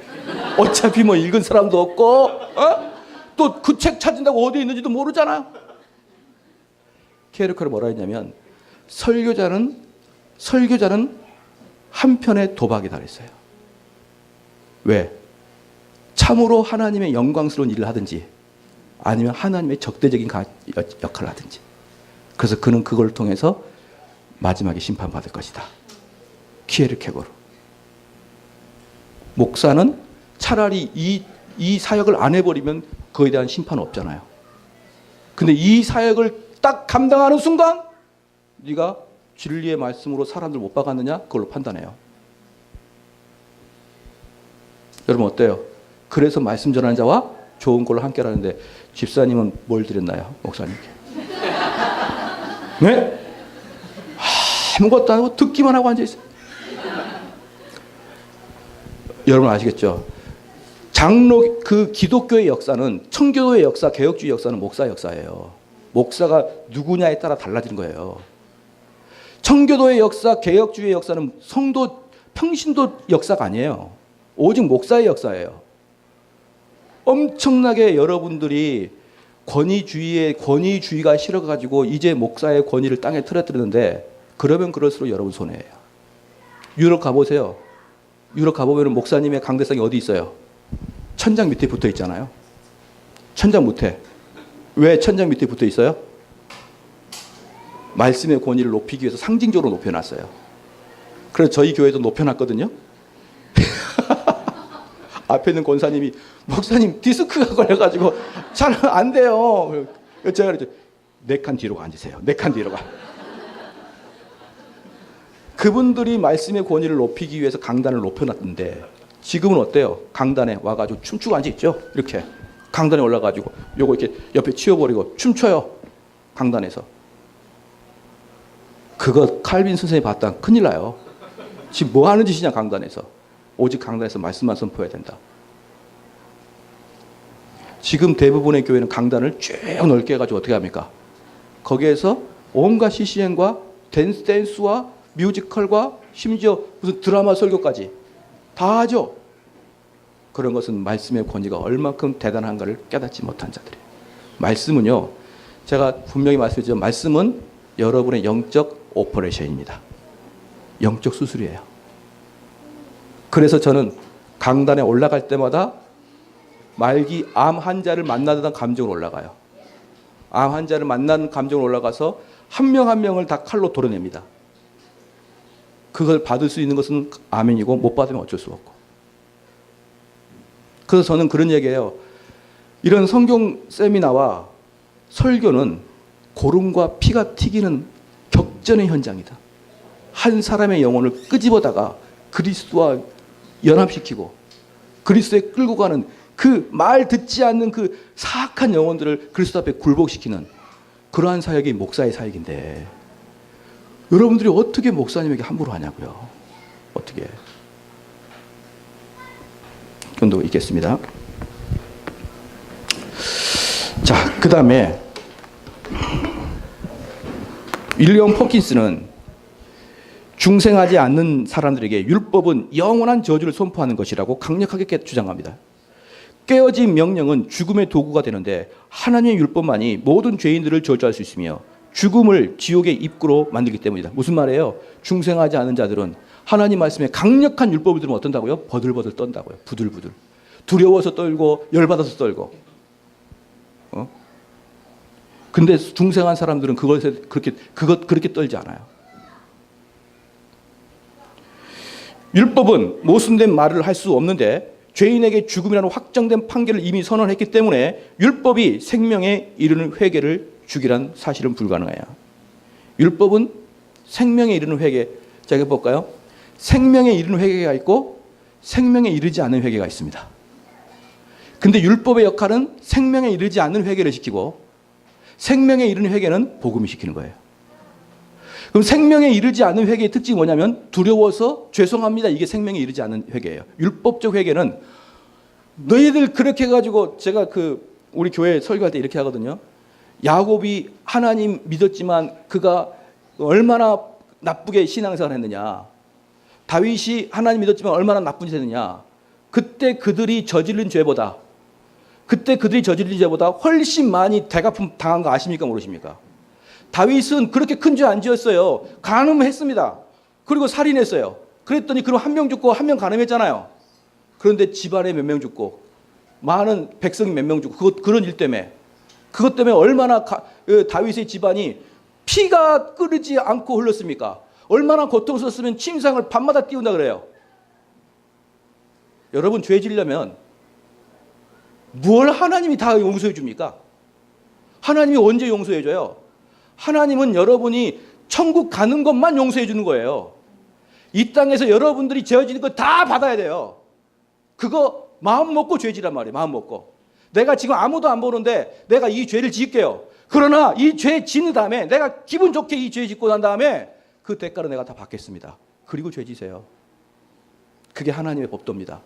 어차피 읽은 사람도 없고 또 그 책 찾은다고 어디에 있는지도 모르잖아요. 키에르케고르 뭐라 했냐면 설교자는 한편의 도박이다 그랬어요. 왜? 참으로 하나님의 영광스러운 일을 하든지 아니면 하나님의 적대적인 역할을 하든지. 그래서 그는 그걸 통해서 마지막에 심판받을 것이다. 키에르케고르. 목사는 차라리 이 이 사역을 안 해버리면 그에 대한 심판은 없잖아요. 근데 이 사역을 딱 감당하는 순간 네가 진리의 말씀으로 사람들 못 박았느냐? 그걸로 판단해요. 여러분 어때요? 그래서 말씀 전하는 자와 좋은 걸로 함께라는데 집사님은 뭘 드렸나요? 목사님께. 네? 아무것도 안 하고 듣기만 하고 앉아있어요. 여러분 아시겠죠? 장로, 그 기독교의 역사는, 청교도의 역사, 개혁주의 역사는 목사 역사예요. 목사가 누구냐에 따라 달라지는 거예요. 청교도의 역사, 개혁주의 역사는 성도, 평신도 역사가 아니에요. 오직 목사의 역사예요. 엄청나게 여러분들이 권위주의가 싫어가지고 이제 목사의 권위를 땅에 틀어뜨리는데, 그러면 그럴수록 여러분 손해예요. 유럽 가보세요. 유럽 가보면 목사님의 강대상이 어디 있어요? 천장 밑에 붙어 있잖아요. 천장 밑에. 왜 천장 밑에 붙어 있어요? 말씀의 권위를 높이기 위해서 상징적으로 높여놨어요. 그래서 저희 교회도 높여놨거든요. 앞에 있는 권사님이 목사님 디스크가 걸려가지고 잘 안 돼요. 제가 그랬죠. 4칸 뒤로 앉으세요. 4칸 뒤로 가. 그분들이 말씀의 권위를 높이기 위해서 강단을 높여놨는데 지금은 어때요? 강단에 와가지고 춤추고 앉아있죠? 이렇게 강단에 올라가지고 요거 이렇게 옆에 치워버리고 춤춰요. 강단에서. 그거 칼빈 선생님이 봤다 큰일 나요. 지금 뭐 하는 짓이냐 강단에서. 오직 강단에서 말씀만 선포해야 된다. 지금 대부분의 교회는 강단을 쭉 넓게 해가지고 어떻게 합니까? 거기에서 온갖 CCN과 댄스와 뮤지컬과 심지어 무슨 드라마 설교까지 다 하죠. 그런 것은 말씀의 권위가 얼만큼 대단한가를 깨닫지 못한 자들이에요. 말씀은요, 제가 분명히 말씀드리죠. 말씀은 여러분의 영적 오퍼레이션입니다. 영적 수술이에요. 그래서 저는 강단에 올라갈 때마다 말기 암 환자를 만나던 감정으로 올라가요. 암 환자를 만나는 감정으로 올라가서 한 명 한 명을 다 칼로 도려냅니다. 그걸 받을 수 있는 것은 아멘이고 못 받으면 어쩔 수 없고. 그래서 저는 그런 얘기예요. 이런 성경 세미나와 설교는 고름과 피가 튀기는 격전의 현장이다. 한 사람의 영혼을 끄집어다가 그리스도와 연합시키고 그리스도에 끌고 가는 그 말 듣지 않는 그 사악한 영혼들을 그리스도 앞에 굴복시키는 그러한 사역이 목사의 사역인데 여러분들이 어떻게 목사님에게 함부로 하냐고요. 어떻게. 그건 또 있겠습니다. 자, 그 다음에 윌리엄 폼킨스는 중생하지 않는 사람들에게 율법은 영원한 저주를 선포하는 것이라고 강력하게 주장합니다. 깨어진 명령은 죽음의 도구가 되는데 하나님의 율법만이 모든 죄인들을 저주할 수 있으며 죽음을 지옥의 입구로 만들기 때문이다. 무슨 말이에요? 중생하지 않은 자들은 하나님 말씀에 강력한 율법을 들으면 어떤다고요? 버들버들 떤다고요. 부들부들. 두려워서 떨고 열받아서 떨고. 근데 중생한 사람들은 그것에 그렇게 떨지 않아요. 율법은 모순된 말을 할 수 없는데 죄인에게 죽음이라는 확정된 판결을 이미 선언했기 때문에 율법이 생명에 이르는 회개를 주기란 사실은 불가능해요. 율법은 생명에 이르는 회개. 자, 이거 볼까요? 생명에 이르는 회개가 있고 생명에 이르지 않는 회개가 있습니다. 근데 율법의 역할은 생명에 이르지 않는 회개를 시키고 생명에 이르는 회개는 복음이 시키는 거예요. 그럼 생명에 이르지 않는 회개의 특징이 뭐냐면 두려워서 죄송합니다. 이게 생명에 이르지 않는 회개예요. 율법적 회개는 너희들 그렇게 해가지고 제가 우리 교회 설교할 때 이렇게 하거든요. 야곱이 하나님 믿었지만 그가 얼마나 나쁘게 신앙생활을 했느냐. 다윗이 하나님 믿었지만 얼마나 나쁜 짓을 했느냐. 그때 그들이 저지른 죄보다 훨씬 많이 대갚음 당한 거 아십니까? 모르십니까? 다윗은 그렇게 큰 죄 안 지었어요. 간음했습니다. 그리고 살인했어요. 그랬더니 그럼 한 명 죽고 한 명 간음했잖아요. 그런데 집안에 몇 명 죽고 많은 백성이 몇 명 죽고 그런 일 때문에 그것 때문에 얼마나 다윗의 집안이 피가 끓지 않고 흘렀습니까? 얼마나 고통스러웠으면 침상을 밤마다 띄운다 그래요. 여러분 죄 지려면 뭘 하나님이 다 용서해 줍니까? 하나님이 언제 용서해 줘요? 하나님은 여러분이 천국 가는 것만 용서해 주는 거예요. 이 땅에서 여러분들이 지어지는 거 다 받아야 돼요. 그거 마음 먹고 죄지란 말이에요. 마음 먹고. 내가 지금 아무도 안 보는데 내가 이 죄를 지을게요. 그러나 이 죄 지은 다음에 내가 기분 좋게 이 죄 짓고 난 다음에 그 대가를 내가 다 받겠습니다. 그리고 죄 지세요. 그게 하나님의 법도입니다.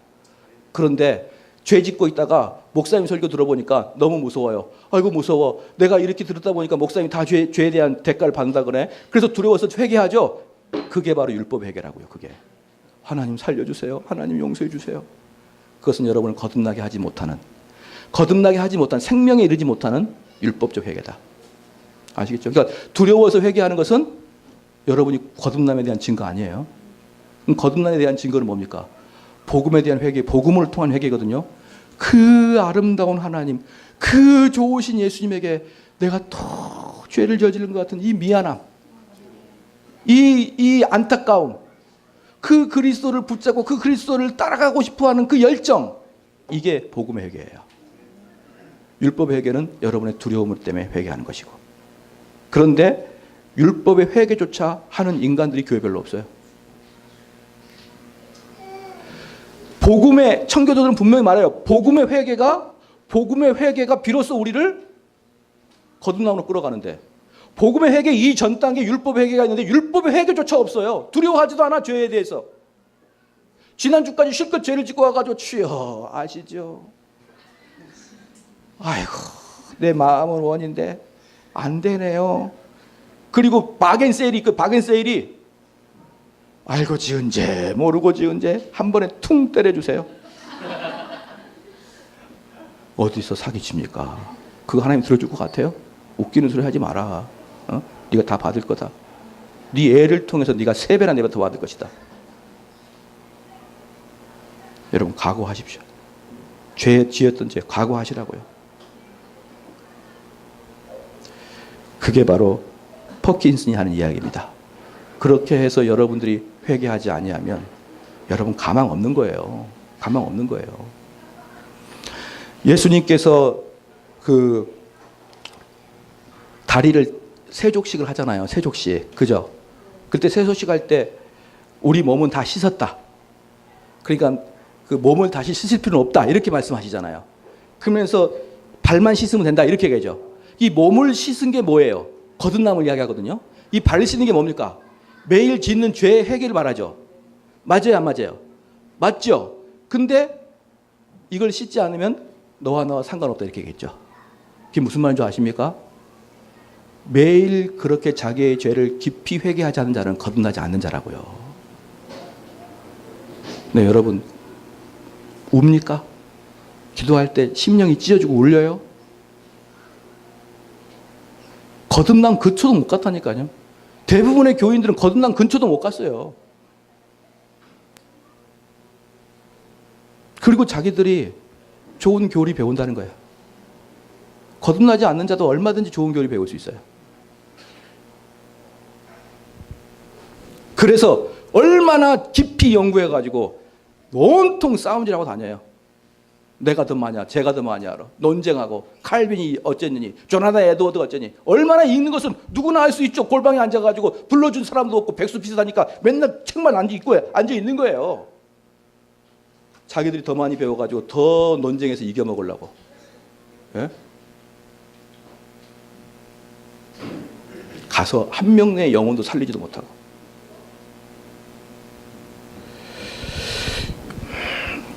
그런데 죄 짓고 있다가 목사님 설교 들어보니까 너무 무서워요. 아이고 무서워. 내가 이렇게 들었다 보니까 목사님이 다 죄에 대한 대가를 받는다 그래. 그래서 두려워서 회개하죠. 그게 바로 율법 회개라고요. 그게. 하나님 살려주세요. 하나님 용서해 주세요. 그것은 여러분을 거듭나게 하지 못하는 생명에 이르지 못하는 율법적 회개다. 아시겠죠? 그러니까 두려워서 회개하는 것은 여러분이 거듭남에 대한 증거 아니에요. 그럼 거듭남에 대한 증거는 뭡니까? 복음에 대한 회개, 복음을 통한 회개거든요. 그 아름다운 하나님, 그 좋으신 예수님에게 내가 더 죄를 저지른 것 같은 이 미안함, 이 안타까움, 그 그리스도를 붙잡고 그 그리스도를 따라가고 싶어하는 그 열정, 이게 복음의 회개예요. 율법의 회개는 여러분의 두려움 때문에 회개하는 것이고, 그런데 율법의 회개조차 하는 인간들이 교회 별로 없어요. 복음의 청교도들은 분명히 말해요. 복음의 회개가 비로소 우리를 거듭남으로 끌어가는데, 복음의 회개 이전 단계 율법 회개가 있는데 율법의 회개조차 없어요. 두려워하지도 않아. 죄에 대해서. 지난주까지 실컷 죄를 짓고 와가지고 주여 아시죠? 아이고 내 마음은 원인데 안 되네요. 그리고 바겐세일이 알고 지은 죄 모르고 지은 죄 한 번에 퉁 때려주세요. 어디서 사기칩니까? 그거 하나님 들어줄 것 같아요? 웃기는 소리 하지 마라. 네가 다 받을 거다. 네 애를 통해서 네가 3배나 4배 더 받을 것이다. 여러분 각오하십시오. 죄 지었던 죄 각오하시라고요. 그게 바로 퍼킨슨이 하는 이야기입니다. 그렇게 해서 여러분들이 회개하지 아니하면 여러분 가망 없는 거예요. 가망 없는 거예요. 예수님께서 그 다리를 세족식을 하잖아요. 세족식. 그죠? 그때 세족식 할 때 우리 몸은 다 씻었다. 그러니까 그 몸을 다시 씻을 필요는 없다. 이렇게 말씀하시잖아요. 그러면서 발만 씻으면 된다. 이렇게 얘기하죠. 이 몸을 씻은 게 뭐예요? 거듭남을 이야기하거든요. 이 발을 씻는 게 뭡니까? 매일 짓는 죄의 회개를 말하죠. 맞아요, 안 맞아요? 맞죠? 근데 이걸 씻지 않으면 너와 나와 상관없다 이렇게 얘기했죠. 그게 무슨 말인 줄 아십니까? 매일 그렇게 자기의 죄를 깊이 회개하지 않는 자는 거듭나지 않는 자라고요. 네, 여러분 웁니까? 기도할 때 심령이 찢어지고 울려요? 거듭남 근처도 못 갔다니까요. 대부분의 교인들은 거듭남 근처도 못 갔어요. 그리고 자기들이 좋은 교리 배운다는 거예요. 거듭나지 않는 자도 얼마든지 좋은 교리 배울 수 있어요. 그래서 얼마나 깊이 연구해가지고 온통 싸움질하고 다녀요. 내가 더 많냐, 제가 더 많냐, 논쟁하고 칼빈이 어쨌느니, 조나단 에드워드가 어쩌니. 얼마나 읽는 것은 누구나 알 수 있죠. 골방에 앉아가지고 불러준 사람도 없고 백수 비슷하니까 맨날 책만 앉아 있는 거예요. 자기들이 더 많이 배워가지고 더 논쟁해서 이겨먹으려고. 예? 가서 한 명의 영혼도 살리지도 못하고.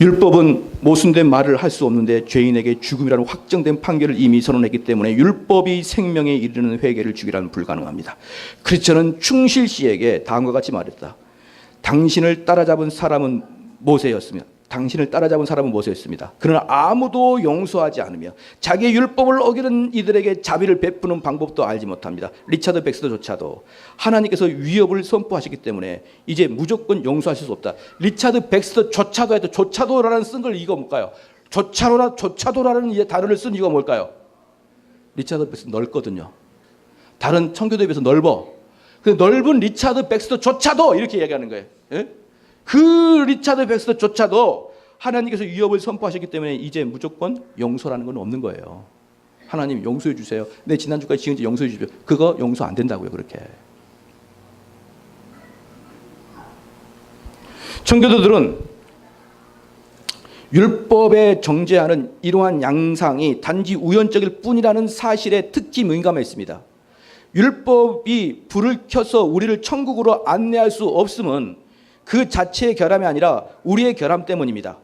율법은 모순된 말을 할 수 없는데 죄인에게 죽음이라는 확정된 판결을 이미 선언했기 때문에 율법이 생명에 이르는 회개를 주기란 불가능합니다. 크리스천은 충실시에게 다음과 같이 말했다. 당신을 따라잡은 사람은 모세였습니다. 그러나 아무도 용서하지 않으며 자기의 율법을 어기는 이들에게 자비를 베푸는 방법도 알지 못합니다. 리차드 백스터조차도 하나님께서 위협을 선포하셨기 때문에 이제 무조건 용서하실 수 없다. 리차드 백스터조차도 해도 조차도라는 쓴 걸 이거 뭘까요? 조차도라는 단어를 쓴 이유가 뭘까요? 리차드 백스터 넓거든요. 다른 청교도에 비해서 넓어. 그 넓은 리차드 백스터조차도 이렇게 얘기하는 거예요. 예? 그 리차드 백스터조차도 하나님께서 위협을 선포하셨기 때문에 이제 무조건 용서라는 건 없는 거예요. 하나님 용서해 주세요. 내 지난주까지 지금까지 용서해 주십시오. 그거 용서 안 된다고요. 그렇게. 청교도들은 율법에 정죄하는 이러한 양상이 단지 우연적일 뿐이라는 사실에 특히 민감했습니다. 율법이 불을 켜서 우리를 천국으로 안내할 수 없음은 그 자체의 결함이 아니라 우리의 결함 때문입니다.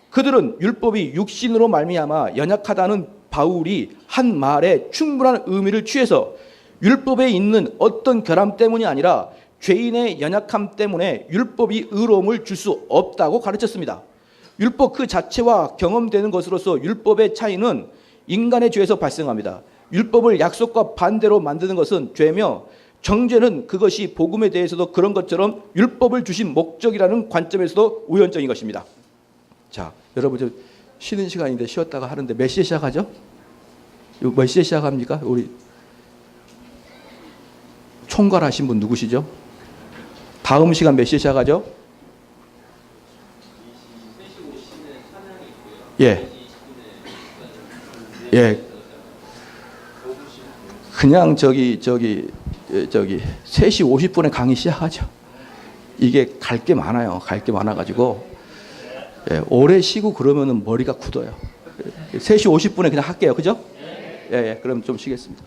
그들은 율법이 육신으로 말미암아 연약하다는 바울이 한 말에 충분한 의미를 취해서 율법에 있는 어떤 결함 때문이 아니라 죄인의 연약함 때문에 율법이 의로움을 줄 수 없다고 가르쳤습니다. 율법 그 자체와 경험되는 것으로서 율법의 차이는 인간의 죄에서 발생합니다. 율법을 약속과 반대로 만드는 것은 죄며 정죄는 그것이 복음에 대해서도 그런 것처럼 율법을 주신 목적이라는 관점에서도 우연적인 것입니다. 자, 여러분 쉬는 시간인데 쉬었다가 하는데 몇 시에 시작하죠? 몇 시에 시작합니까? 우리 총괄하신 분 누구시죠? 다음 시간 몇 시에 시작하죠? 예. 예. 그냥 저기 3시 50분에 강의 시작하죠. 이게 갈 게 많아요. 갈 게 많아가지고 예, 오래 쉬고 그러면은 머리가 굳어요. 3시 50분에 그냥 할게요. 그죠? 예, 예. 그럼 좀 쉬겠습니다.